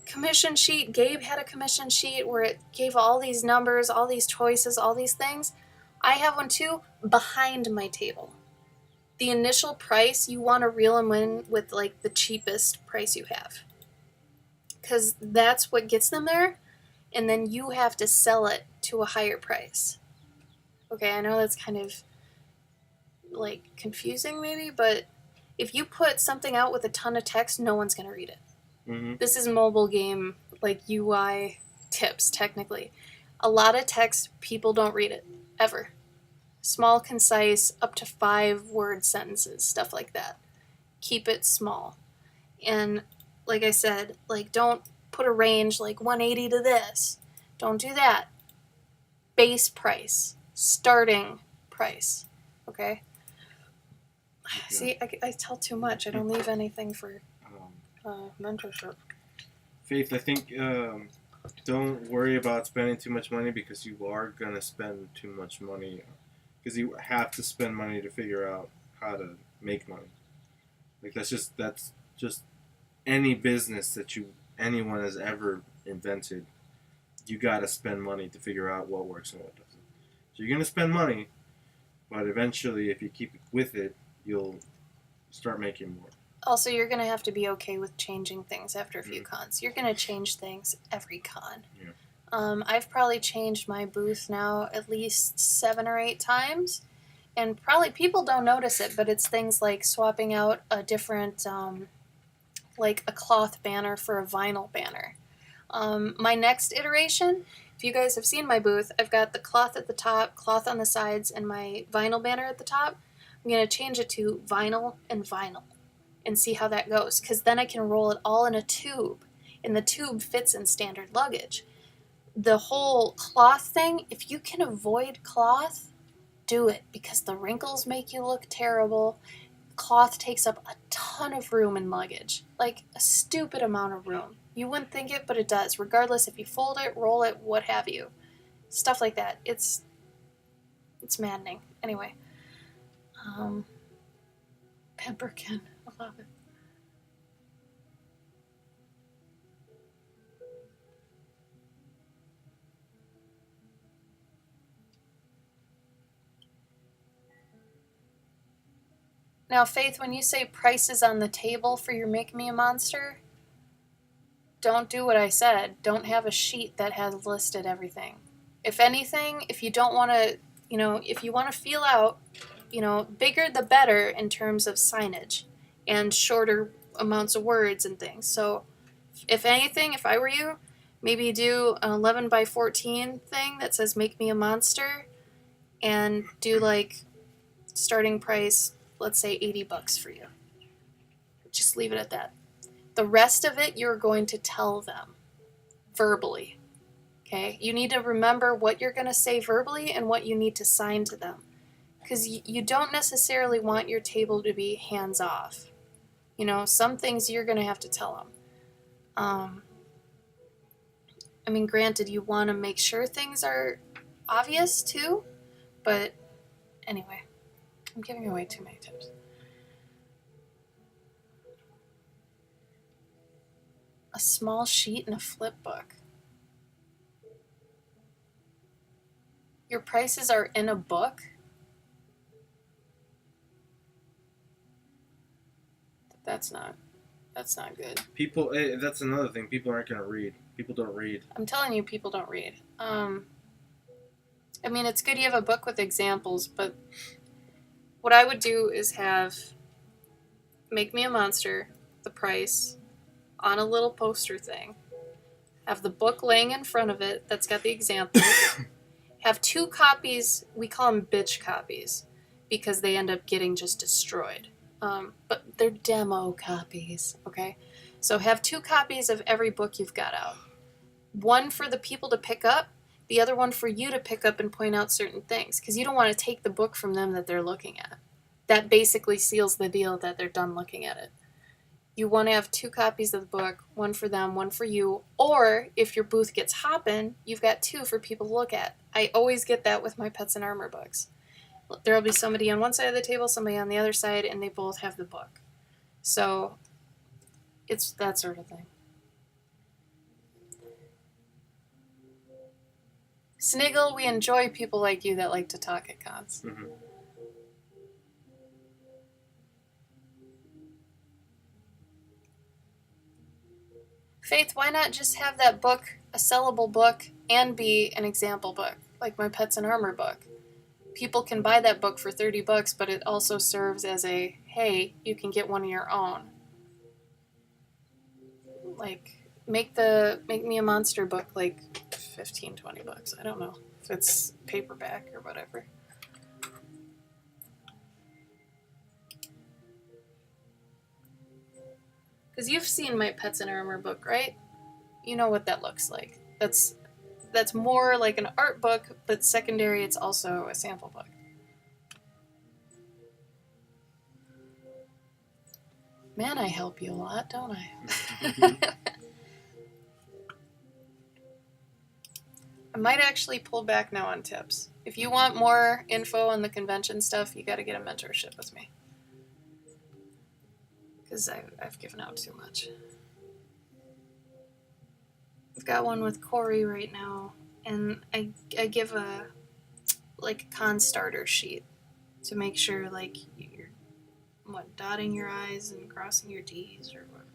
commission sheet. Gabe had a commission sheet where it gave all these numbers, all these choices, all these things. I have one too behind my table. The initial price, you want to reel them in with like the cheapest price you have, because that's what gets them there, and then you have to sell it to a higher price. Okay, I know that's kind of like confusing maybe, but if you put something out with a ton of text, no one's going to read it. Mm-hmm. This is mobile game, like UI tips, technically. A lot of text, people don't read it, ever. Small, concise, up to 5-word sentences, stuff like that. Keep it small. And like I said, like, don't put a range like 180 to this. Don't do that. Base price. Starting price. Okay? See, I tell too much. I don't leave anything for mentorship. Faith, I think don't worry about spending too much money, because you are going to spend too much money. Because you have to spend money to figure out how to make money. Like, that's just any business that anyone has ever invented. You got to spend money to figure out what works and what doesn't. So you're going to spend money, but eventually, if you keep with it, you'll start making more. Also, you're going to have to be okay with changing things after a few cons. You're going to change things every con. Yeah. I've probably changed my booth now at least 7 or 8 times. And probably people don't notice it, but it's things like swapping out a different, like a cloth banner for a vinyl banner. My next iteration, if you guys have seen my booth, I've got the cloth at the top, cloth on the sides, and my vinyl banner at the top. I'm going to change it to vinyl and see how that goes, because then I can roll it all in a tube, and the tube fits in standard luggage. The whole cloth thing, if you can avoid cloth, do it, because the wrinkles make you look terrible. Cloth takes up a ton of room in luggage, like a stupid amount of room. You wouldn't think it, but it does, regardless if you fold it, roll it, what have you. Stuff like that. It's maddening. Anyway. Pemberkin. I love it. Now, Faith, when you say prices on the table for your Make Me a Monster, don't do what I said. Don't have a sheet that has listed everything. If anything, if you don't want to, if you want to feel out, bigger the better in terms of signage and shorter amounts of words and things. So, if anything, if I were you, maybe do an 11 by 14 thing that says Make Me a Monster and do like starting price, let's say $80 for you. Just leave it at that. The rest of it, you're going to tell them verbally. Okay? You need to remember what you're going to say verbally and what you need to sign to them. Because you don't necessarily want your table to be hands off. Some things you're going to have to tell them. Granted, you want to make sure things are obvious too, but anyway, I'm giving away too many tips. A small sheet and a flip book. Your prices are in a book? That's not good. People, that's another thing. People aren't going to read. People don't read. I'm telling you, people don't read. It's good you have a book with examples, but what I would do is have Make Me a Monster, the price, on a little poster thing. Have the book laying in front of it that's got the examples. Have 2 copies, we call them bitch copies, because they end up getting just destroyed. But they're demo copies, okay? So have 2 copies of every book you've got out. One for the people to pick up, the other one for you to pick up and point out certain things, because you don't want to take the book from them that they're looking at. That basically seals the deal that they're done looking at it. You want to have 2 copies of the book, one for them, one for you, or if your booth gets hopping, you've got 2 for people to look at. I always get that with my Pets and Armor books. There will be somebody on one side of the table, somebody on the other side, and they both have the book. So it's that sort of thing. Sniggle, we enjoy people like you that like to talk at cons. Mm-hmm. Faith, why not just have that book a sellable book and be an example book, like my Pets and Armor book? People can buy that book for $30, but it also serves as a, hey, you can get one of your own. Like, make Me a Monster book like $15, $20. I don't know if it's paperback or whatever. Because you've seen my Pets and Armor book, right? You know what that looks like. That's more like an art book, but secondary, it's also a sample book. Man, I help you a lot, don't I? I might actually pull back now on tips. If you want more info on the convention stuff, you got to get a mentorship with me. Because I've given out too much. I've got one with Corey right now, and I give a con starter sheet to make sure you're dotting your I's and crossing your T's or whatever.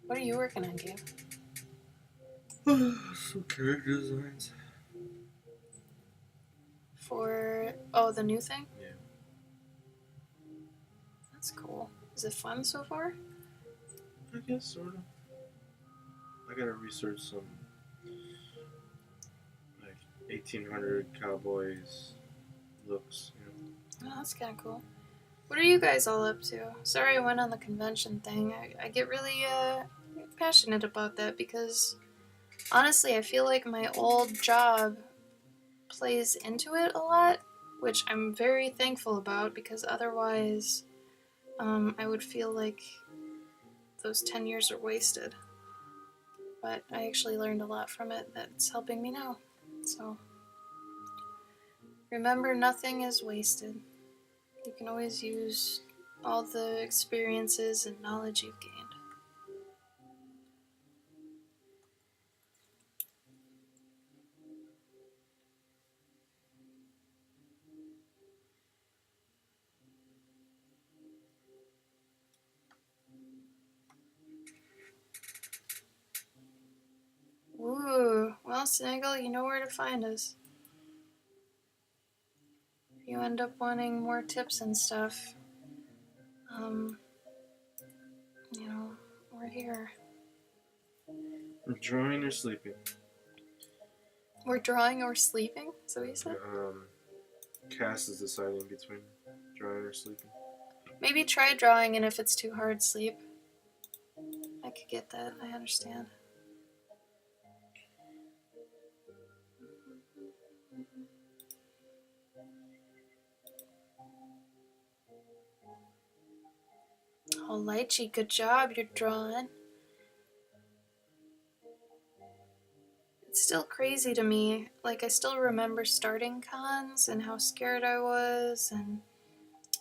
What are you working on, Gabe? Some character designs. For the new thing? Yeah. That's cool. Is it fun so far? I guess sort of. I gotta research some like 1800 cowboys looks. Oh, that's kind of cool. What are you guys all up to? Sorry I went on the convention thing. I get really passionate about that because honestly, I feel like my old job plays into it a lot, which I'm very thankful about because otherwise I would feel like those 10 years are wasted. But I actually learned a lot from it that's helping me now. So remember, nothing is wasted. You can always use all the experiences and knowledge you've gained. Ooh, well, Snaggle, you know where to find us. If you end up wanting more tips and stuff, you know, we're here. Drawing or sleeping? We're drawing or sleeping, is that what you said? Cass is deciding between drawing or sleeping. Maybe try drawing, and if it's too hard, sleep. I could get that, I understand. Oh, Lychee, good job, you're drawing. It's still crazy to me. Like, I still remember starting cons and how scared I was and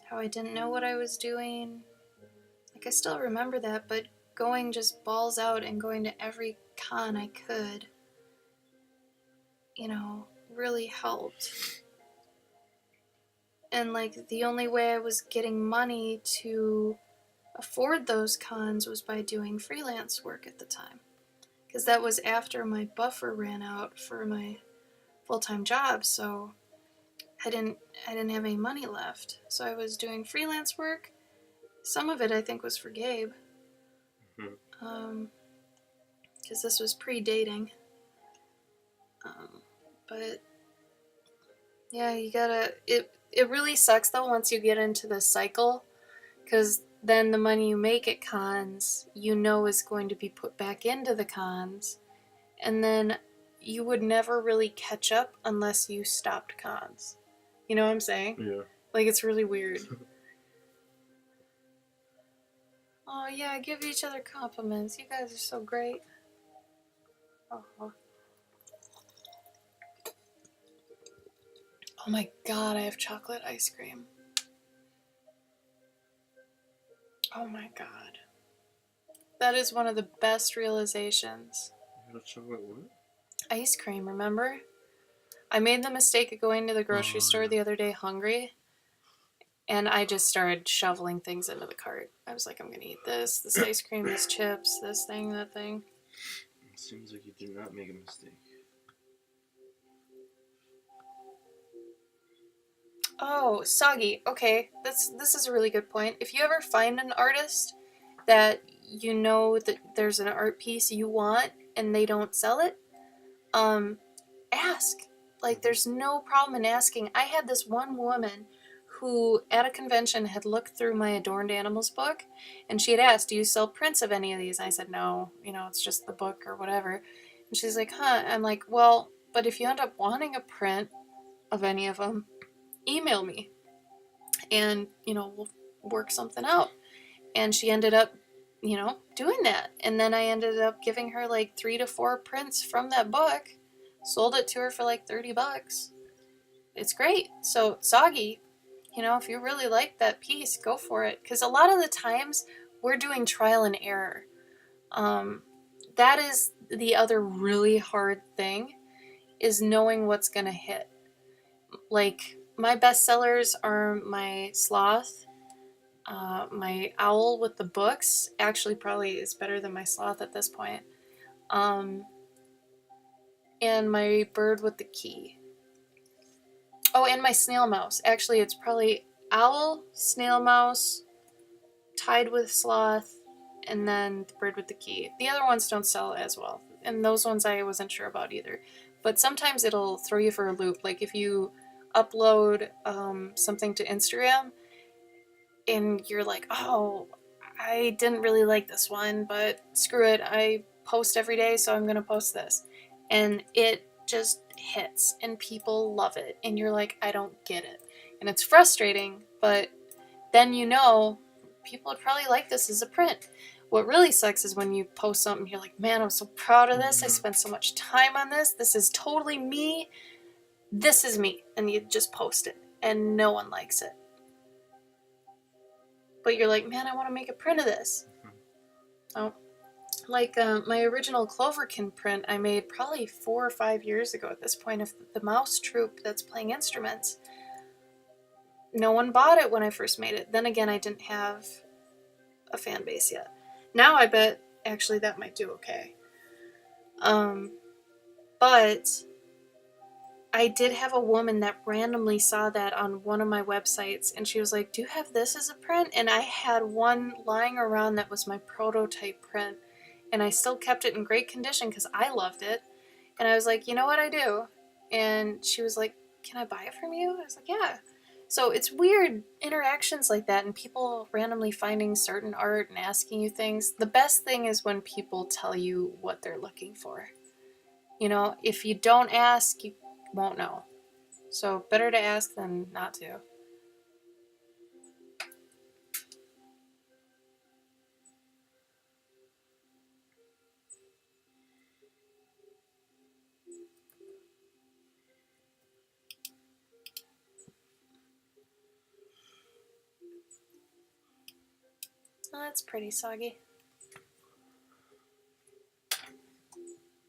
how I didn't know what I was doing. Like, I still remember that, but going just balls out and going to every con I could, you know, really helped. And, like, the only way I was getting money to afford those cons was by doing freelance work at the time. Because that was after my buffer ran out for my full-time job, so I didn't have any money left. So I was doing freelance work. Some of it I think was for Gabe. Because this was pre-dating. But yeah, you gotta, it really sucks though once you get into this cycle, because then the money you make at cons, you know, is going to be put back into the cons, and then you would never really catch up unless you stopped cons. You know what I'm saying? Yeah. Like, it's really weird. Oh yeah, give each other compliments. You guys are so great. Oh. Oh my god, I have chocolate ice cream. Oh my god. That is one of the best realizations. You have chocolate what? Ice cream, remember? I made the mistake of going to the grocery store the other day hungry, and I just started shoveling things into the cart. I was like, I'm gonna eat this ice cream, this chips, this thing, that thing. It seems like you did not make a mistake. Oh, Soggy. Okay, this is a really good point. If you ever find an artist that you know that there's an art piece you want and they don't sell it, ask. Like, there's no problem in asking. I had this one woman who, at a convention, had looked through my Adorned Animals book, and she had asked, do you sell prints of any of these? And I said, no, you know, it's just the book or whatever. And she's like, huh? I'm like, well, but if you end up wanting a print of any of them, email me, and, you know, we'll work something out. And she ended up, you know, doing that. And then I ended up giving her like 3 to 4 prints from that book, sold it to her for like $30. It's great. So, Soggy, you know, if you really like that piece, go for it. Because a lot of the times we're doing trial and error. That is the other really hard thing, is knowing what's going to hit. Like, my best sellers are my sloth, my owl with the books. Actually, probably is better than my sloth at this point. And my bird with the key. Oh, and my snail mouse. Actually, it's probably owl, snail mouse, tied with sloth, and then the bird with the key. The other ones don't sell as well, and those ones I wasn't sure about either. But sometimes it'll throw you for a loop. Like if you upload something to Instagram and you're like, oh, I didn't really like this one, but screw it, I post every day, so I'm gonna post this. And it just hits and people love it. And you're like, I don't get it. And it's frustrating, but then you know people would probably like this as a print. What really sucks is when you post something, you're like, man, I'm so proud of this. I spent so much time on this. This is totally me. This is me. And you just post it and no one likes it. But you're like, man, I want to make a print of this. Oh, like my original Cloverkin print I made probably 4 or 5 years ago at this point of the mouse troupe that's playing instruments. No one bought it when I first made it. Then again, I didn't have a fan base yet. Now I bet actually that might do okay. But I did have a woman that randomly saw that on one of my websites, and she was like, do you have this as a print? And I had one lying around that was my prototype print, and I still kept it in great condition because I loved it. And I was like, you know what, I do? And she was like, can I buy it from you? I was like, yeah. So it's weird interactions like that and people randomly finding certain art and asking you things. The best thing is when people tell you what they're looking for. You know, if you don't ask, you won't know. So better to ask than not to. Oh, that's pretty soggy.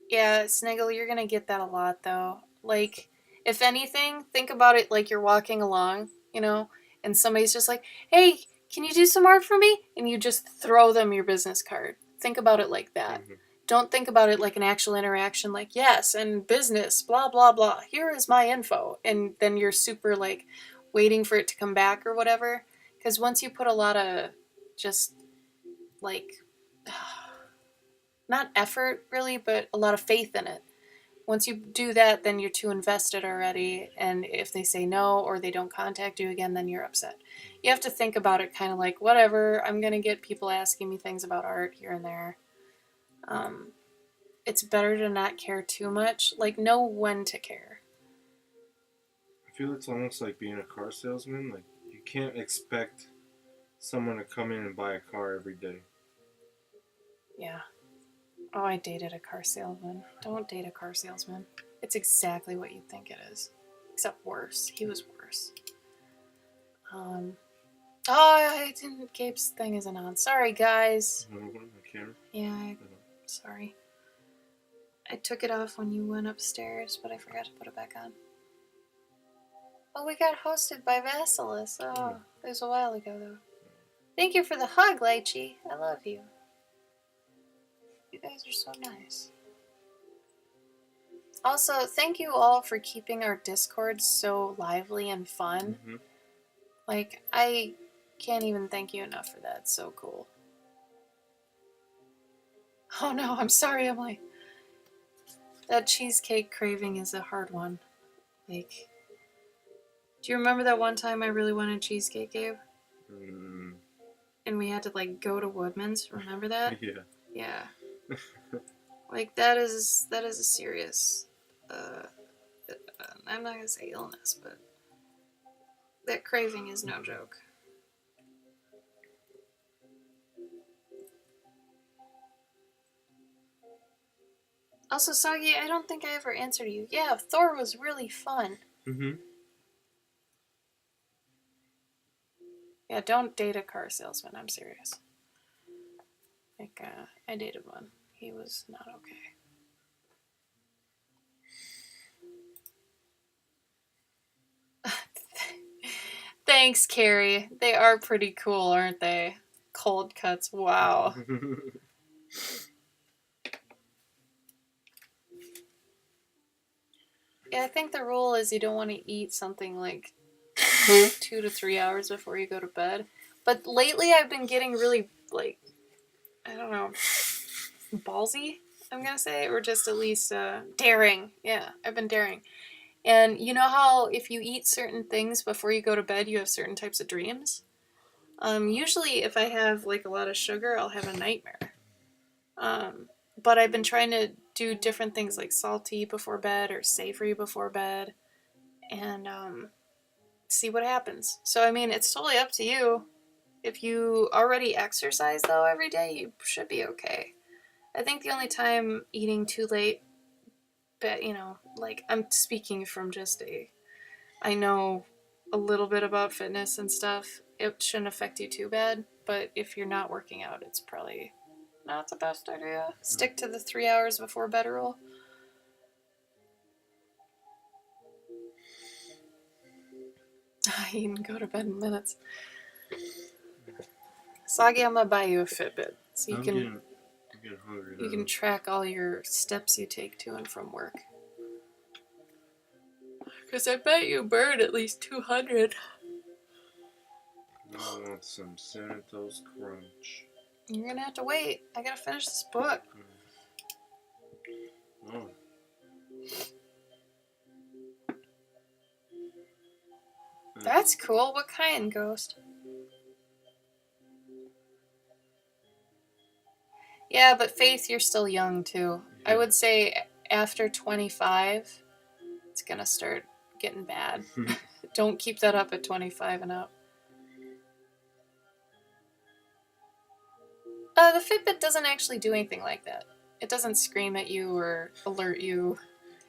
Yeah, Sniggle, you're gonna get that a lot though. Like, if anything, think about it like you're walking along, you know, and somebody's just like, hey, can you do some art for me? And you just throw them your business card. Think about it like that. Mhm. Don't think about it like an actual interaction, like, yes, and business, blah, blah, blah. Here is my info. And then you're super, like, waiting for it to come back or whatever. Because once you put a lot of just, like, not effort really, but a lot of faith in it. Once you do that, then you're too invested already. And if they say no or they don't contact you again, then you're upset. You have to think about it kind of like, whatever, I'm going to get people asking me things about art here and there. It's better to not care too much. Like, know when to care. I feel it's almost like being a car salesman. Like, you can't expect someone to come in and buy a car every day. Yeah. Oh, I dated a car salesman. Don't date a car salesman. It's exactly what you think it is. Except worse. He was worse. Oh, I didn't. Gabe's thing isn't on. Sorry, guys. Yeah, sorry. I took it off when you went upstairs, but I forgot to put it back on. Oh, we got hosted by Vasilis. Oh, it was a while ago, though. Thank you for the hug, Lychee. I love you. You guys are so nice. Also, thank you all for keeping our Discord so lively and fun. Mm-hmm. Like, I can't even thank you enough for that. It's so cool. Oh no, I'm sorry, Emily. That cheesecake craving is a hard one. Like, do you remember that one time I really wanted cheesecake, Gabe? And we had to, like, go to Woodman's. Remember that? Yeah. Yeah. Like, that is a serious, I'm not gonna say illness, but that craving is no joke. Also, Soggy, I don't think I ever answered you. Yeah, Thor was really fun. Mm-hmm. Yeah, don't date a car salesman. I'm serious. Like, I dated one. He was not okay. Thanks, Carrie. They are pretty cool, aren't they? Cold cuts. Wow. Yeah, I think the rule is you don't want to eat something like 2 to 3 hours before you go to bed. But lately I've been getting really, like, I don't know, ballsy, I'm gonna say, or just at least daring. Yeah, I've been daring. And you know how if you eat certain things before you go to bed, you have certain types of dreams? Usually if I have like a lot of sugar, I'll have a nightmare. But I've been trying to do different things like salty before bed or savory before bed and see what happens. So, I mean, it's totally up to you. If you already exercise, though, every day, you should be okay. I think the only time eating too late, but, you know, like, I'm speaking from just I know a little bit about fitness and stuff. It shouldn't affect you too bad, but if you're not working out, it's probably not the best idea. Stick to the 3 hours before bed rule. You can go to bed in minutes. Sagi, I'm gonna buy you a Fitbit so I'm getting hungry now. you can track all your steps you take to and from work. Because I bet you burn at least 200. I want some Santa Toast Crunch. You're gonna have to wait. I gotta finish this book. Oh. That's cool. What kind, Ghost? Yeah, but Faith, you're still young too. I would say after 25, it's gonna start getting bad. Don't keep that up at 25 and up. The Fitbit doesn't actually do anything like that. It doesn't scream at you or alert you.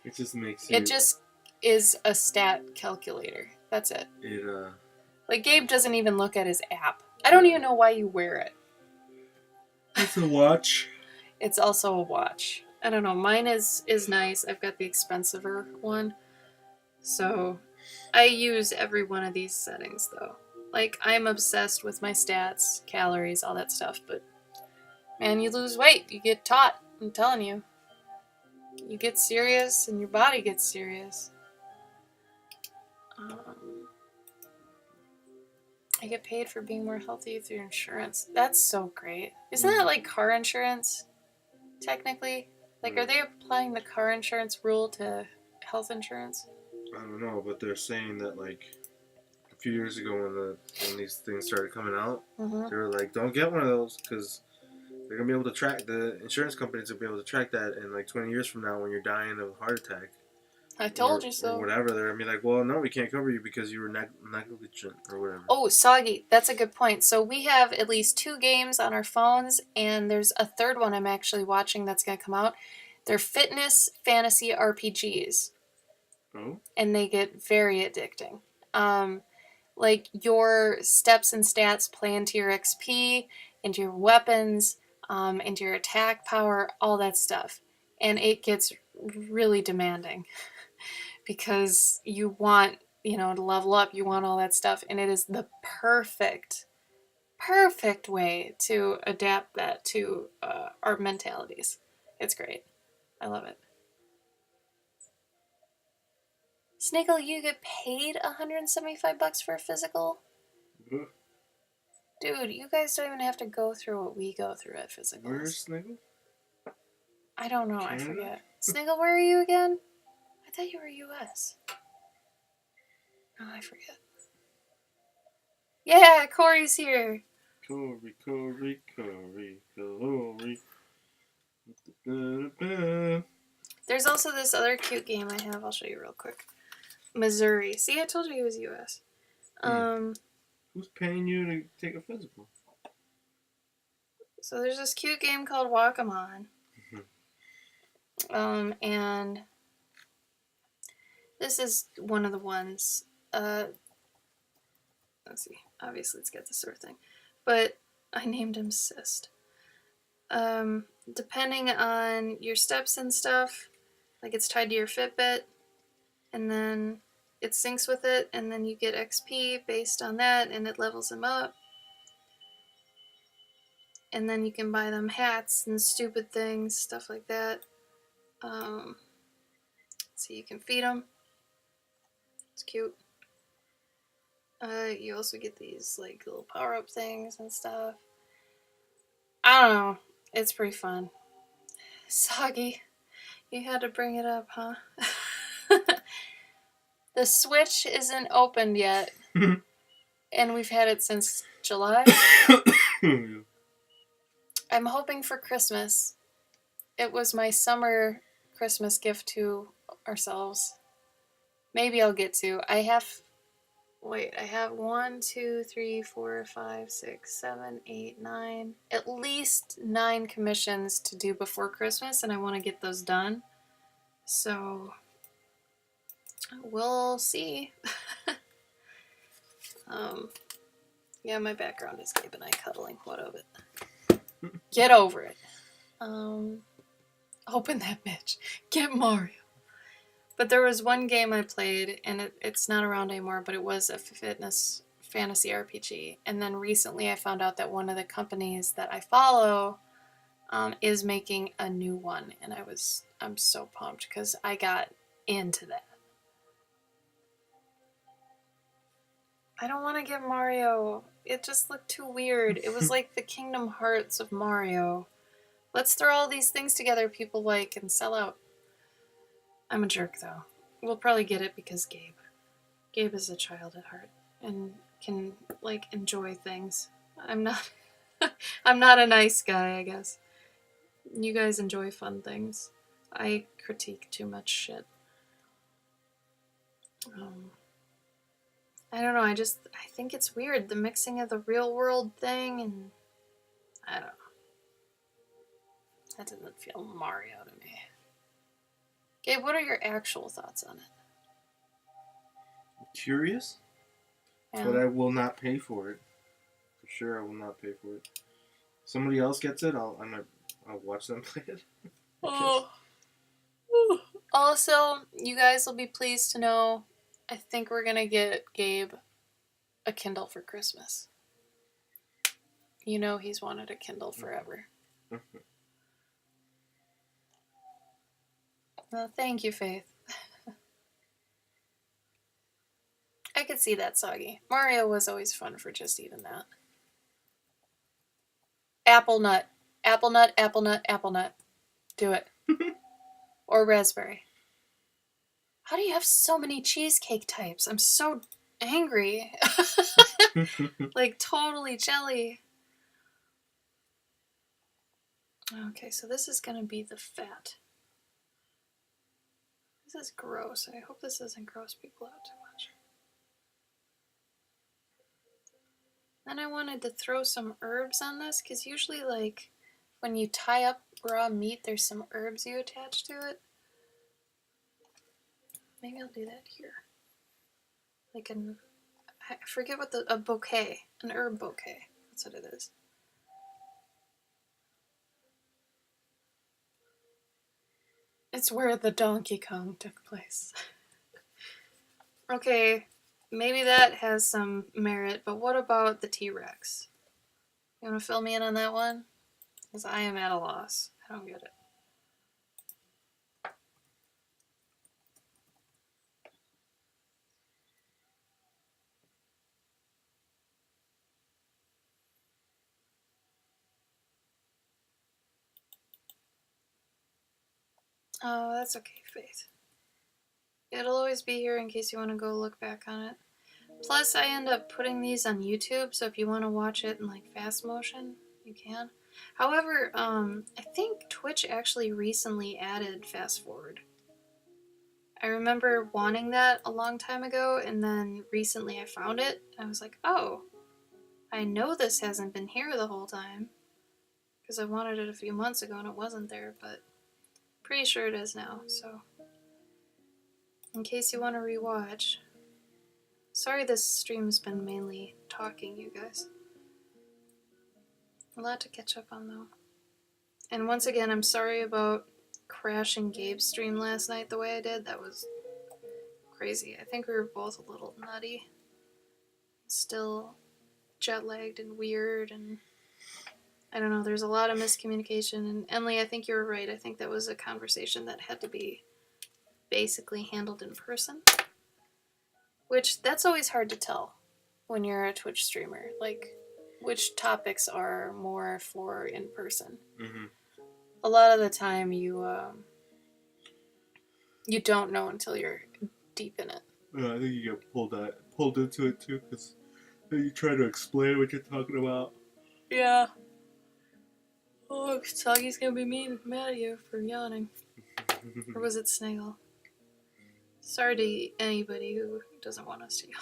It just makes you... It just is a stat calculator. That's it. Like, Gabe doesn't even look at his app. I don't even know why you wear it. It's a watch. It's also a watch. I don't know. Mine is nice. I've got the expensiver one. So I use every one of these settings, though. Like, I'm obsessed with my stats, calories, all that stuff. But, man, you lose weight. You get taught. I'm telling you. You get serious, and your body gets serious. I get paid for being more healthy through insurance. That's so great. Isn't that like car insurance, technically? Like, are they applying the car insurance rule to health insurance? I don't know, but they're saying that, like, a few years ago when these things started coming out, they were like, don't get one of those, because they're going to be able to track, the insurance companies will be able to track that in, like, 20 years from now when you're dying of a heart attack. I told you so. Or whatever. They're going to be like, well, no, we can't cover you because you were negligent or whatever. Oh, Soggy, that's a good point. So we have at least 2 games on our phones, and there's a third one I'm actually watching that's going to come out. They're fitness fantasy RPGs. Oh? And they get very addicting. Like, your steps and stats play into your XP, into your weapons, into your attack power, all that stuff. And it gets really demanding because you want, to level up, you want all that stuff, and it is the perfect way to adapt that to our mentalities. It's great. I love it. Sniggle, you get paid $175 for a physical? Mm-hmm. Dude, you guys don't even have to go through what we go through at physicals. Where's Sniggle? I don't know, Canada? I forget. Sniggle, where are you again? I thought you were US. Oh, I forget. Yeah, Corey's here. Corey. There's also this other cute game I have. I'll show you real quick. Missouri. See, I told you he was US. Who's paying you to take a physical? So there's this cute game called Walk-A-Mon. And this is one of the ones. Let's see. Obviously, it's got the sort of thing. But I named him Cyst. Depending on your steps and stuff, like, it's tied to your Fitbit, and then it syncs with it, and then you get XP based on that, and it levels them up. And then you can buy them hats and stupid things, stuff like that. So you can feed them. It's cute. You also get these, like, little power-up things and stuff. I don't know. It's pretty fun. Soggy, you had to bring it up, huh? The Switch isn't opened yet, and we've had it since July. I'm hoping for Christmas. It was my summer Christmas gift to ourselves. Maybe I'll get to. I have 1, 2, 3, 4, 5, 6, 7, 8, 9, at least 9 commissions to do before Christmas, and I want to get those done. So we'll see. Yeah, my background is Gabe and I cuddling. What of it? Get over it. Open that bitch. Get Mario. But there was one game I played, and it's not around anymore, but it was a fitness fantasy RPG. And then recently I found out that one of the companies that I follow is making a new one. And I'm so pumped because I got into that. I don't want to get Mario. It just looked too weird. It was like the Kingdom Hearts of Mario. Let's throw all these things together people like and sell out. I'm a jerk, though. We'll probably get it because Gabe. Gabe is a child at heart and can, like, enjoy things. I'm not... I'm not a nice guy, I guess. You guys enjoy fun things. I critique too much shit. I don't know, I think it's weird, the mixing of the real world thing, and I don't know. That doesn't feel Mario to me. Gabe, what are your actual thoughts on it? Curious, Yeah. but I will not pay for it. For sure, I will not pay for it. Somebody else gets it, I'll watch them play it. Oh. Also, you guys will be pleased to know, I think we're gonna get Gabe a Kindle for Christmas. You know he's wanted a Kindle forever. Well, thank you, Faith. I could see that, Soggy. Mario was always fun for just even that. Apple nut. Apple nut, apple nut, apple nut. Do it. Or raspberry. How do you have so many cheesecake types? I'm so angry. Like, totally jelly. Okay, so this is gonna be the fat. This is gross. I hope this doesn't gross people out too much. Then I wanted to throw some herbs on this, because usually, like, when you tie up raw meat, there's some herbs you attach to it. Maybe I'll do that here. Like I forget what a bouquet. An herb bouquet. That's what it is. It's where the Donkey Kong took place. Okay, maybe that has some merit, but what about the T-Rex? You want to fill me in on that one? Because I am at a loss. I don't get it. Oh, that's okay, Faith. It'll always be here in case you want to go look back on it. Plus, I end up putting these on YouTube, so if you want to watch it in, like, fast motion, you can. However, I think Twitch actually recently added fast forward. I remember wanting that a long time ago, and then recently I found it, and I was like, oh, I know this hasn't been here the whole time, because I wanted it a few months ago and it wasn't there, but pretty sure it is now, so in case you want to rewatch. Sorry this stream's been mainly talking, you guys. A lot to catch up on, though. And once again, I'm sorry about crashing Gabe's stream last night the way I did. That was crazy. I think we were both a little nutty. Still jet-lagged and weird, and I don't know, there's a lot of miscommunication. And Emily, I think you were right. I think that was a conversation that had to be basically handled in person. Which, that's always hard to tell when you're a Twitch streamer. Like, which topics are more for in person. Mm-hmm. A lot of the time, you don't know until you're deep in it. I think you get pulled into it too, because you try to explain what you're talking about. Yeah. Oh, Soggy's gonna be mad at you for yawning. Or was it Snaggle? Sorry to anybody who doesn't want us to yawn.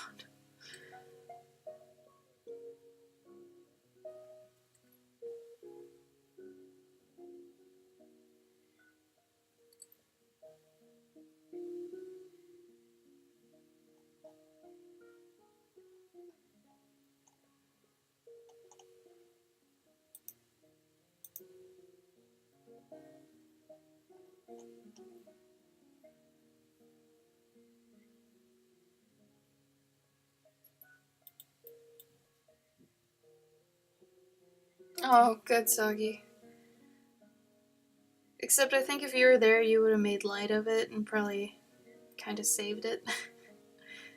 Oh, good, Soggy. Except I think if you were there, you would have made light of it and probably kind of saved it.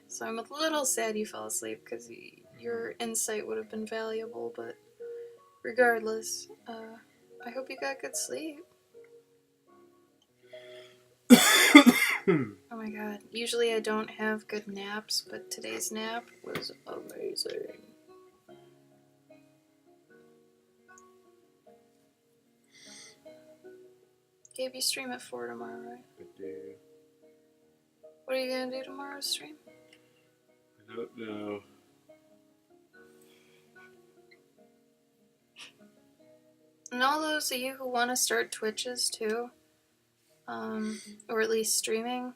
So I'm a little sad you fell asleep because your insight would have been valuable, but regardless, I hope you got good sleep. Oh my god. Usually I don't have good naps, but today's nap was amazing. Gabe, you stream at 4 tomorrow, right? I do. What are you gonna do tomorrow's stream? I don't know. And all those of you who want to start Twitches too, or at least streaming,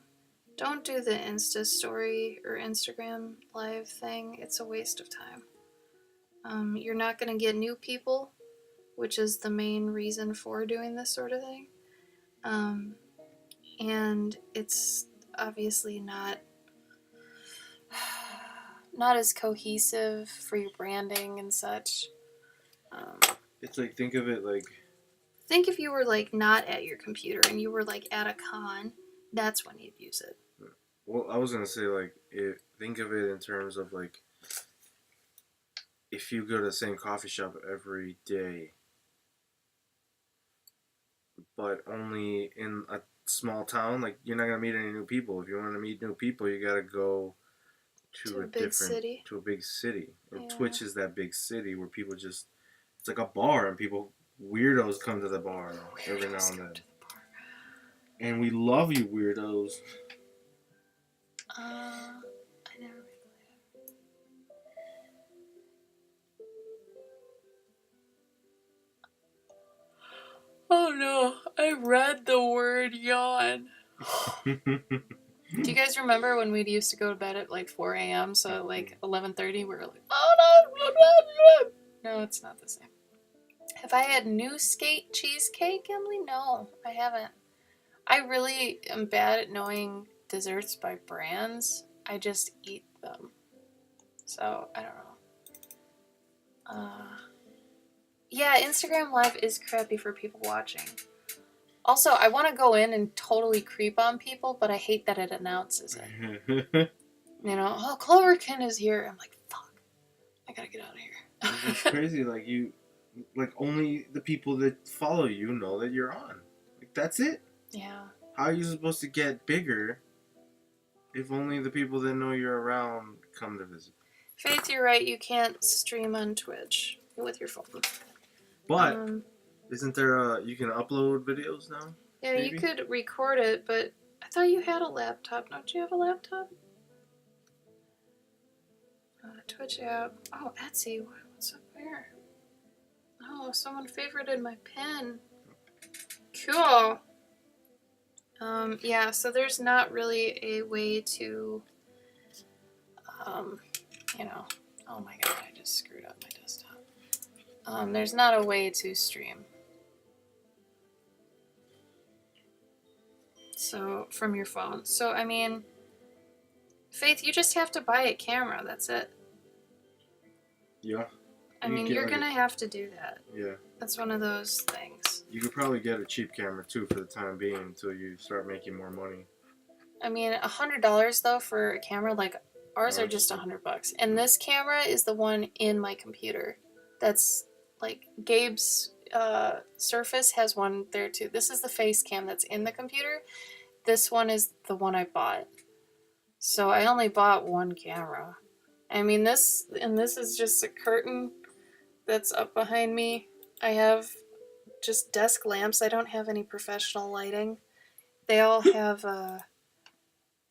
don't do the Insta story or Instagram live thing. It's a waste of time. You're not going to get new people, which is the main reason for doing this sort of thing. And it's obviously not as cohesive for your branding and such. It's like, think of it like... Think if you were like not at your computer and you were like at a con, that's when you'd use it. Well, I was gonna say, like, think of it in terms of, like, if you go to the same coffee shop every day, but only in a small town, like, you're not gonna meet any new people. If you want to meet new people, you gotta go to a big city. to a big city. And Yeah. Twitch is that big city where people just, it's like a bar, and weirdos come to the bar every now and then. And we love you, weirdos. I never. Oh no, I read the word yawn. Do you guys remember when we used to go to bed at like 4 a.m. so at like 11:30 we were like, oh no. No, it's not the same. Have I had new skate cheesecake, Emily? No, I haven't. I really am bad at knowing desserts by brands. I just eat them. So, I don't know. Yeah, Instagram Live is crappy for people watching. Also, I want to go in and totally creep on people, but I hate that it announces it. You know, oh, Cloverkin is here. I'm like, fuck. I gotta get out of here. It's crazy, like only the people that follow you know that you're on. Like, that's it. Yeah. How are you supposed to get bigger if only the people that know you're around come to visit? Faith, you're right. You can't stream on Twitch with your phone. But isn't there you can upload videos now? Yeah, maybe? you could record it, but I thought you had a laptop. Don't you have a laptop? Twitch app. Oh, Etsy. What's up there? Oh, someone favorited my pen. Cool. Yeah, so there's not really a way to, you know, oh my god, I just screwed up my desktop. There's not a way to stream. So, from your phone. So, I mean, Faith, you just have to buy a camera, that's it. Yeah. I mean, you're gonna have to do that. Yeah. That's one of those things. You could probably get a cheap camera too for the time being until you start making more money. I mean, $100 though for a camera, like ours are just $100, and this camera is the one in my computer. that's like Gabe's Surface has one there too. This is the face cam that's in the computer. This one is the one I bought. So I only bought one camera. I mean, this is just a curtain that's up behind me. I have just desk lamps. I don't have any professional lighting. They all have,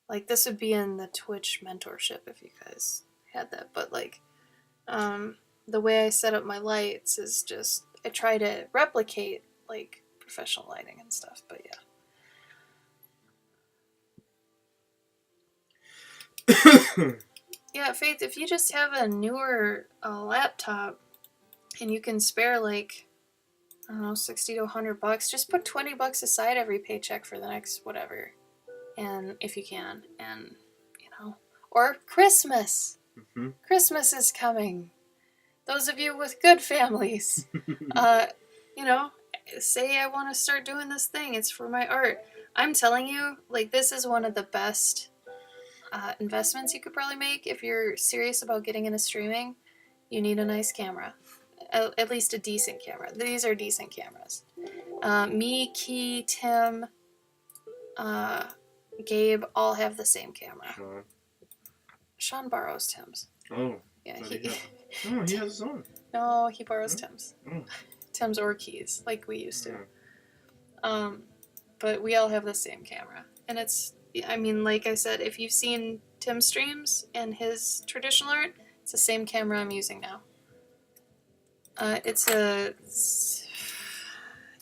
like, this would be in the Twitch mentorship if you guys had that. But, like, the way I set up my lights is just, I try to replicate, like, professional lighting and stuff. But, yeah. Yeah, Faith, if you just have a newer laptop and you can spare like, I don't know, 60 to 100 bucks, just put 20 bucks aside every paycheck for the next whatever. And if you can, and you know, or Christmas. Mm-hmm. Christmas is coming. Those of you with good families, you know, say I want to start doing this thing. It's for my art. I'm telling you, like, this is one of the best investments you could probably make if you're serious about getting into streaming. You need a nice camera, at least a decent camera. These are decent cameras. Me, Key, Tim, Gabe all have the same camera. Sean borrows Tim's. Oh. Yeah, he has his own. No, he borrows Tim's. Oh. Tim's or Key's, like we used to. But we all have the same camera, and it's. I mean, like I said, if you've seen Tim's streams and his traditional art, it's the same camera I'm using now. It's a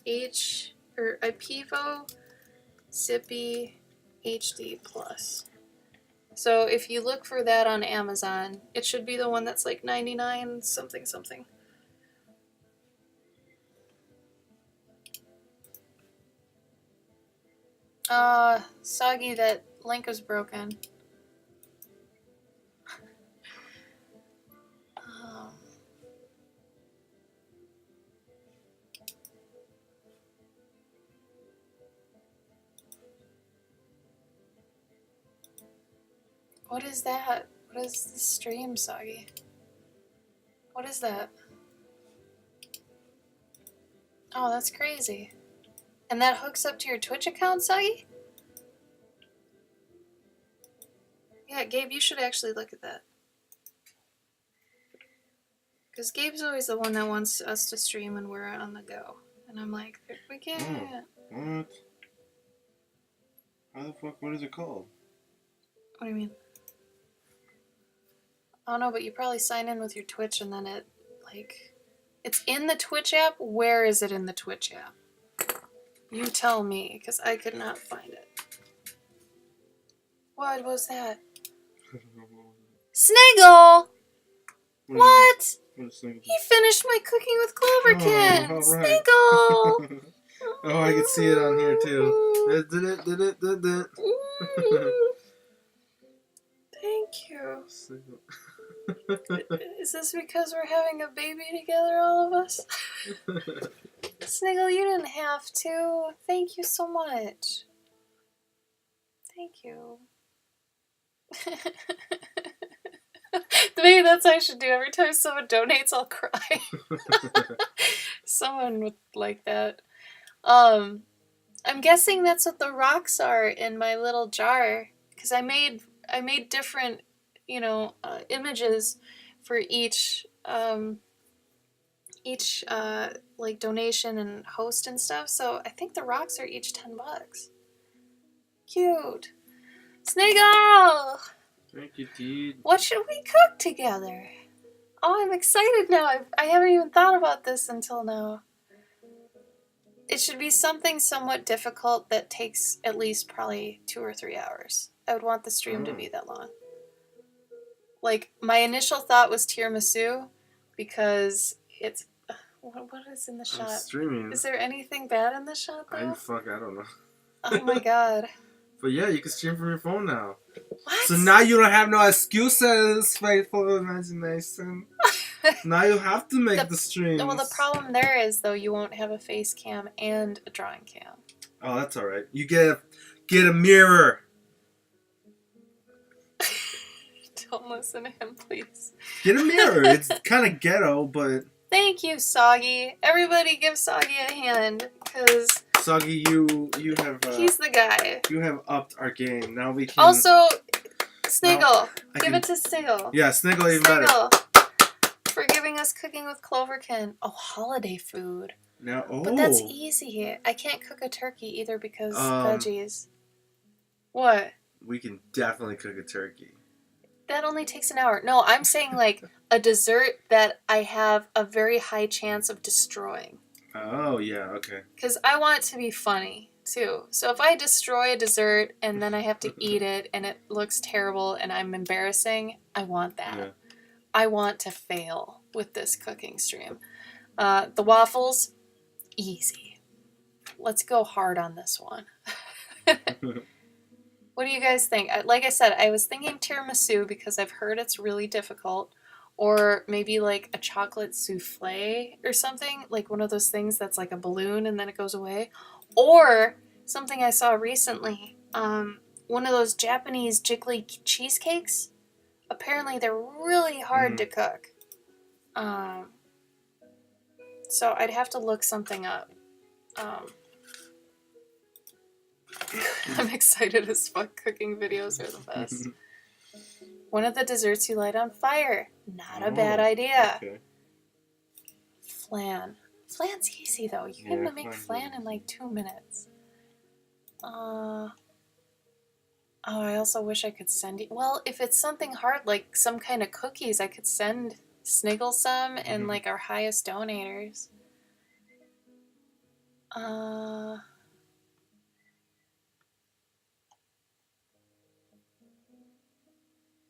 Pivo Sippy HD Plus. So if you look for that on Amazon, it should be the one that's like 99 something something. Soggy, that link was broken. What is that? What is the stream, Soggy? What is that? Oh, that's crazy. And that hooks up to your Twitch account, Soggy? Yeah, Gabe, you should actually look at that. Because Gabe's always the one that wants us to stream when we're on the go. And I'm like, we can't. What? How the fuck, what is it called? What do you mean? I don't know, but you probably sign in with your Twitch and then it, like... It's in the Twitch app? Where is it in the Twitch app? You tell me, because I could not find it. What was that? Sniggle! What? He finished my cooking with Cloverkin! Oh, right. Sniggle! Oh, I can see it on here too. Thank you. Is this because we're having a baby together, all of us? Sniggle, you didn't have to. Thank you so much. Thank you. Maybe that's what I should do. Every time someone donates, I'll cry. Someone would like that. I'm guessing that's what the rocks are in my little jar. Because I made different, images for each like donation and host and stuff. So I think the rocks are each $10. Cute. Sniggle! Thank you, dude. What should we cook together? Oh, I'm excited now. I haven't even thought about this until now. It should be something somewhat difficult that takes at least probably 2 or 3 hours. I would want the stream to be that long. Like, my initial thought was tiramisu because it's... What is in the shot? I'm streaming. Is there anything bad in the shot, though? I don't know. Oh my god. But yeah, you can stream from your phone now. What? So now you don't have no excuses, faithful imagination. Now you have to make the streams. Well, the problem there is, though, you won't have a face cam and a drawing cam. Oh, that's alright. You get a mirror. Don't listen to him, please. Get a mirror. It's kind of ghetto, but... Thank you, Soggy. Everybody give Soggy a hand, because Soggy, you have he's the guy. you have upped our game. Now we can Also, Sniggle. I Give can- it to Sniggle. Yeah, Sniggle even better. Sniggle. For giving us Cooking with Cloverkin. Oh, holiday food. Now But that's easy. I can't cook a turkey either because veggies. What? We can definitely cook a turkey. That only takes an hour. No, I'm saying like a dessert that I have a very high chance of destroying. Oh, yeah, okay. Because I want it to be funny, too. So if I destroy a dessert and then I have to eat it and it looks terrible and I'm embarrassing, I want that. Yeah. I want to fail with this cooking stream. The waffles, easy. Let's go hard on this one. What do you guys think? Like I said, I was thinking tiramisu because I've heard it's really difficult. Or maybe like a chocolate souffle or something. Like one of those things that's like a balloon and then it goes away. Or something I saw recently. One of those Japanese jiggly cheesecakes. Apparently they're really hard to cook. So I'd have to look something up. I'm excited as fuck. Cooking videos are the best. One of the desserts you light on fire. Not a bad idea. Okay. Flan. Flan's easy though. You can make flan in like 2 minutes. Oh, I also wish I could send you. Well, if it's something hard like some kind of cookies, I could send Sniggle some and like our highest donators.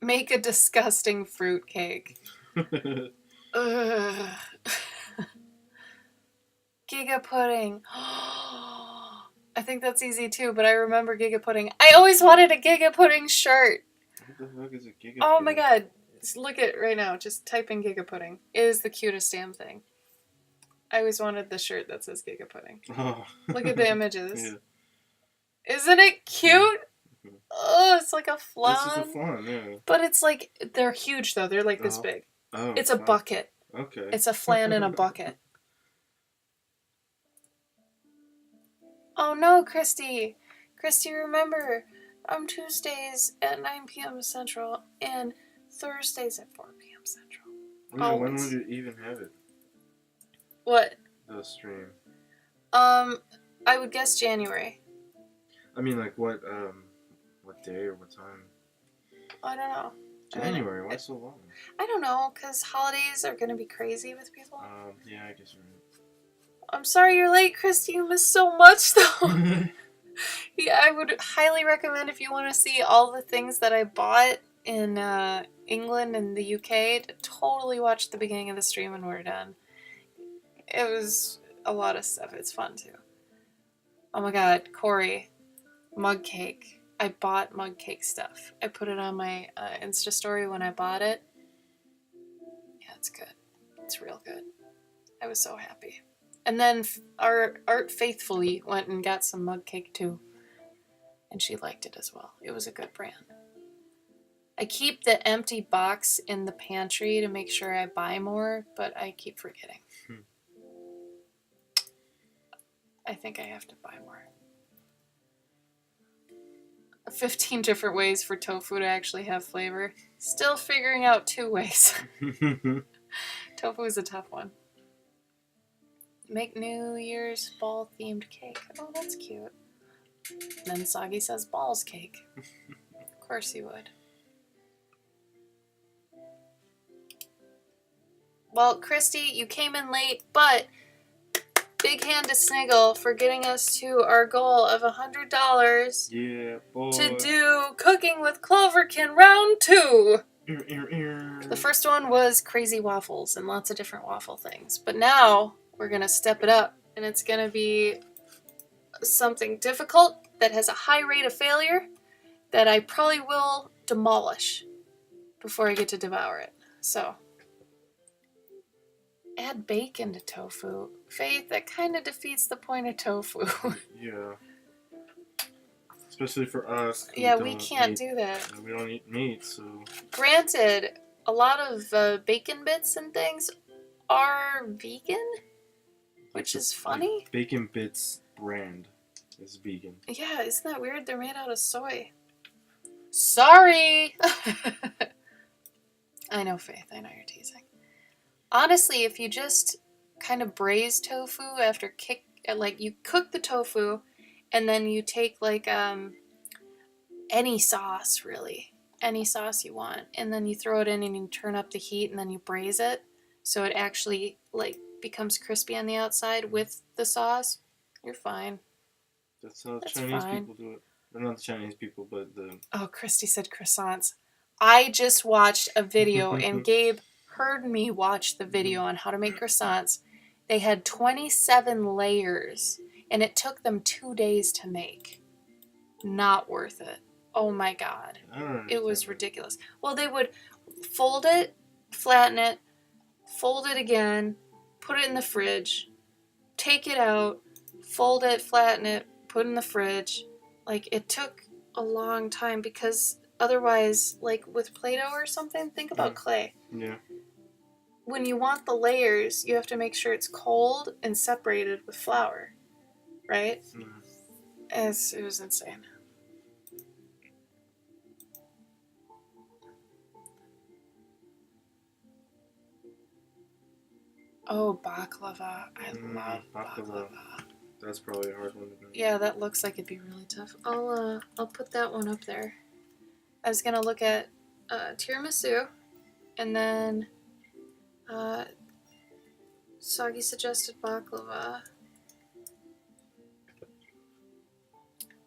Make a disgusting fruitcake. Ugh. Giga pudding. I think that's easy too, but I remember Giga pudding. I always wanted a Giga pudding shirt. What the fuck is a Giga Oh pudding? my god. Just look at it right now. Just type in Giga pudding. It is the cutest damn thing. I always wanted the shirt that says Giga pudding. Oh. Look at the images. Yeah. Isn't it cute? Oh, it's like a flan. This is a flan, yeah. But it's like, they're huge though. They're like this big. Oh, It's a bucket. Okay. It's a flan in a bucket. Oh no, Christy. Christy, remember, Tuesdays at 9 p.m. Central and Thursdays at 4 p.m. Central. Yeah, when Always. would you even have it? What? The stream. I would guess January. I mean, like what day or what time? I don't know. January. Why so long? I don't know, because holidays are going to be crazy with people. Yeah, I guess you're right. I'm sorry you're late, Christy. You missed so much, though. Yeah, I would highly recommend if you want to see all the things that I bought in England and the UK to totally watch the beginning of the stream when we're done. It was a lot of stuff. It's fun, too. Oh my god, Corey. Mug cake. I bought mug cake stuff. I put it on my Insta story when I bought it. Yeah, it's good. It's real good. I was so happy. And then our Art faithfully went and got some mug cake too. And she liked it as well. It was a good brand. I keep the empty box in the pantry to make sure I buy more, but I keep forgetting. I think I have to buy more. 15 different ways for tofu to actually have flavor. Still figuring out 2 ways. Tofu is a tough one. Make New Year's ball themed cake. Oh, that's cute. And then Soggy says balls cake. Of course he would. Well, Christy, you came in late, but big hand to Sniggle for getting us to our goal of $100. Yeah, boy. To do Cooking with Cloverkin round 2. The first one was crazy waffles and lots of different waffle things. But now we're going to step it up, and it's going to be something difficult that has a high rate of failure that I probably will demolish before I get to devour it. So, add bacon to tofu. Faith, that kind of defeats the point of tofu. Yeah. Especially for us. Yeah, we can't do that. We don't eat meat, so... Granted, a lot of bacon bits and things are vegan, which is funny. Like Bacon Bits brand is vegan. Yeah, isn't that weird? They're made out of soy. Sorry! I know, Faith. I know you're teasing. Honestly, if you just kind of braise tofu after you cook the tofu, and then you take like any sauce, really, any sauce you want, and then you throw it in and you turn up the heat and then you braise it so it actually like becomes crispy on the outside with the sauce, you're fine. That's how That's Chinese fine. people do it. Well, not the Chinese people, but the... Oh, Christy said croissants. I just watched a video and Gabe heard me watch the video on how to make croissants. They had 27 layers and it took them 2 days to make. Not worth it. Oh my God. I don't understand It was that. ridiculous. Well, they would fold it, flatten it, fold it again, put it in the fridge, take it out, fold it, flatten it, put it in the fridge. Like, it took a long time because otherwise, like with Play-Doh or something, think about clay. Yeah. When you want the layers, you have to make sure it's cold and separated with flour, right? It was insane. Oh, baklava. I love baklava. That's probably a hard one to make. Yeah, that looks like it'd be really tough. I'll put that one up there. I was gonna look at tiramisu, and then Soggy suggested baklava.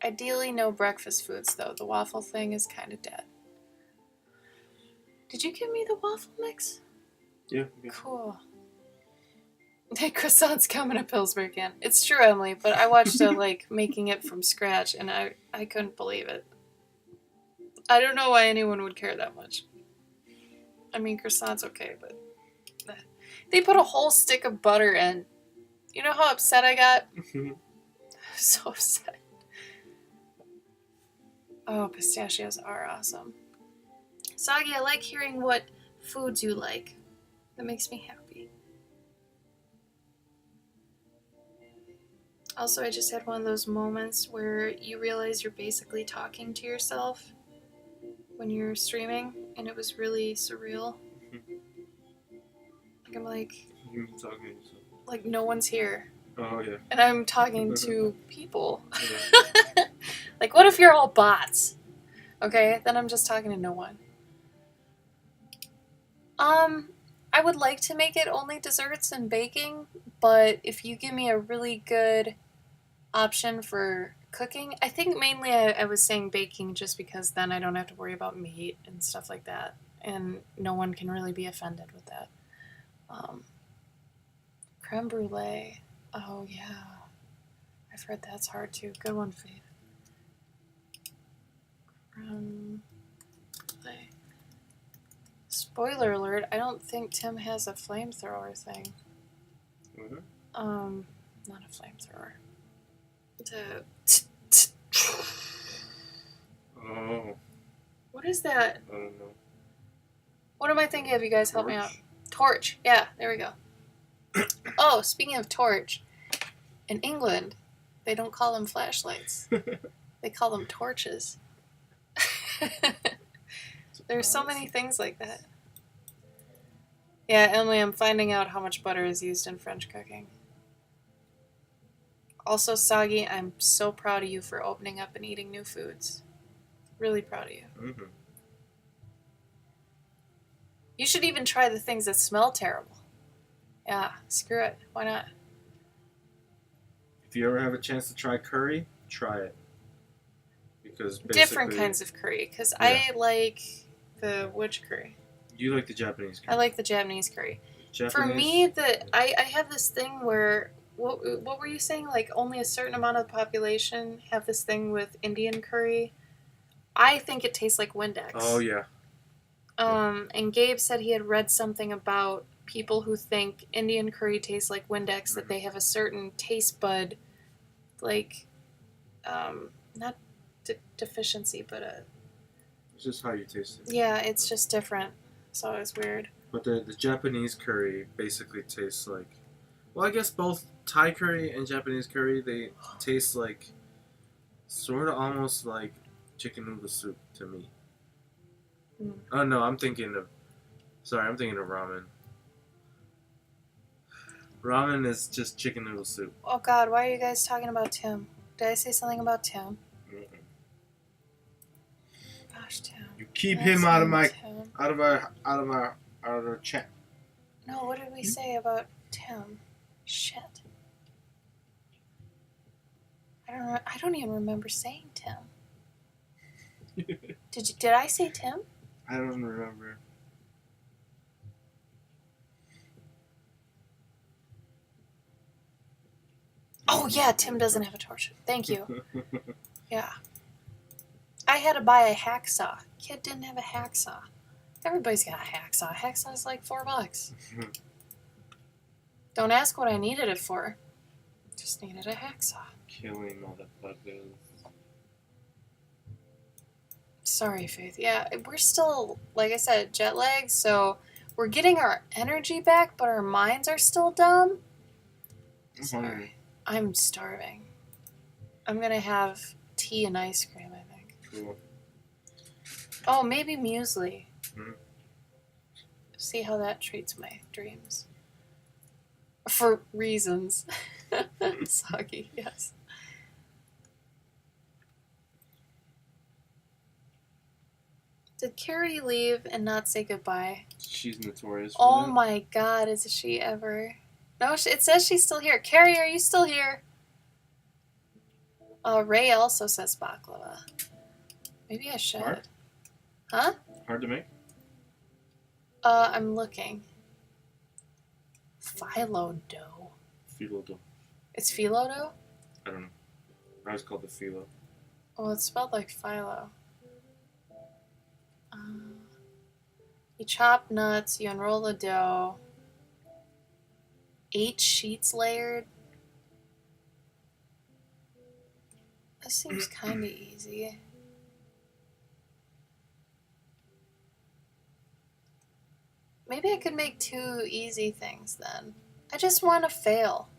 Ideally, no breakfast foods though. The waffle thing is kind of dead. Did you give me the waffle mix? Yeah. Cool. That croissant's coming to Pillsbury can. It's true, Emily, but I watched her making it from scratch, and I couldn't believe it. I don't know why anyone would care that much. I mean, croissant's okay, but they put a whole stick of butter in. You know how upset I got? I'm so upset. Oh, pistachios are awesome. Soggy, I like hearing what foods you like. That makes me happy. Also, I just had one of those moments where you realize you're basically talking to yourself when you're streaming, and it was really surreal. Like, I'm like... You're talking to yourself. Like, no one's here. Oh, yeah. And I'm talking to people. Yeah. Like, what if you're all bots? Okay, then I'm just talking to no one. I would like to make it only desserts and baking, but if you give me a really good option for cooking, I think mainly I was saying baking just because then I don't have to worry about meat and stuff like that, and no one can really be offended with that. Creme brulee. Oh, yeah. I've heard that's hard too. Good one, Faith. Creme brulee. Spoiler alert, I don't think Tim has a flamethrower thing. Mm-hmm. Not a flamethrower. Oh. What is that? I don't know. What am I thinking of? You guys help me out. Torch? Torch. Yeah, there we go. Oh, speaking of torch, in England, they don't call them flashlights. They call them torches. There's so many things like that. Yeah, Emily, I'm finding out how much butter is used in French cooking. Also, Soggy, I'm so proud of you for opening up and eating new foods. Really proud of you. Mm-hmm. You should even try the things that smell terrible. Yeah, screw it. Why not? If you ever have a chance to try curry, try it. Because Different kinds of curry, because I like the which curry? You like the Japanese curry. I like the Japanese curry. Japanese, For me, I have this thing where, what were you saying? Like, only a certain amount of the population have this thing with Indian curry. I think it tastes like Windex. Oh, yeah. And Gabe said he had read something about people who think Indian curry tastes like Windex, that they have a certain taste bud, like, not deficiency, but It's just how you taste it. yeah, it's just different. So it's weird. But the Japanese curry basically tastes like, well, I guess both Thai curry and Japanese curry, they taste like sort of almost like chicken noodle soup to me. Mm. Oh no, I'm thinking of ramen. Ramen is just chicken noodle soup. Oh God, why are you guys talking about Tim? Did I say something about Tim? Mm-mm. Gosh, Tim. You keep That's him out of him, my Tim. out of our chat. No, what did we say about Tim? Shit. I don't even remember saying Tim. Did I say Tim? I don't remember. Oh yeah, Tim doesn't have a torch. Thank you. Yeah. I had to buy a hacksaw. Kid didn't have a hacksaw. Everybody's got a hacksaw. Hacksaw's like $4. Don't ask what I needed it for. Just needed a hacksaw. Killing motherfuckers. Sorry, Faith. Yeah, we're still, like I said, jet lag, so we're getting our energy back, but our minds are still dumb. I'm hungry. I'm starving. I'm gonna have tea and ice cream, I think. Cool. Oh, maybe muesli. Hmm. See how that treats my dreams. For reasons. Soggy, yes. Did Carrie leave and not say goodbye? She's notorious for Oh that. my God, is she ever? No, it says she's still here. Carrie, are you still here? Ray also says baklava. Maybe I should. Hard? Huh? Hard to make? I'm looking. Phyllo dough. Philo dough. It's phyllo dough? I don't know. I was called the philo. Well, it's spelled like phyllo. You chop nuts, you unroll the dough. 8 sheets layered. This seems kind of easy. Maybe I could make 2 easy things then. I just want to fail.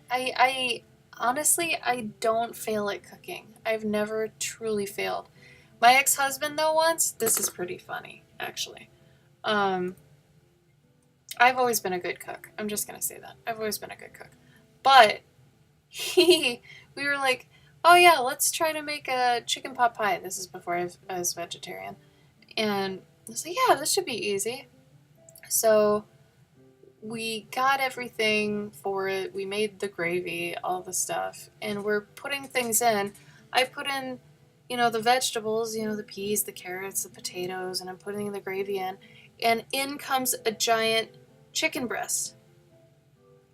I honestly, I don't fail at cooking. I've never truly failed. My ex-husband, though, once, this is pretty funny, actually. I've always been a good cook. I'm just going to say that. I've always been a good cook. But we were like, oh yeah, let's try to make a chicken pot pie. This is before I was vegetarian. And I was like, yeah, this should be easy. So we got everything for it. We made the gravy, all the stuff, and we're putting things in. I put in, the vegetables, the peas, the carrots, the potatoes, and I'm putting the gravy in. And in comes a giant chicken breast.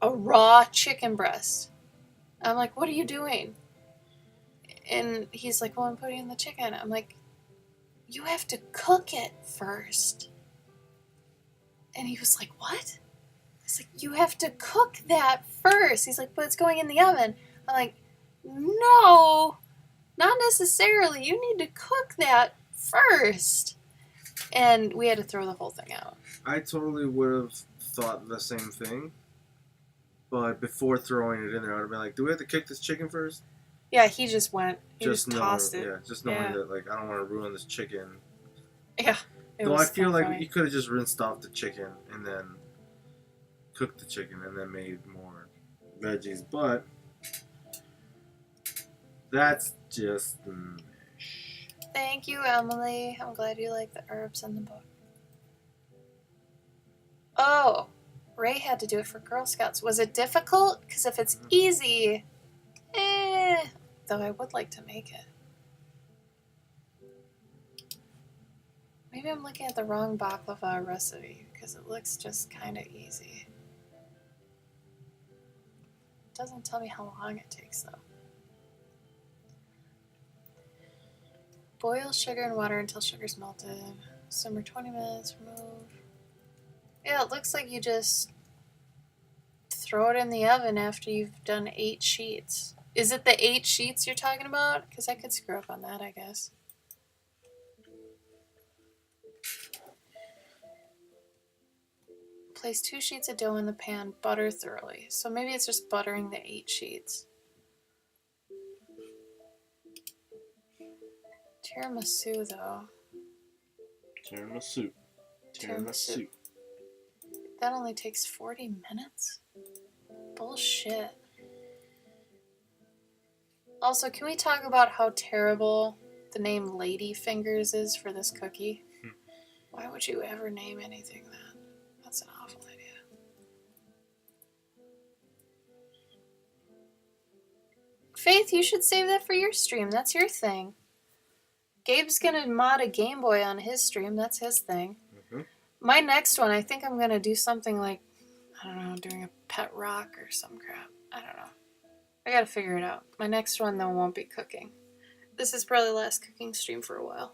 A raw chicken breast. I'm like, what are you doing? And he's like, well, I'm putting in the chicken. I'm like, you have to cook it first. And he was like, what? I was like, you have to cook that first. He's like, but it's going in the oven. I'm like, no, not necessarily. You need to cook that first. And we had to throw the whole thing out. I totally would have thought the same thing. But before throwing it in there, I would have been like, do we have to cook this chicken first? Yeah, he just went. He just tossed it. Yeah, just knowing that, like, I don't want to ruin this chicken. Yeah. Though I feel like funny. you could have just rinsed off the chicken and then cooked the chicken and then made more veggies. But that's just Thank you, Emily. I'm glad you like the herbs in the book. Oh, Ray had to do it for Girl Scouts. Was it difficult? Because if it's easy, though I would like to make it. Maybe I'm looking at the wrong baklava recipe because it looks just kind of easy. It doesn't tell me how long it takes though. Boil sugar and water until sugar's melted. Simmer 20 minutes, remove. Yeah, it looks like you just throw it in the oven after you've done 8 sheets. Is it the 8 sheets you're talking about? Because I could screw up on that, I guess. Place 2 sheets of dough in the pan. Butter thoroughly. So maybe it's just buttering the 8 sheets. Tiramisu, though. Tiramisu. Tiramisu. That only takes 40 minutes? Bullshit. Also, can we talk about how terrible the name Lady Fingers is for this cookie? Why would you ever name anything that? That's an awful idea. Faith, you should save that for your stream. That's your thing. Gabe's gonna mod a Game Boy on his stream. That's his thing. Mm-hmm. My next one, I think I'm gonna do something like, I don't know, doing a pet rock or some crap. I don't know. I gotta figure it out. My next one, though, won't be cooking. This is probably the last cooking stream for a while.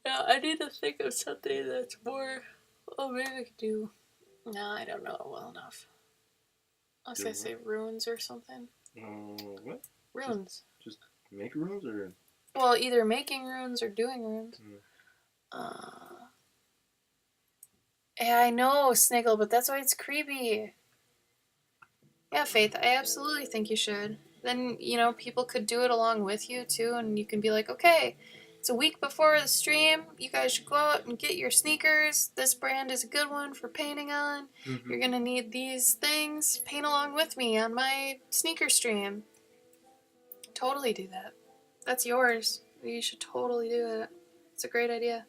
Yeah, I need to think of something that's more... Oh, maybe I could do... No, I don't know it well enough. I was gonna say runes or something. What? Runes. Just make runes or? Well, either making runes or doing runes. Yeah, I know, Sniggle, but that's why it's creepy. Yeah, Faith, I absolutely think you should. Then, you know, people could do it along with you, too, and you can be like, okay, it's a week before the stream. You guys should go out and get your sneakers. This brand is a good one for painting on. Mm-hmm. You're going to need these things. Paint along with me on my sneaker stream. Totally do that. That's yours. You should totally do it. It's a great idea.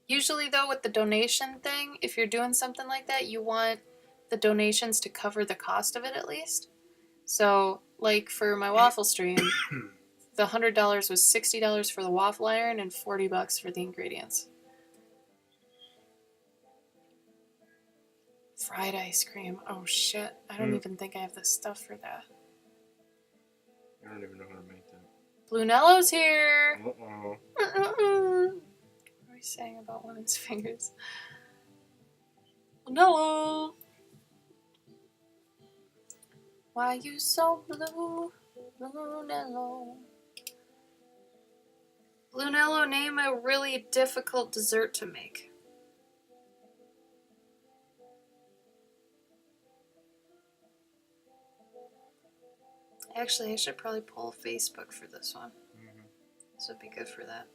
Usually, though, with the donation thing, if you're doing something like that, you want the donations to cover the cost of it at least. So, like for my waffle stream, the $100 was $60 for the waffle iron and $40 for the ingredients. Fried ice cream. Oh shit. I don't even think I have the stuff for that. I don't even know how to make that. Blue Nello's here! Uh-oh. What are we saying about women's fingers? Nello! Why you so blue? Blue Nello. Blue Nello, name a really difficult dessert to make. Actually, I should probably pull Facebook for this one. Mm-hmm. This would be good for that.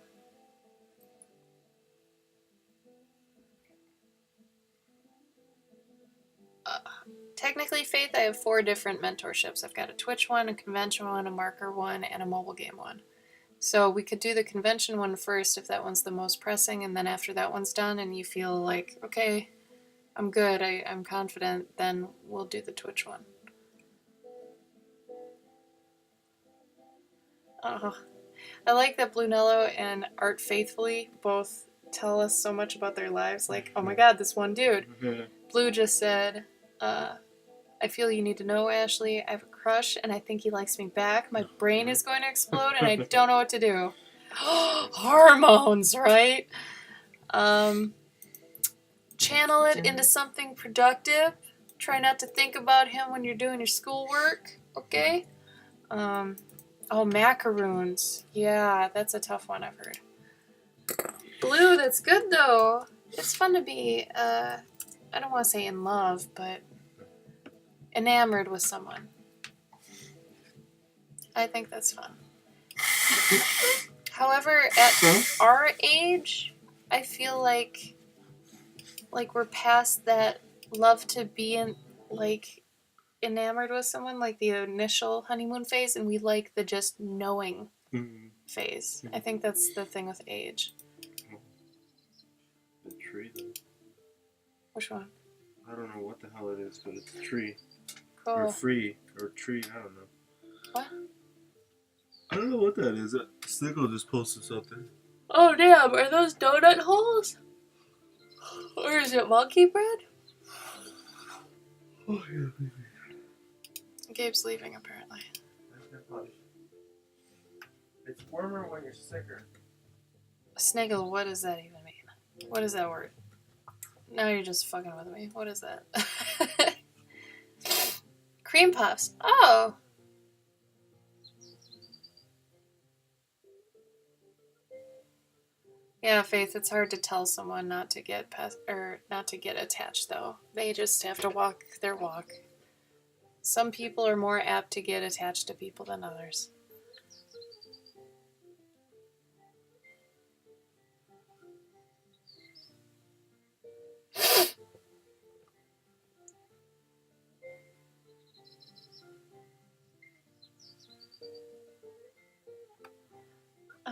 Technically, Faith, I have 4 different mentorships. I've got a Twitch one, a convention one, a marker one, and a mobile game one. So we could do the convention one first if that one's the most pressing, and then after that one's done and you feel like, okay, I'm good, I'm confident, then we'll do the Twitch one. Oh, I like that Blue Nello and Art Faithfully both tell us so much about their lives. Like, oh my god, this one dude. Mm-hmm. Blue just said, I feel you need to know, Ashley. I have a crush, and I think he likes me back. My brain is going to explode, and I don't know what to do. Hormones, right? Channel it into something productive. Try not to think about him when you're doing your schoolwork, okay? Oh, macaroons. Yeah, that's a tough one, I've heard. Blue, that's good, though. It's fun to be, I don't want to say in love, but enamored with someone. I think that's fun. However, at our age, I feel like we're past that love to be in, like, enamored with someone, like the initial honeymoon phase, and we like the just knowing phase. I think that's the thing with age. The tree, though. Which one? I don't know what the hell it is, but it's a tree. Cool. Or free. Or tree, I don't know. What? I don't know what that is. Snickle just posted something. Oh, damn. Are those donut holes? Or is it monkey bread? Oh, yeah, baby. Gabe's leaving, apparently. It's warmer when you're sicker. Sniggle, what does that even mean? What is that word? Now you're just fucking with me. What is that? Cream puffs. Oh! Yeah, Faith, it's hard to tell someone not to get not to get attached though. They just have to walk their walk. Some people are more apt to get attached to people than others.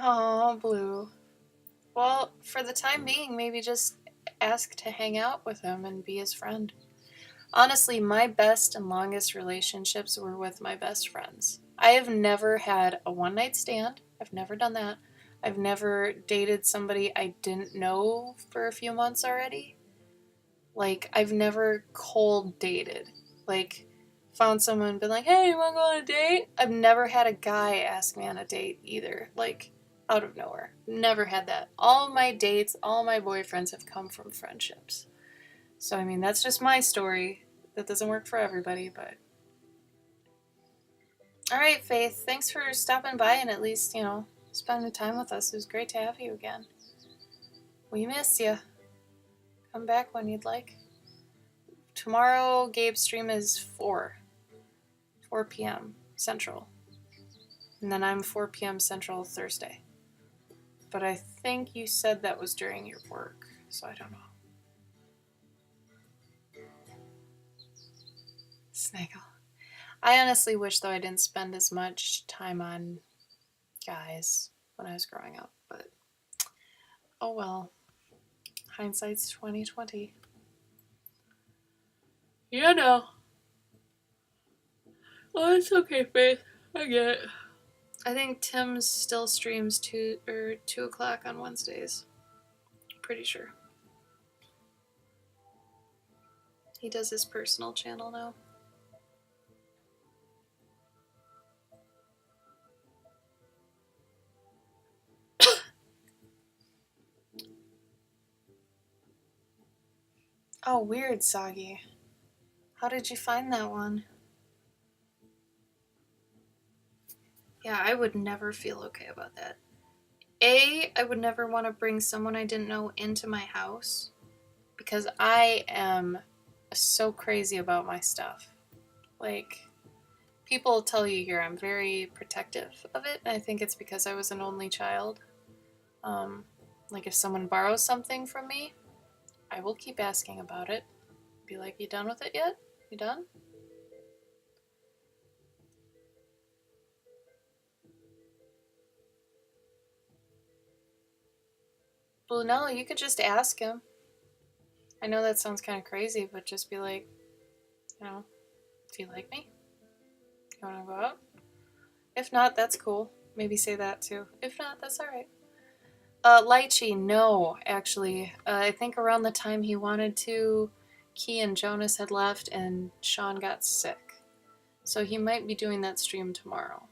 Oh, Blue. Well, for the time being, maybe just ask to hang out with him and be his friend. Honestly, my best and longest relationships were with my best friends. I have never had a one night stand. I've never done that. I've never dated somebody I didn't know for a few months already. Like, I've never cold dated. Like, found someone and been like, hey, you want to go on a date? I've never had a guy ask me on a date either. Like, out of nowhere. Never had that. All my dates, all my boyfriends have come from friendships. So, I mean, that's just my story. That doesn't work for everybody, but... Alright, Faith. Thanks for stopping by and at least, spending time with us. It was great to have you again. We miss you. Come back when you'd like. Tomorrow, Gabe's stream is 4 p.m. Central. And then I'm 4 p.m. Central Thursday. But I think you said that was during your work, so I don't know. Snaggle. I honestly wish, though, I didn't spend as much time on guys when I was growing up, but oh well. Hindsight's 2020. You know. Oh, it's okay, Faith. I get it. I think Tim still streams 2 o'clock on Wednesdays. Pretty sure. He does his personal channel now. Oh, weird, Soggy. How did you find that one? Yeah, I would never feel okay about that. I would never want to bring someone I didn't know into my house because I am so crazy about my stuff. Like, people tell you here I'm very protective of it, and I think it's because I was an only child. Like, if someone borrows something from me, I will keep asking about it. Be like, you done with it yet? You done? Well, no, you could just ask him. I know that sounds kind of crazy, but just be like, do you like me? You want to go out? If not, that's cool. Maybe say that too. If not, that's alright. Lychee, no, actually. I think around the time he wanted to, Key and Jonas had left and Sean got sick. So he might be doing that stream tomorrow.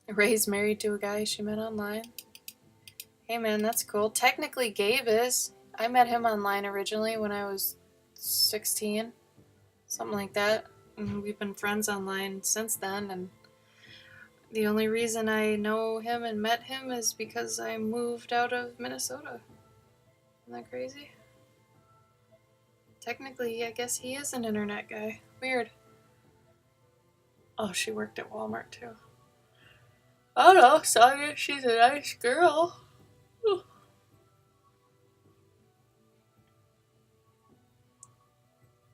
Ray's married to a guy she met online. Hey man, that's cool. Technically Gabe is. I met him online originally when I was 16. Something like that. And we've been friends online since then, and the only reason I know him and met him is because I moved out of Minnesota. Isn't that crazy? Technically, I guess he is an internet guy. Weird. Oh, she worked at Walmart too. I don't know, Sonya, she's a nice girl. Ooh.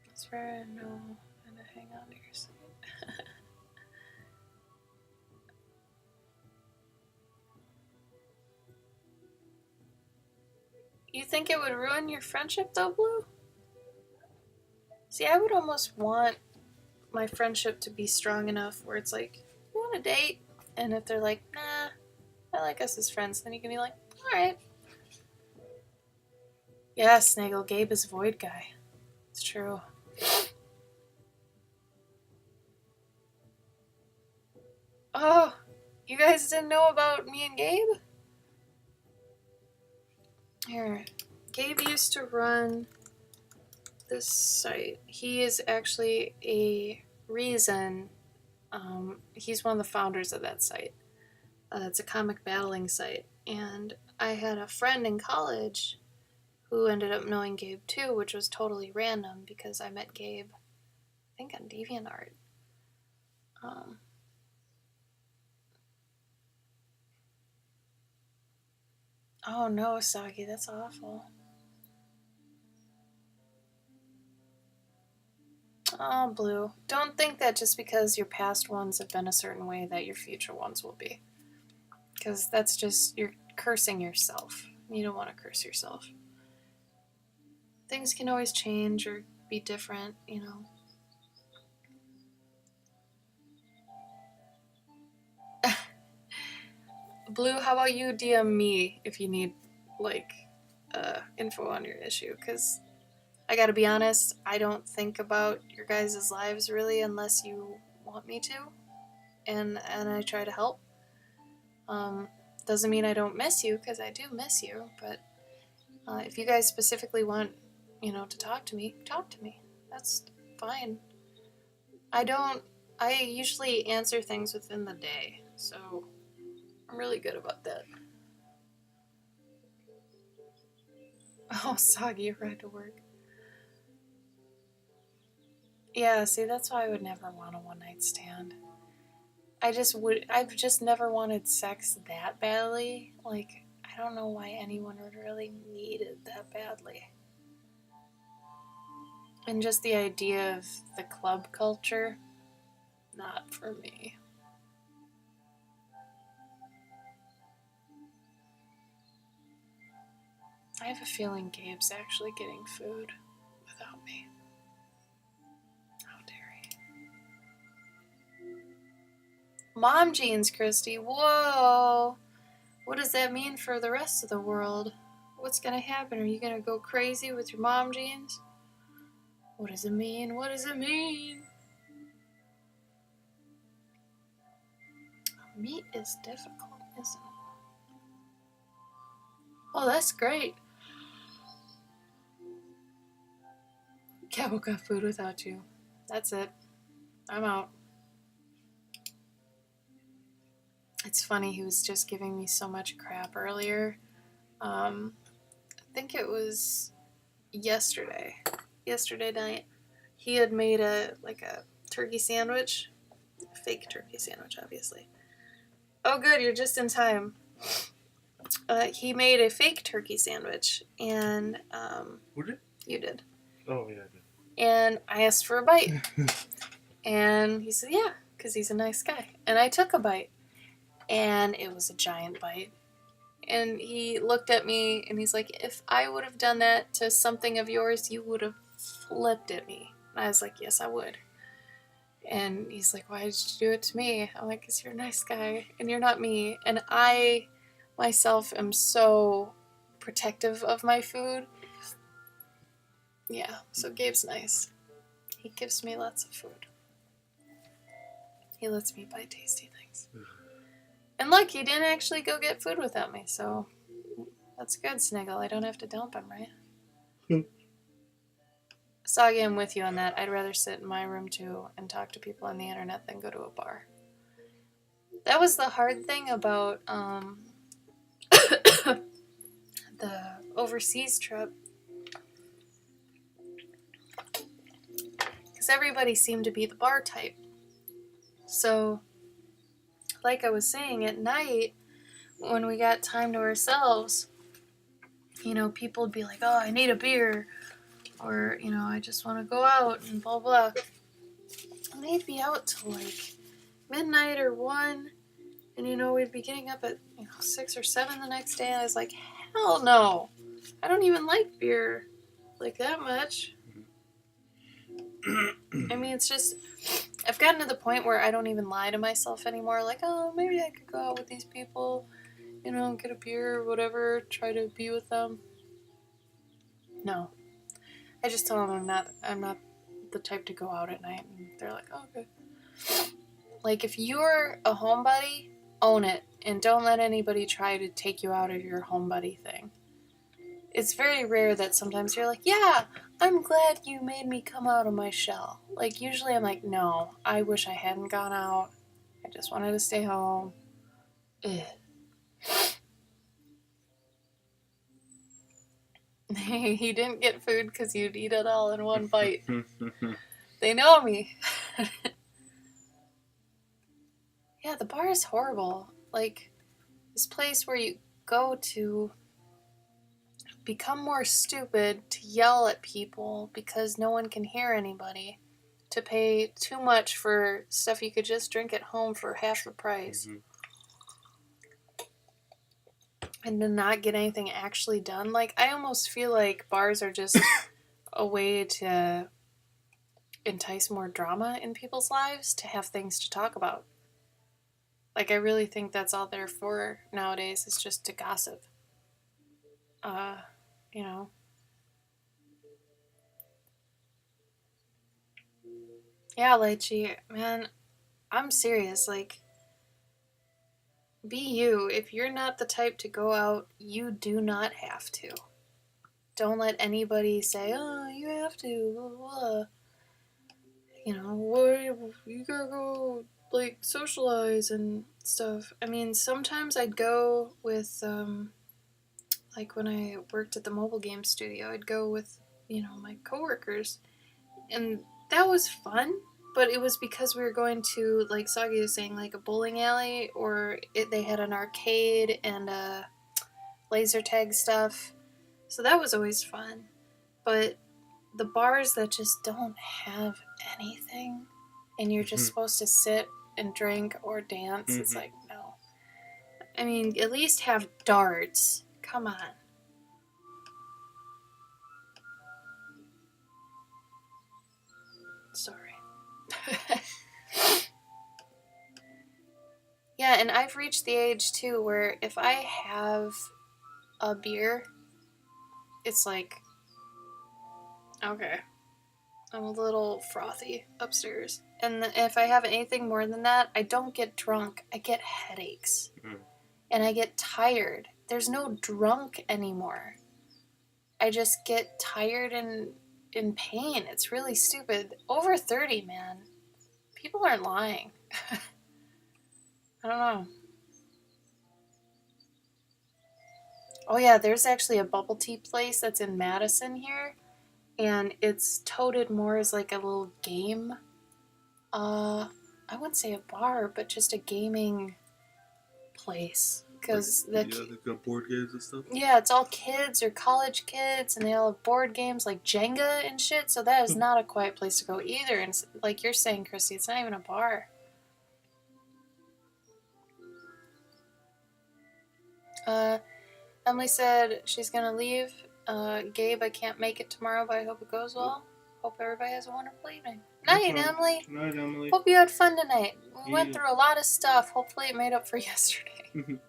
That's where I know when to hang on to your site. You think it would ruin your friendship though, Blue? See, I would almost want my friendship to be strong enough where it's like, you want a date? And if they're like, nah, I like us as friends, then you can be like, alright. Yeah, Snaggle, Gabe is Void Guy. It's true. Oh, you guys didn't know about me and Gabe? Here, Gabe used to run this site. He is actually a reason, he's one of the founders of that site. It's a comic battling site. And I had a friend in college who ended up knowing Gabe too, which was totally random because I met Gabe, I think, on DeviantArt. Oh no, Sagi, that's awful. Oh, Blue. Don't think that just because your past ones have been a certain way that your future ones will be. Because that's just, you're cursing yourself. You don't want to curse yourself. Things can always change or be different, you know. Blue, how about you DM me if you need, like, info on your issue? Because I gotta be honest, I don't think about your guys' lives really unless you want me to. And I try to help. Doesn't mean I don't miss you, because I do miss you, but if you guys specifically want, you know, to talk to me, talk to me. That's fine. I usually answer things within the day, so I'm really good about that. Oh, Soggy, you ride to work. Yeah, see, that's why I would never want a one-night stand. I've just never wanted sex that badly. Like, I don't know why anyone would really need it that badly. And just the idea of the club culture, not for me. I have a feeling Gabe's actually getting food without me. How dare he? Mom jeans, Christy. Whoa! What does that mean for the rest of the world? What's gonna happen? Are you gonna go crazy with your mom jeans? What does it mean? What does it mean? Meat is difficult, isn't it? Oh, that's great. Cabo got food without you. That's it. I'm out. It's funny, he was just giving me so much crap earlier. I think it was yesterday night. He had made a turkey sandwich. A fake turkey sandwich, obviously. Oh good, you're just in time. He made a fake turkey sandwich, and Who did? you did. Oh yeah, I did. And I asked for a bite. And he said, yeah, because he's a nice guy. And I took a bite. And it was a giant bite. And he looked at me and he's like, if I would have done that to something of yours, you would have flipped at me. And I was like, yes, I would. And he's like, why did you do it to me? I'm like, because you're a nice guy and you're not me. And I myself am so protective of my food. Yeah, so Gabe's nice. He gives me lots of food. He lets me buy tasty things. And look, he didn't actually go get food without me, so that's good, Sniggle. I don't have to dump him, right? Soggy, I'm with you on that. I'd rather sit in my room too and talk to people on the internet than go to a bar. That was the hard thing about the overseas trip. Because everybody seemed to be the bar type. So, like I was saying, at night, when we got time to ourselves, you know, people would be like, oh, I need a beer. Or, you know, I just want to go out and blah, blah. And they'd be out till like midnight or 1. And, you know, we'd be getting up at, 6 or 7 the next day. And I was like, hell no. I don't even like beer like that much. I mean, it's just, I've gotten to the point where I don't even lie to myself anymore. Like, oh, maybe I could go out with these people, get a beer or whatever, try to be with them. No. I just tell them I'm not the type to go out at night, and they're like, oh, okay. Like, if you're a homebody, own it, and don't let anybody try to take you out of your homebody thing. It's very rare that sometimes you're like, yeah, I'm glad you made me come out of my shell. Like, usually I'm like, no, I wish I hadn't gone out. I just wanted to stay home. Ugh. He didn't get food because you'd eat it all in one bite. They know me. Yeah, the bar is horrible. Like, this place where you go to become more stupid, to yell at people because no one can hear anybody, to pay too much for stuff you could just drink at home for half the price, and to not get anything actually done. Like, I almost feel like bars are just a way to entice more drama in people's lives, to have things to talk about. Like, I really think that's all they're for nowadays, is just to gossip. You know. Yeah, Lychee, man, I'm serious. Like, be you. If you're not the type to go out, you do not have to. Don't let anybody say, oh, you have to, blah, blah, blah. You know, what, you gotta go, like, socialize and stuff. I mean, sometimes I'd go with, like, when I worked at the mobile game studio, I'd go with, my coworkers. And that was fun, but it was because we were going to, like Sagi was saying, like a bowling alley, or they had an arcade and laser tag stuff. So that was always fun. But the bars that just don't have anything, and you're just supposed to sit and drink or dance, it's like, no. I mean, at least have darts. Come on. Sorry. Yeah, and I've reached the age too where if I have a beer, it's like, okay, I'm a little frothy upstairs. And if I have anything more than that, I don't get drunk. I get headaches. And I get tired. There's no drunk anymore. I just get tired and in pain. It's really stupid. Over 30, man. People aren't lying. I don't know. Oh yeah, there's actually a bubble tea place that's in Madison here, and it's touted more as like a little game. I wouldn't say a bar, but just a gaming place. Because they got board games and stuff. Yeah, it's all kids or college kids, and they all have board games like Jenga and shit. So that is not a quiet place to go either. And like you're saying, Christy, it's not even a bar. Emily said she's gonna leave. Gabe, I can't make it tomorrow, but I hope it goes well. Hope everybody has a wonderful evening. Night, Emily. Night, Emily. Hope you had fun tonight. We went through a lot of stuff. Hopefully it made up for yesterday.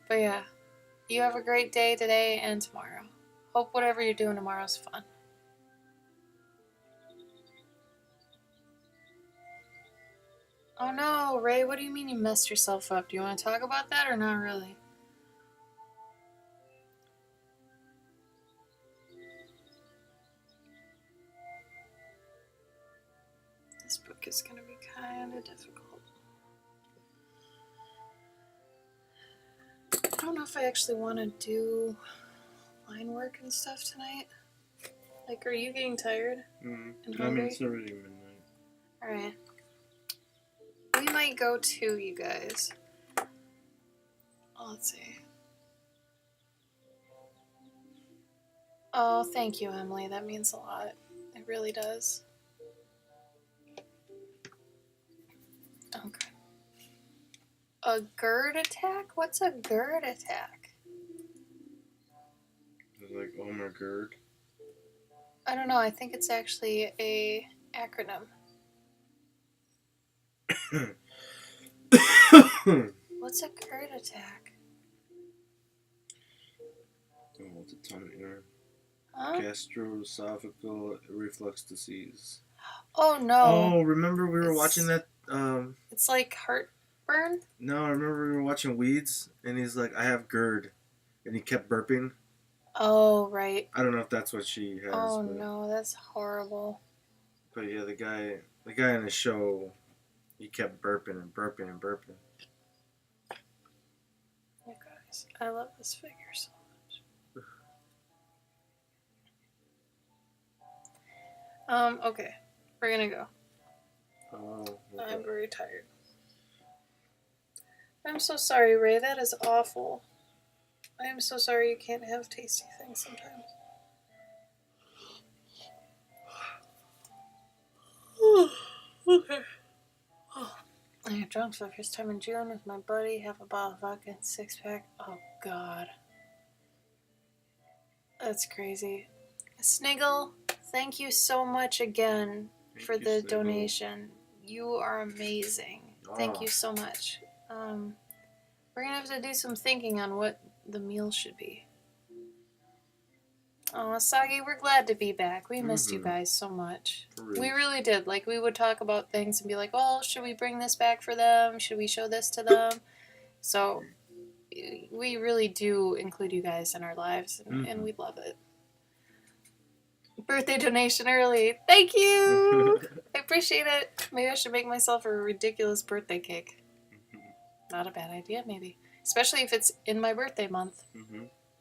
But yeah, you have a great day today and tomorrow. Hope whatever you're doing tomorrow is fun. Oh no, Ray, what do you mean you messed yourself up? Do you want to talk about that or not really? This book is going to be kind of difficult. I don't know if I actually want to do line work and stuff tonight. Like, are you getting tired and hungry? I mean, it's already midnight. Alright. We might go too, you guys. Oh, let's see. Oh, thank you, Emily. That means a lot. It really does. Okay. A GERD attack? What's a GERD attack? It's like Omar GERD. I don't know. I think it's actually a acronym. What's a GERD attack? Oh, it's a tongue ear. Huh? Gastroesophageal reflux disease. Oh no. Oh, remember we were watching that? It's like heartburn? No, I remember we were watching Weeds, and he's like, I have GERD. And he kept burping. Oh, right. I don't know if that's what she has. Oh no, that's horrible. But yeah, the guy in the show, he kept burping and burping and burping. I love this figure so much. Okay. We're gonna go. Oh, I'm very tired. I'm so sorry, Ray. That is awful. I am so sorry you can't have tasty things sometimes. Okay. I got drunk for the first time in June with my buddy. Have a bottle of vodka and 6-pack. Oh, God. That's crazy. Sniggle, thank you so much again for the donation. You are amazing. Thank you so much. We're gonna have to do some thinking on what the meal should be. Oh, Sagi, we're glad to be back. We missed you guys so much. We really did. Like, we would talk about things and be like, well, should we bring this back for them? Should we show this to them? So, we really do include you guys in our lives, and we love it. Birthday donation early. Thank you! I appreciate it. Maybe I should make myself a ridiculous birthday cake. Not a bad idea, maybe. Especially if it's in my birthday month.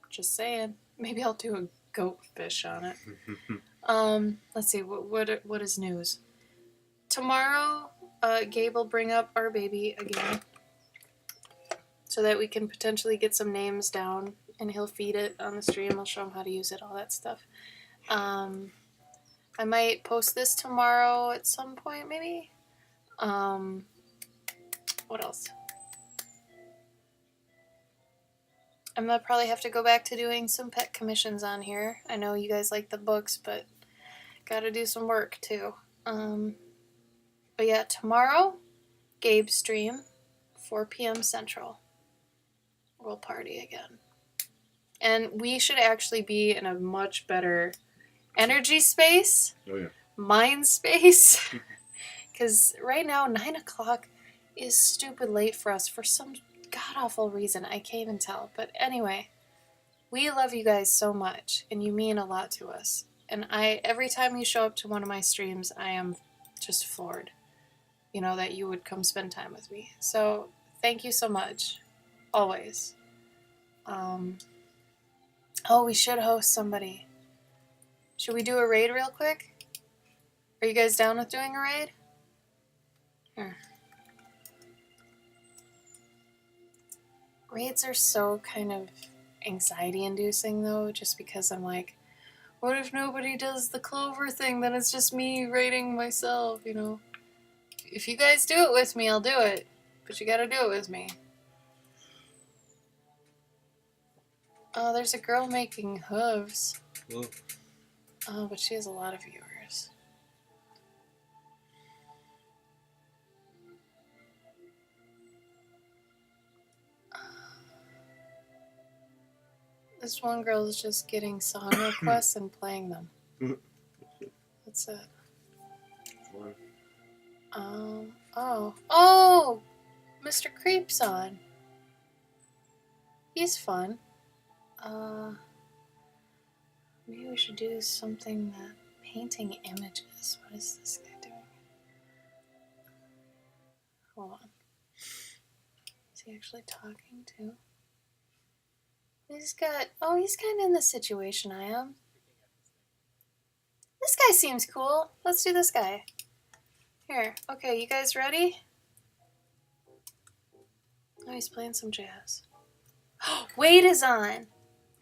Just saying. Maybe I'll do a goat fish on it. Let's see. What is news? Tomorrow, Gabe will bring up our baby again, so that we can potentially get some names down, and he'll feed it on the stream. I'll show him how to use it, all that stuff. I might post this tomorrow at some point, maybe. What else? I'm gonna probably have to go back to doing some pet commissions on here. I know you guys like the books, but gotta do some work too. But yeah, tomorrow, Gabe stream, 4 p.m. Central. We'll party again. And we should actually be in a much better energy space, mind space. Because right now, 9 o'clock is stupid late for us for some god-awful reason. I can't even tell. But anyway, we love you guys so much, and you mean a lot to us. And every time you show up to one of my streams, I am just floored, that you would come spend time with me. So thank you so much, always. We should host somebody. Should we do a raid real quick? Are you guys down with doing a raid? Here. Raids are so kind of anxiety-inducing, though, just because I'm like, what if nobody does the Clover thing? Then it's just me raiding myself, If you guys do it with me, I'll do it. But you gotta do it with me. Oh, there's a girl making hooves. Oh, but she has a lot of viewers. This one girl is just getting song requests and playing them. That's it. Oh, Mr. Creep's on. He's fun. Maybe we should do something that painting images. What is this guy doing? Hold on. Is he actually talking to? He's kind of in the situation I am. This guy seems cool. Let's do this guy. Here. Okay, you guys ready? Oh, he's playing some jazz. Wade is on.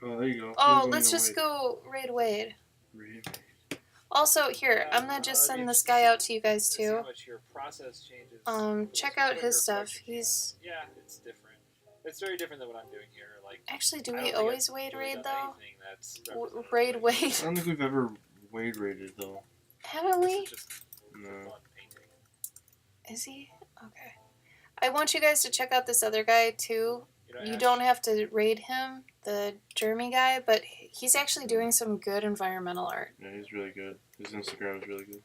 Oh, there you go. Oh, let's just go raid Wade. Also, here, I'm gonna just send this guy out to you guys too. Check out his stuff. He's... Yeah, it's different. It's very different than what I'm doing here. Actually, do we always Wade raid though? Raid Wade? I don't think we've ever Wade raided though. Haven't we? No. Is he? Okay. I want you guys to check out this other guy too. You don't have to raid him, the Jeremy guy, but he's actually doing some good environmental art. Yeah, he's really good. His Instagram is really good.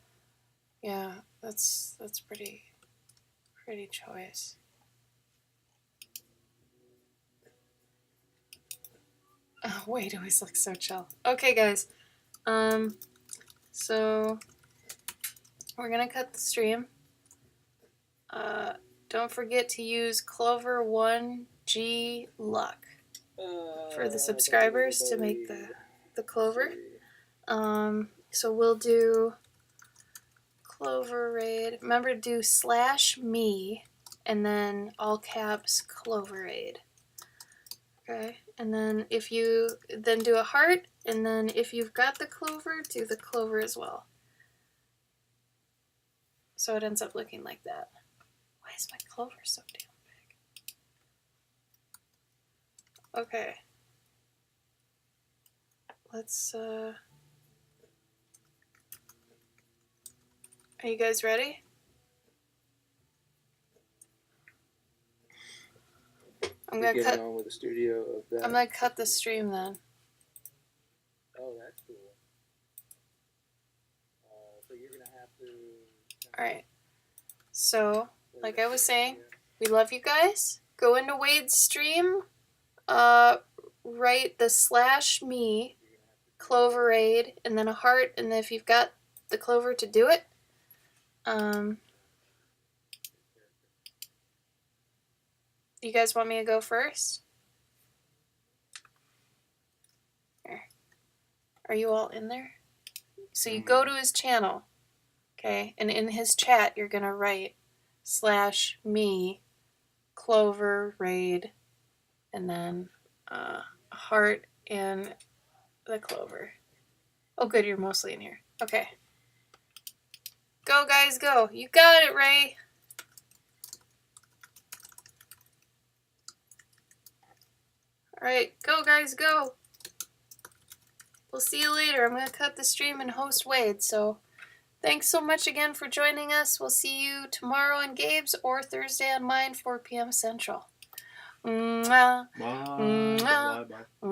Yeah, that's pretty choice. Oh, Wade always looks so chill. Okay, guys. So we're gonna cut the stream. Don't forget to use Clover1G Luck for the subscribers to make the clover. So we'll do Clover Raid. Remember to do /me and then all caps Clover Raid. Okay, and then if you then do a heart, and then if you've got the clover, do the clover as well. So it ends up looking like that. Why is my clover so damn big? Okay. Let's are you guys ready? I'm gonna cut on with the studio of that. I'm gonna cut the stream then. Oh, that's cool. So you're gonna have to. Alright. So, like I was saying, we love you guys. Go into Wade's stream. Write the /me Clover Aid and then a heart, and then if you've got the clover to do it. You guys want me to go first? Here. Are you all in there? So you go to his channel, okay, and in his chat you're gonna write /me Clover Raid and then a heart and the clover. Oh good, you're mostly in here. Okay. Go guys, go. You got it, Ray. Alright, go guys, go. We'll see you later. I'm going to cut the stream and host Wade, so thanks so much again for joining us. We'll see you tomorrow on Gabe's or Thursday on mine, 4 p.m. Central. Mwah. Bye. Mwah. Bye. Bye.